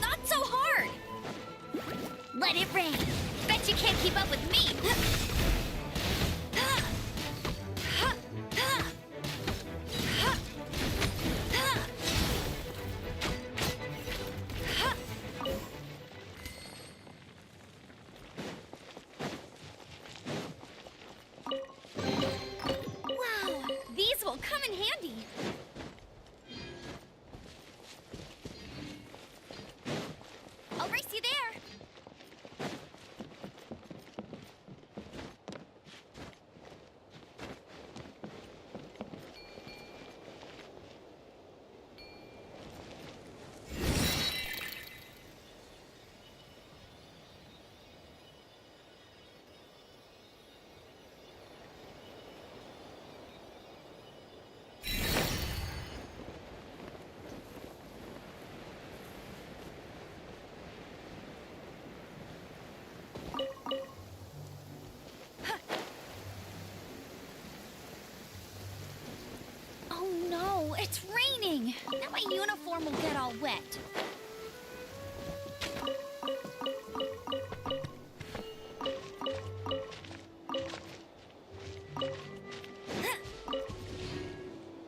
Not so hard! Let it rain! Bet you can't keep up with me! Wow! These will come in handy! I'll race you there! wet.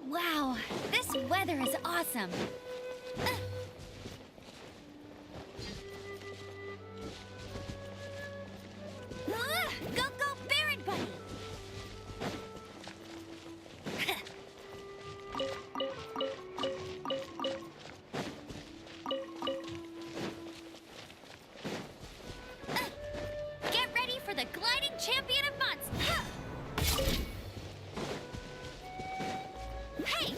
Wow, this weather is awesome. Go, go, Baron Bunny! Get ready for the gliding champion of monsters! Hey!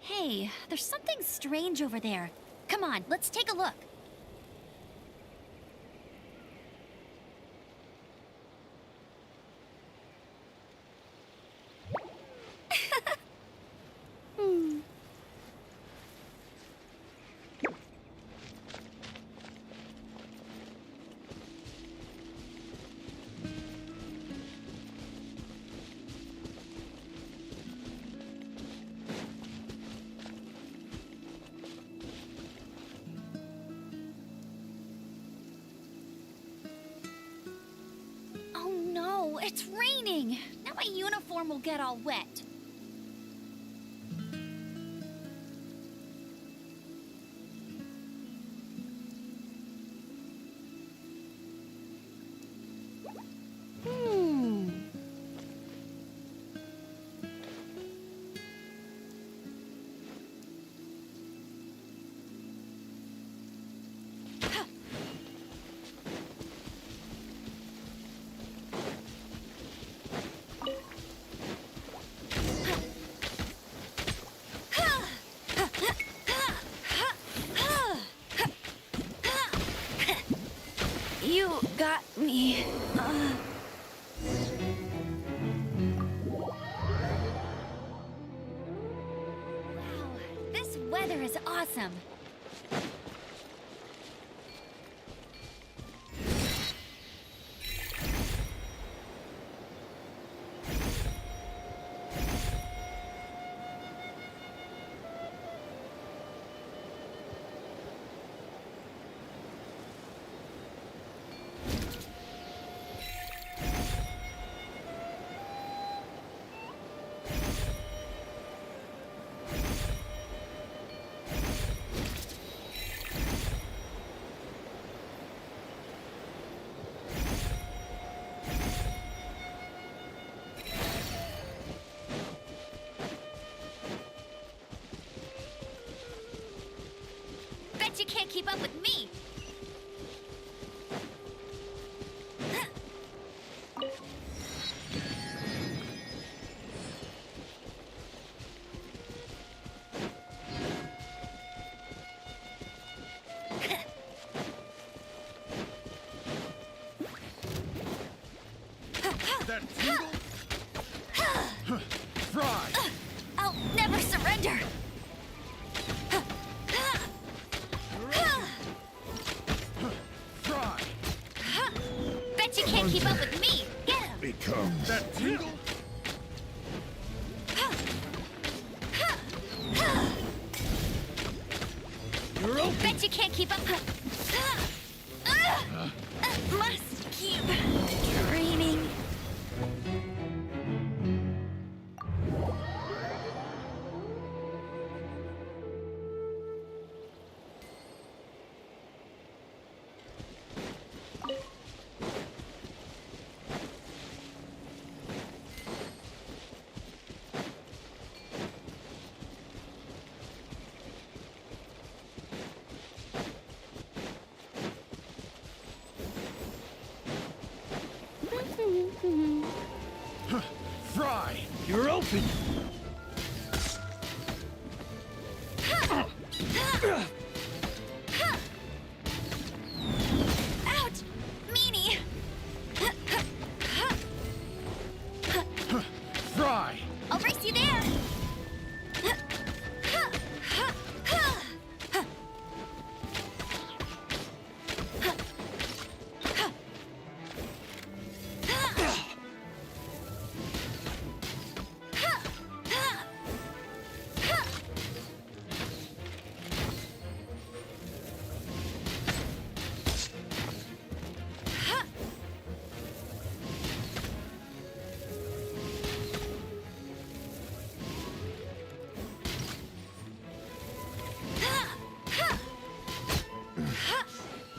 Hey, there's something strange over there. Come on, let's take a look. Oh no, it's raining! Now my uniform will get all wet. You got me. Wow, this weather is awesome. Bet you can't keep up with me. That tingle? Fry! I'll never surrender. Fry! Bet you can't keep up with with me! Get him! Becomes... That tingle? You're open! Bet you can't keep up! Must keep training. Fry! You're open! Ouch! Meanie! Fry! I'll race you there!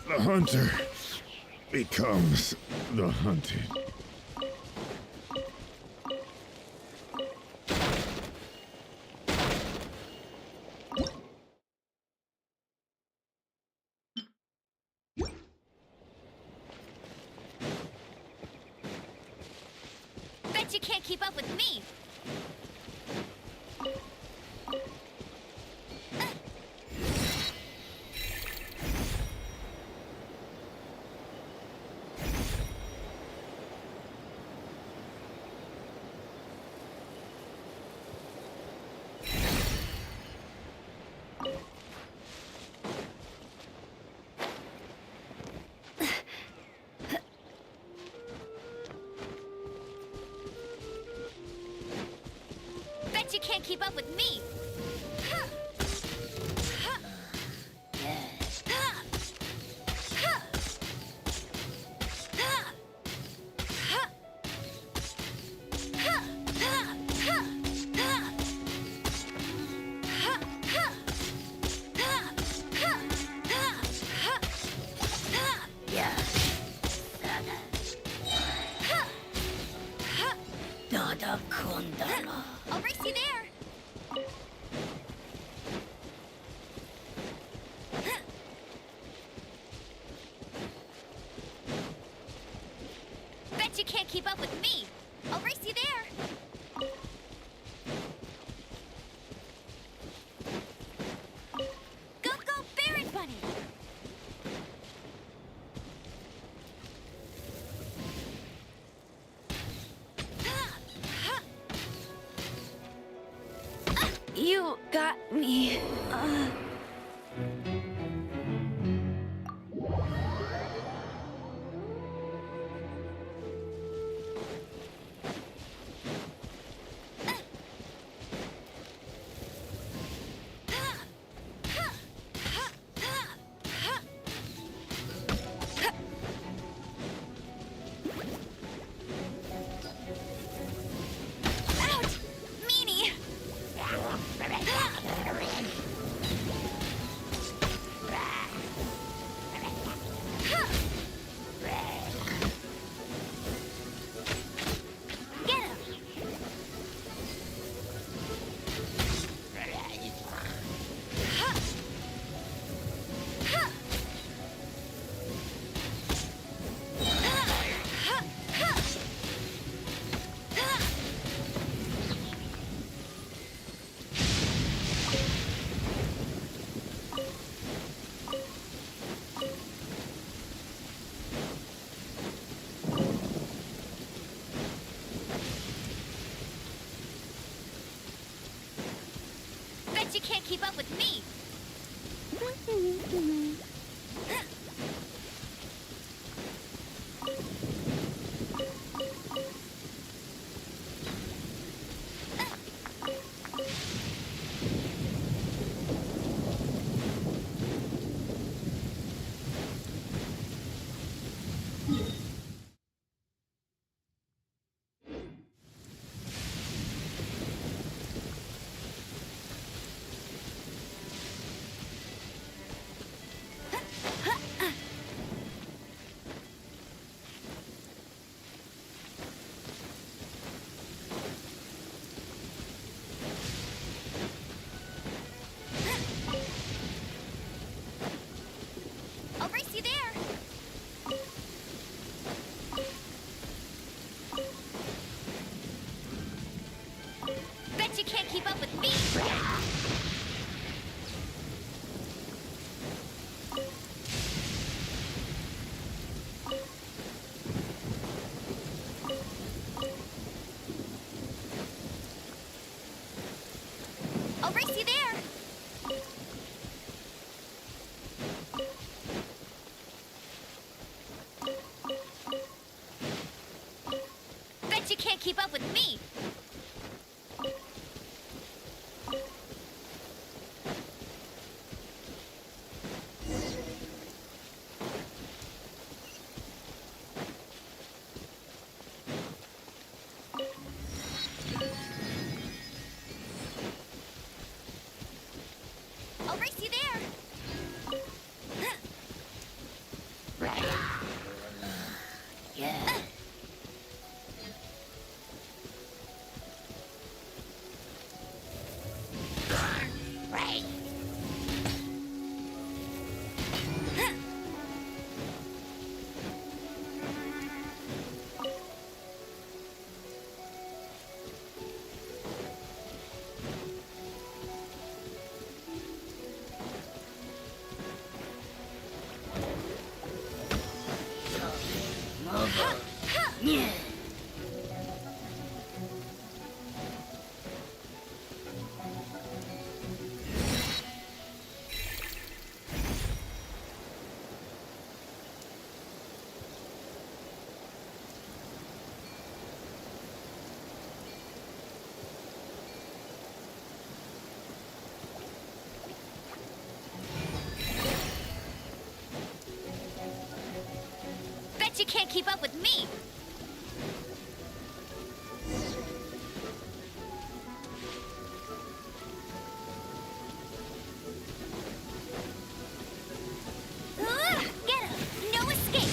The hunter becomes the hunted. Bet you can't keep up with me! Bet you can't keep up with me! I'll race you there! Bet you can't keep up with me! I'll race you there! Go, go, Baron Bunny! You got me. Ouch! Meanie! you can't keep up with me! I'll race you there! Yeah. Right. Yeah. Bet you can't keep up with me! Get him! No escape!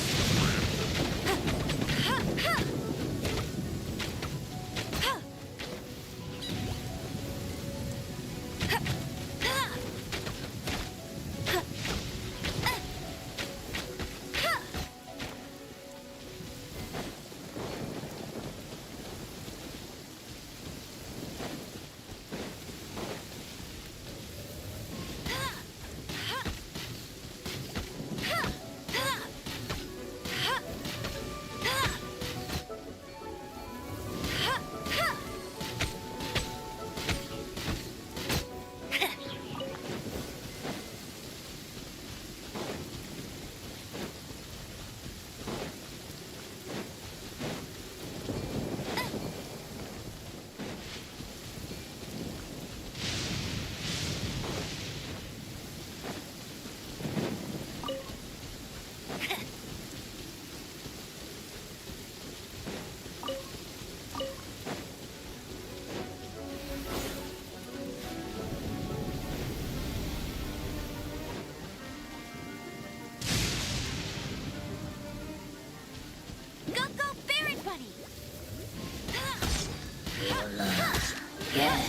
Yeah.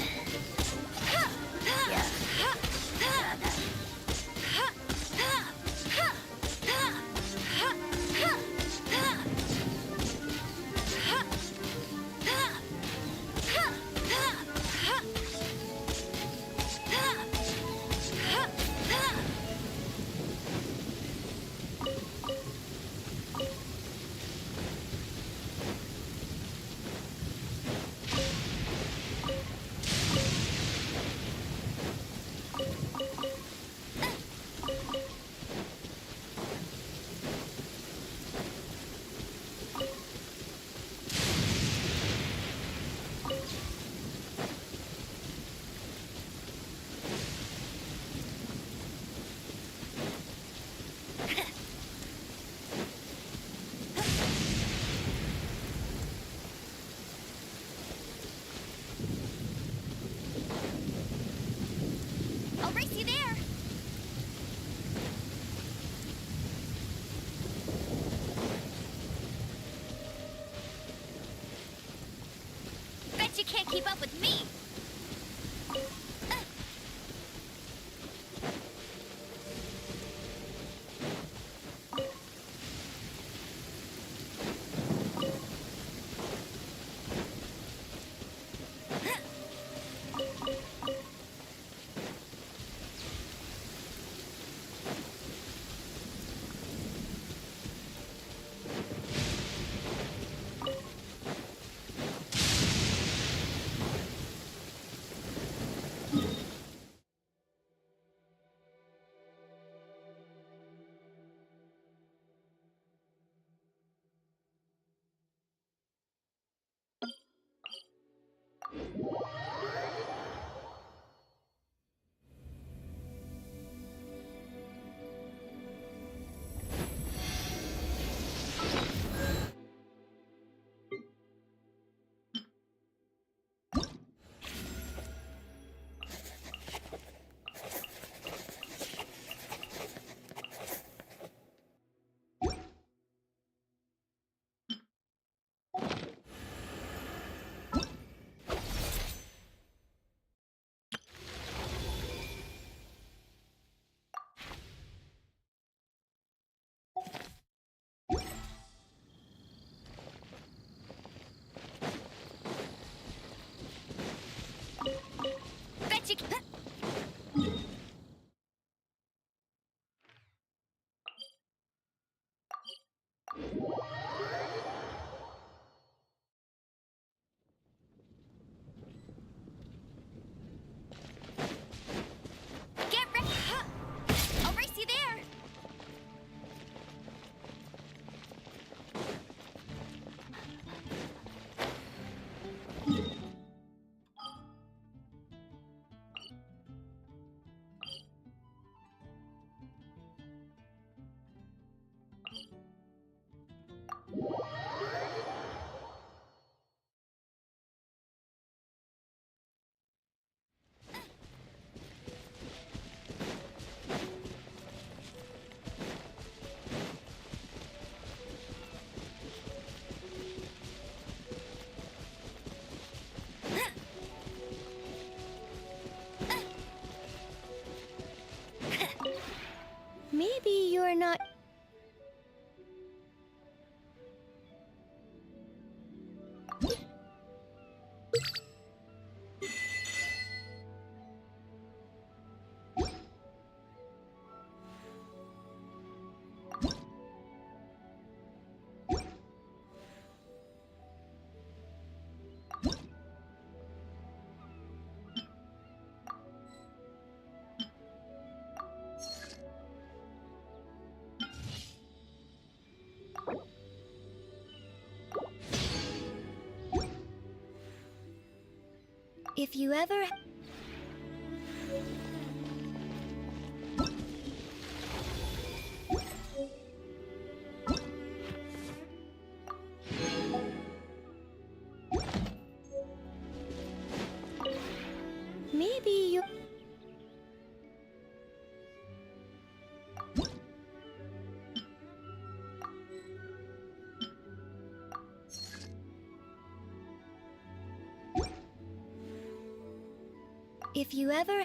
I'll race you there! Bet you can't keep up with me! If you ever... Maybe you... If you ever...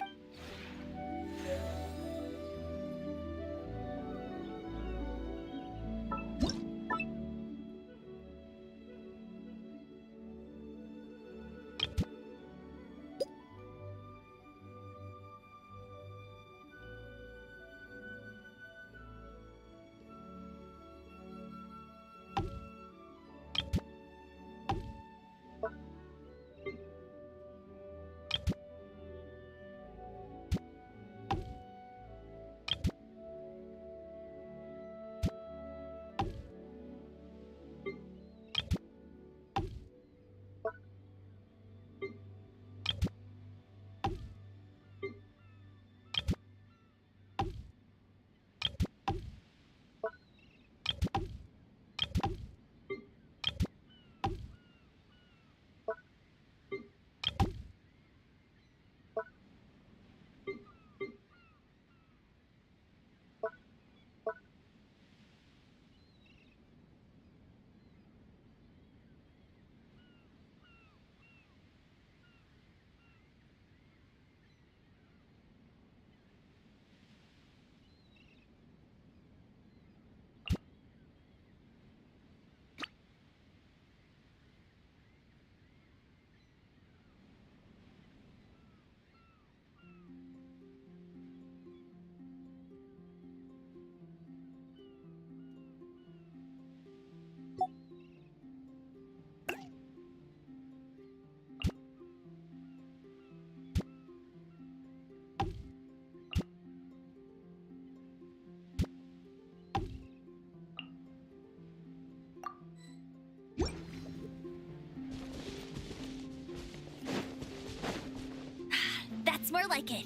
That's more like it.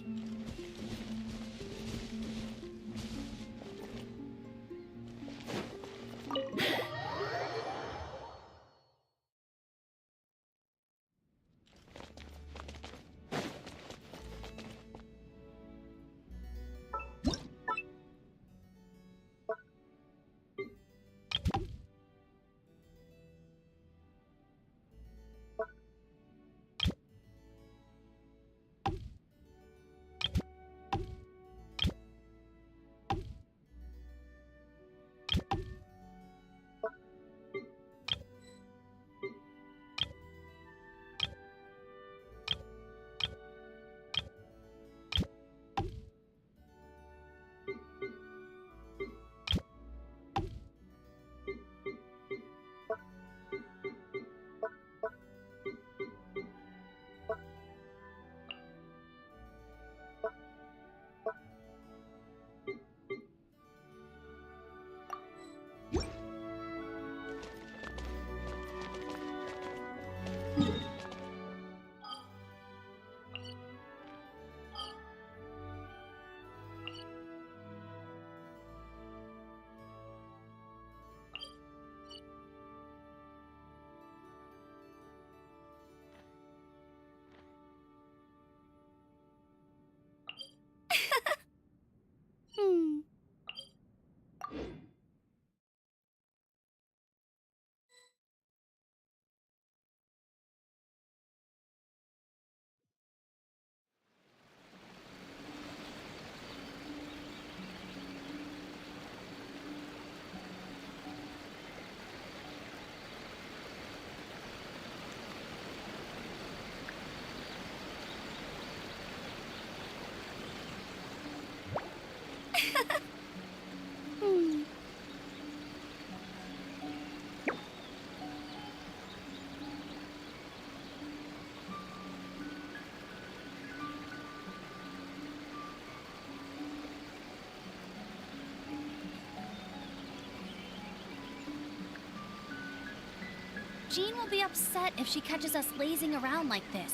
Jean will be upset if she catches us lazing around like this.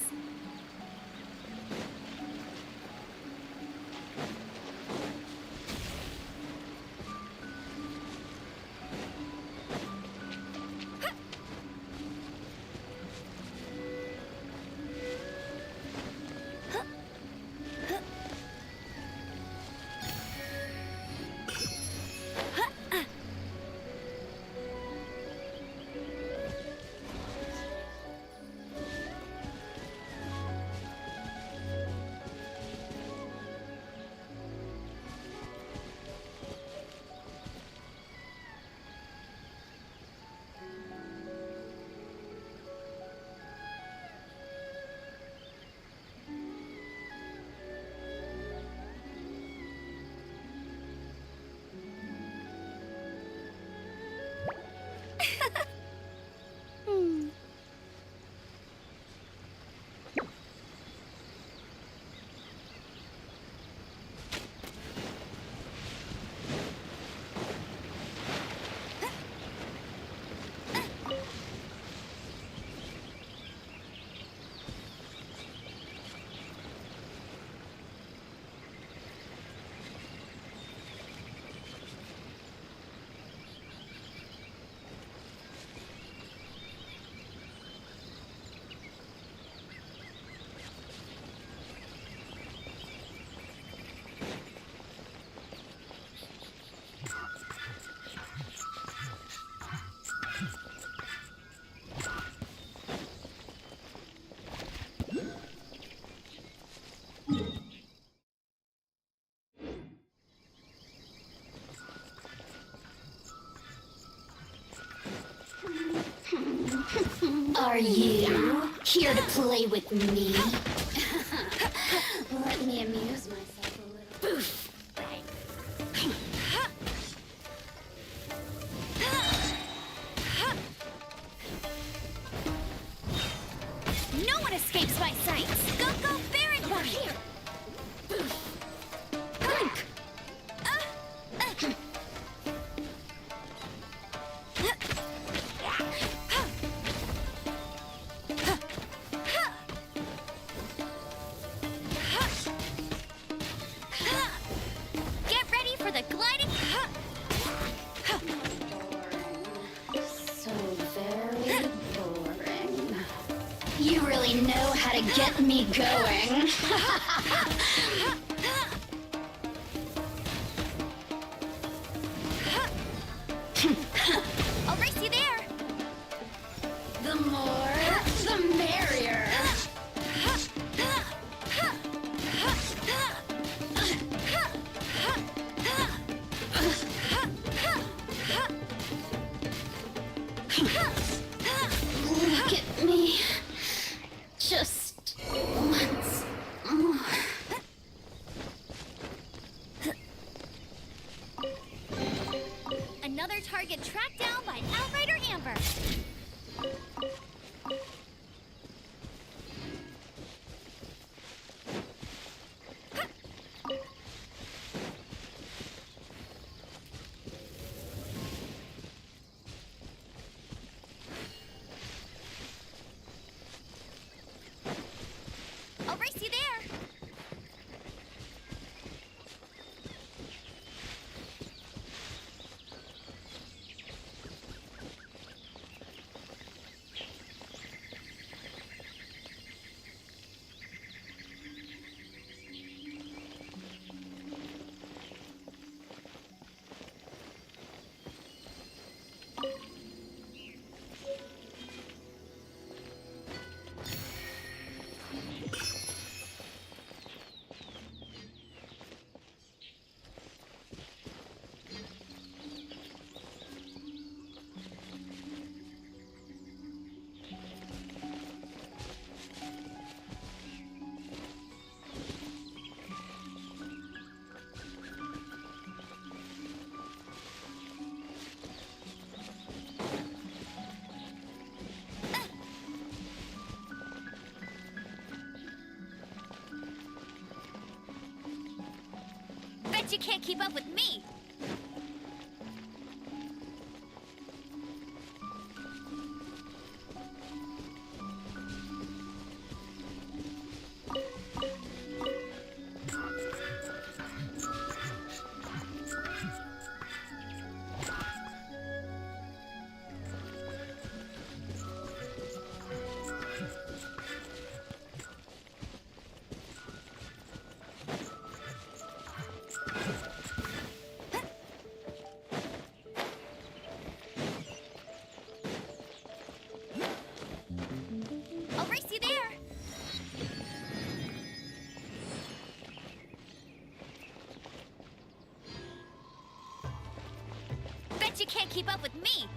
Are you here to play with me? Let me amuse myself a little. Boof! No one escapes my sights! Go, go, Baron! Over here! Blink! Get ready for the gliding. So very boring. You really know how to get me going. I'll race you there. The more, the merrier. Look at me. Just once more. Another target tracked down by Outrider Amber. I'll race you there. Bet you can't keep up with me. I'll race you there. Bet you can't keep up with me.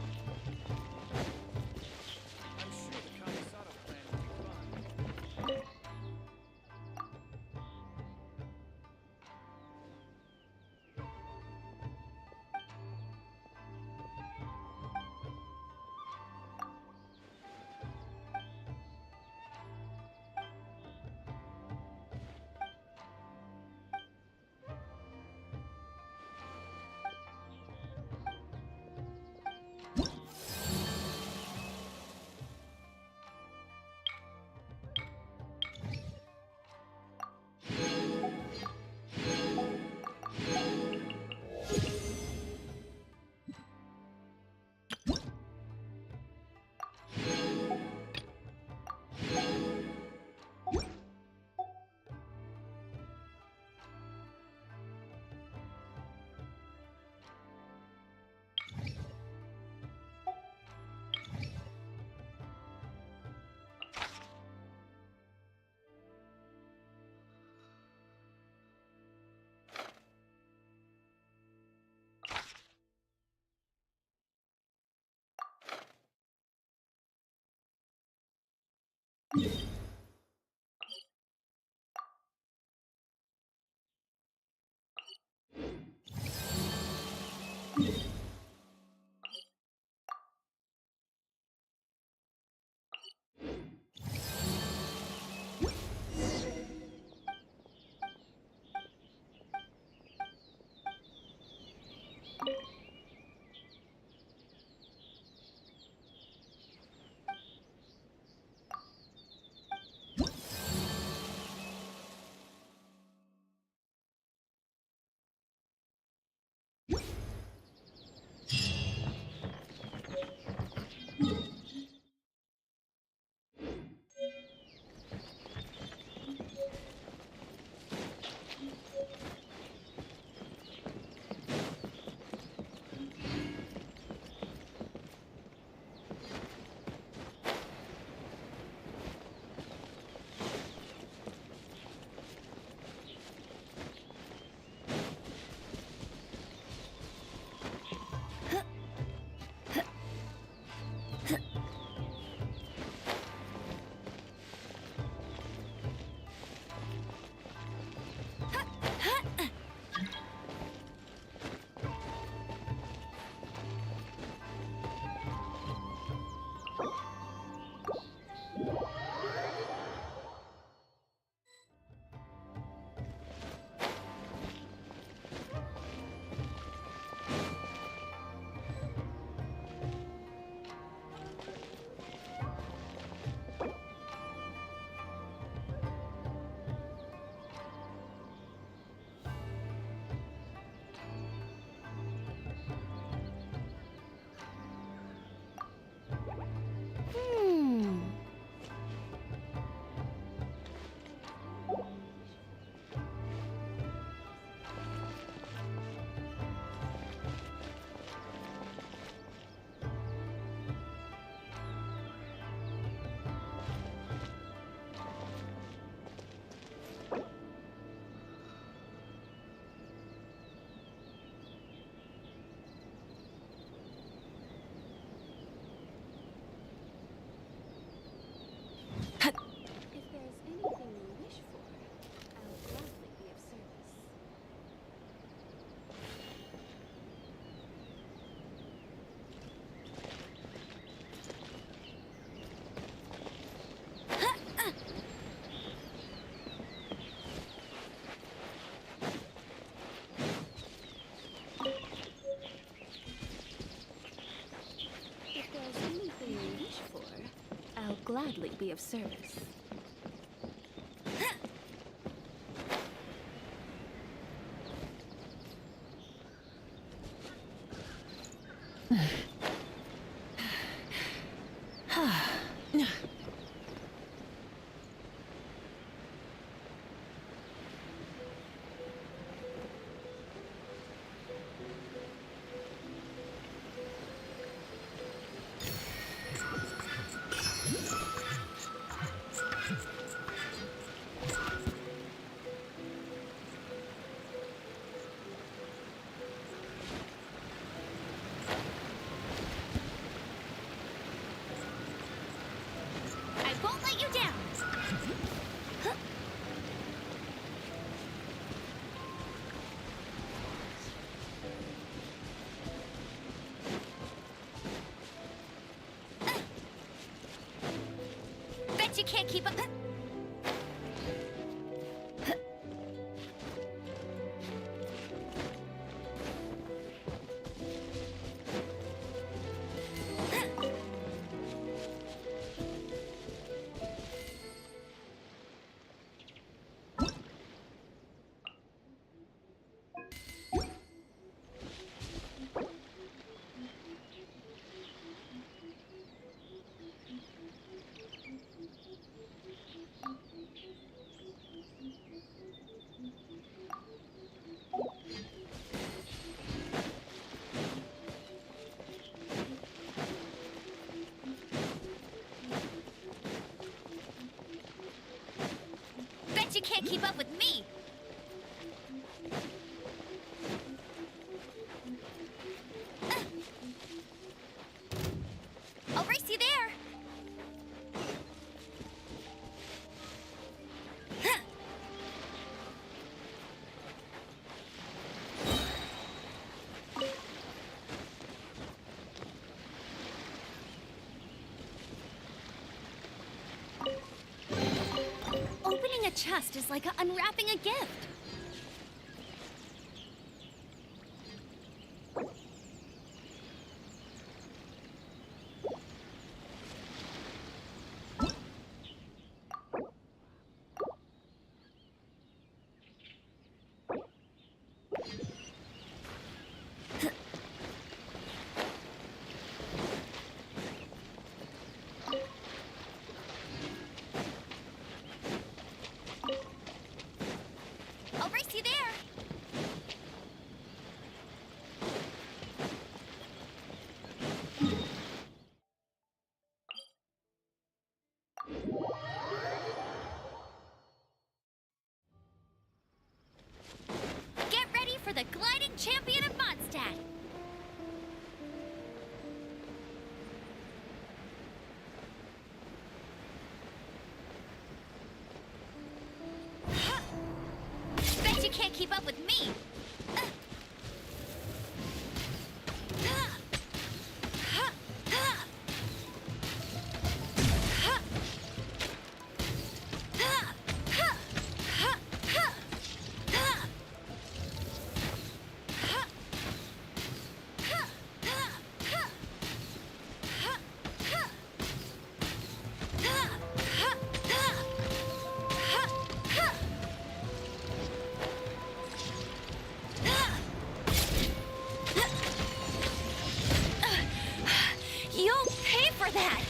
I'll gladly be of service. I won't let you down! Bet you can't keep up. Bet you can't keep up with me! I'll race you there! chest is like unwrapping a gift. I'll race you there. Get ready for the gliding champion of Mondstadt. Bet you can't keep up with me. You'll pay for that!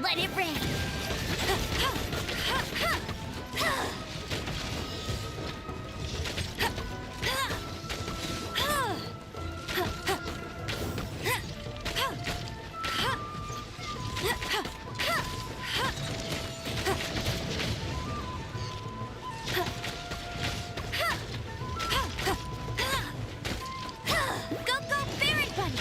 Let it rain! Go, go, Berry Bunny!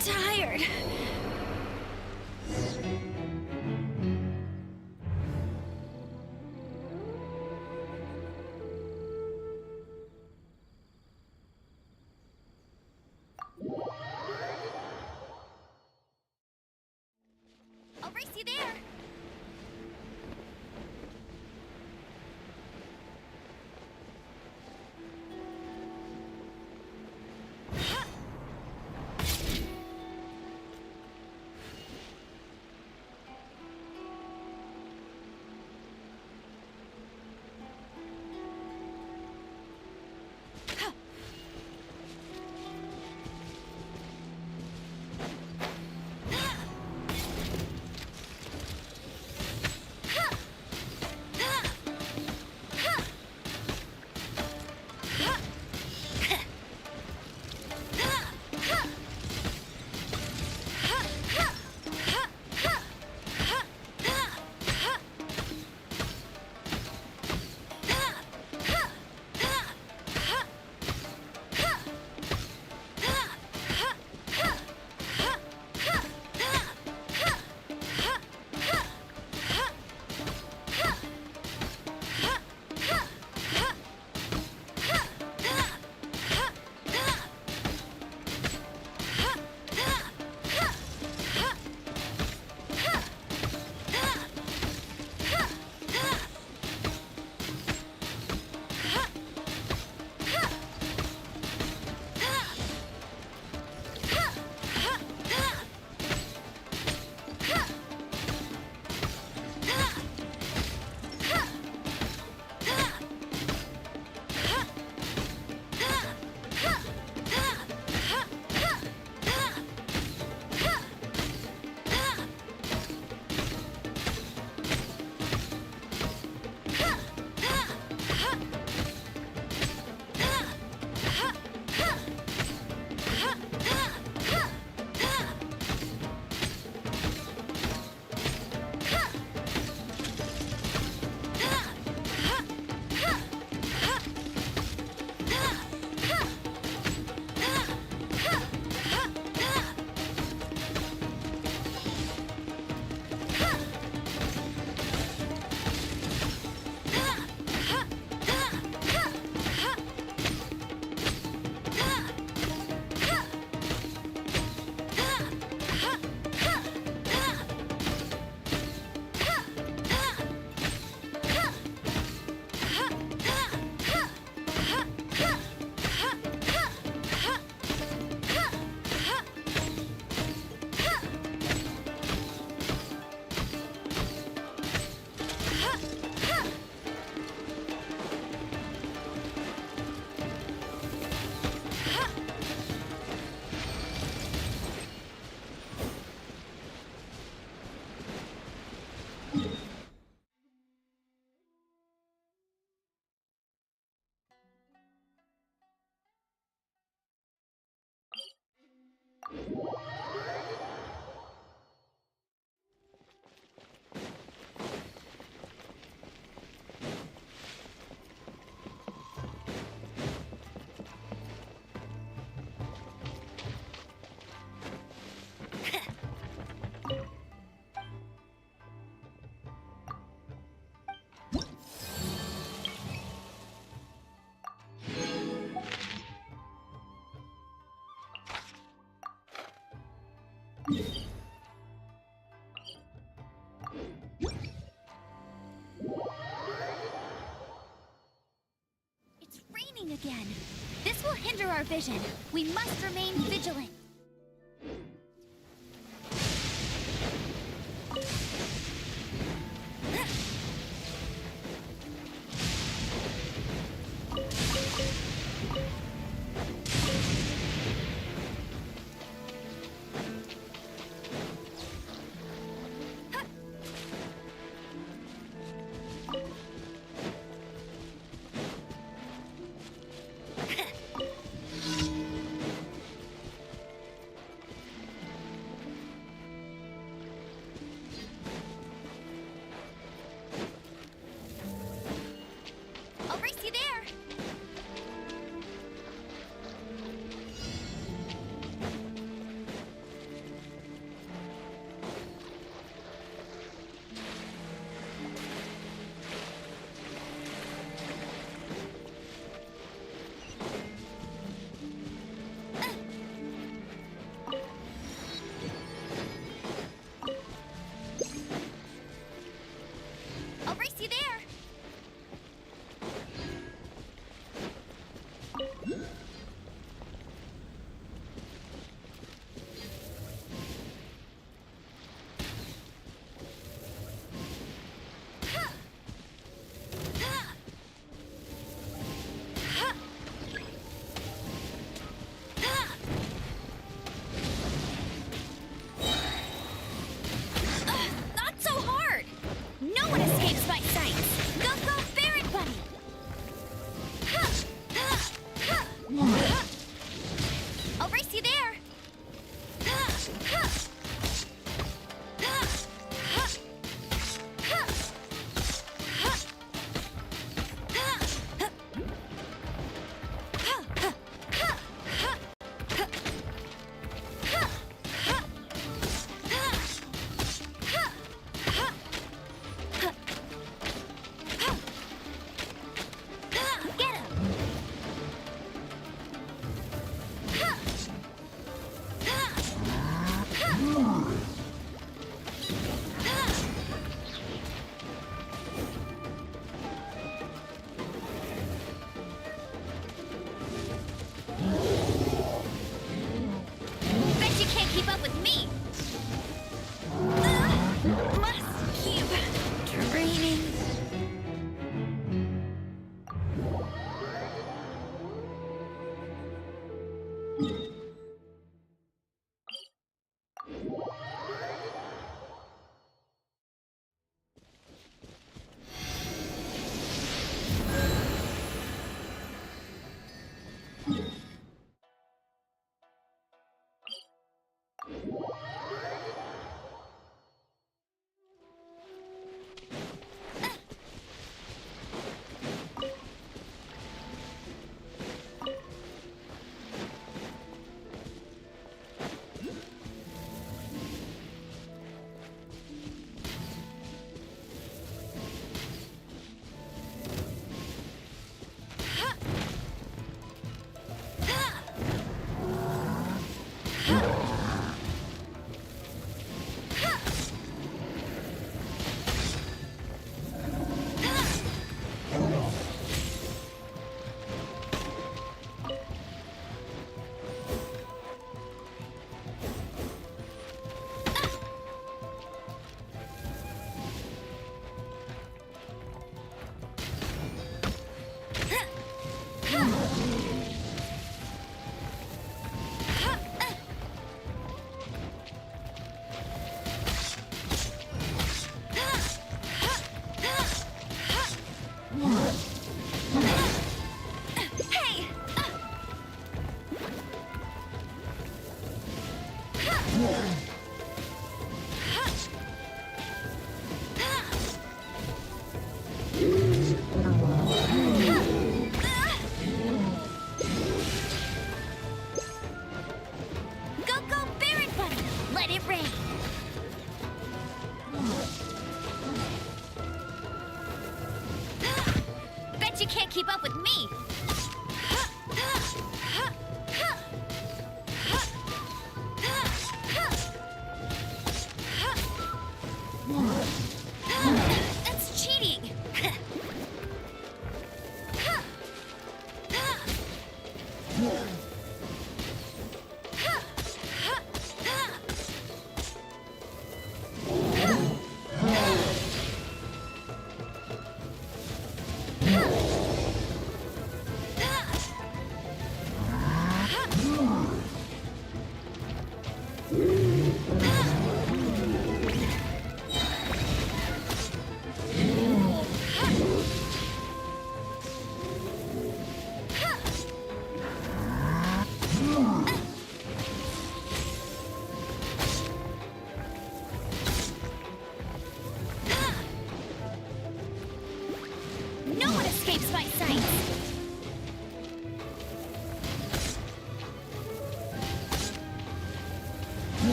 tired. I'll race you there. It's raining again. This will hinder our vision. We must remain vigilant. keep up with me! Must keep training. You can't keep up with me!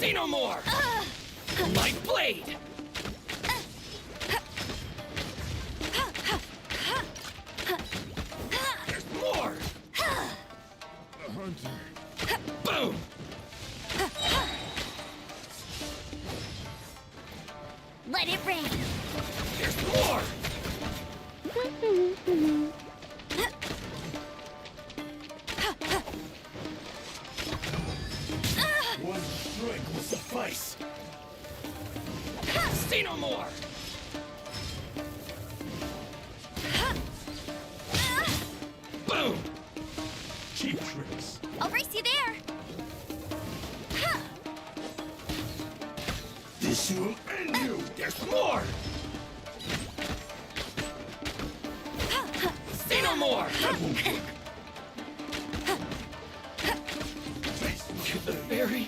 Say no more! Light blade! There's more! A hunter. Boom! Let it rain. There's more! One strike will suffice. Say no more! Boom! Cheap tricks. I'll race you there. This will end you. There's more! Say no more! To the very...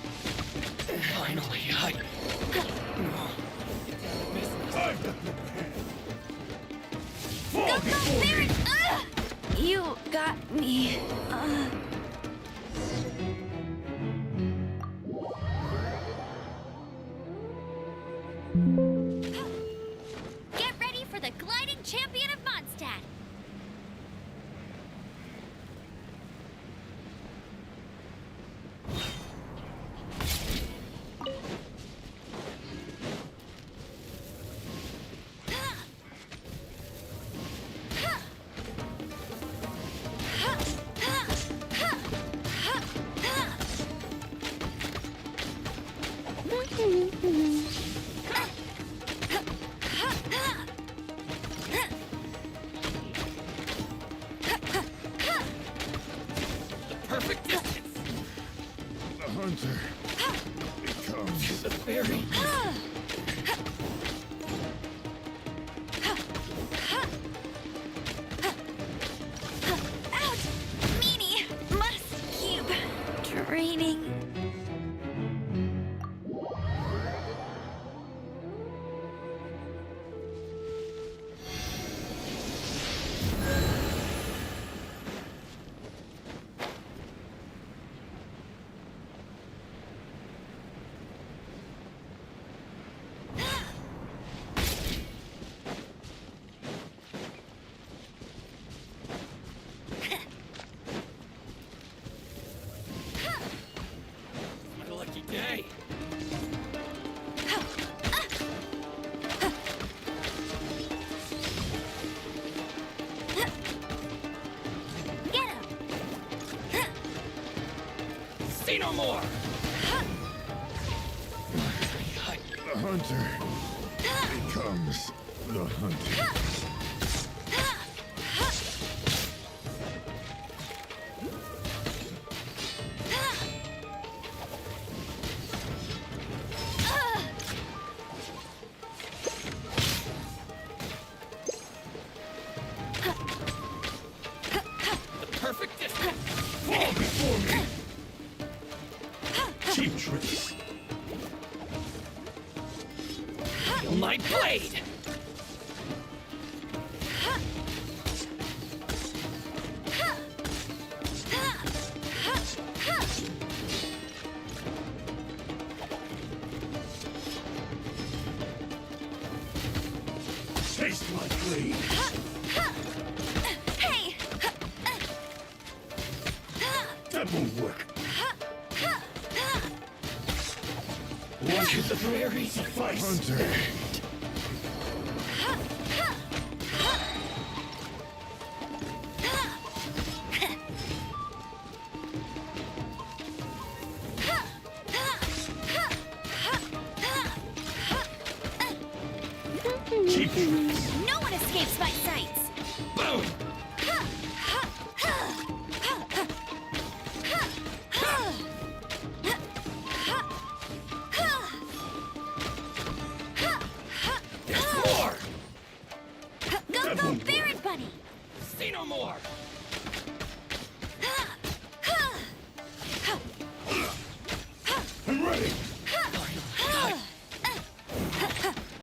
Finally, Go, Baron! You got me. Get ready for the gliding champion of Mondstadt. perfect distance! The hunter. It comes. To the very... Ouch! Meanie! Must cube. Draining. My lucky day! Get him! Say no more! The hunter. Becomes the hunter. The perfect distance! Fall before me! Cheap tricks. My blade! Taste my blade. Hey! That won't work. One to the very Suffice. Hunter. Cheap tricks. No one escapes my sights! boom! There's more! Go, Baron Bunny! Say no more!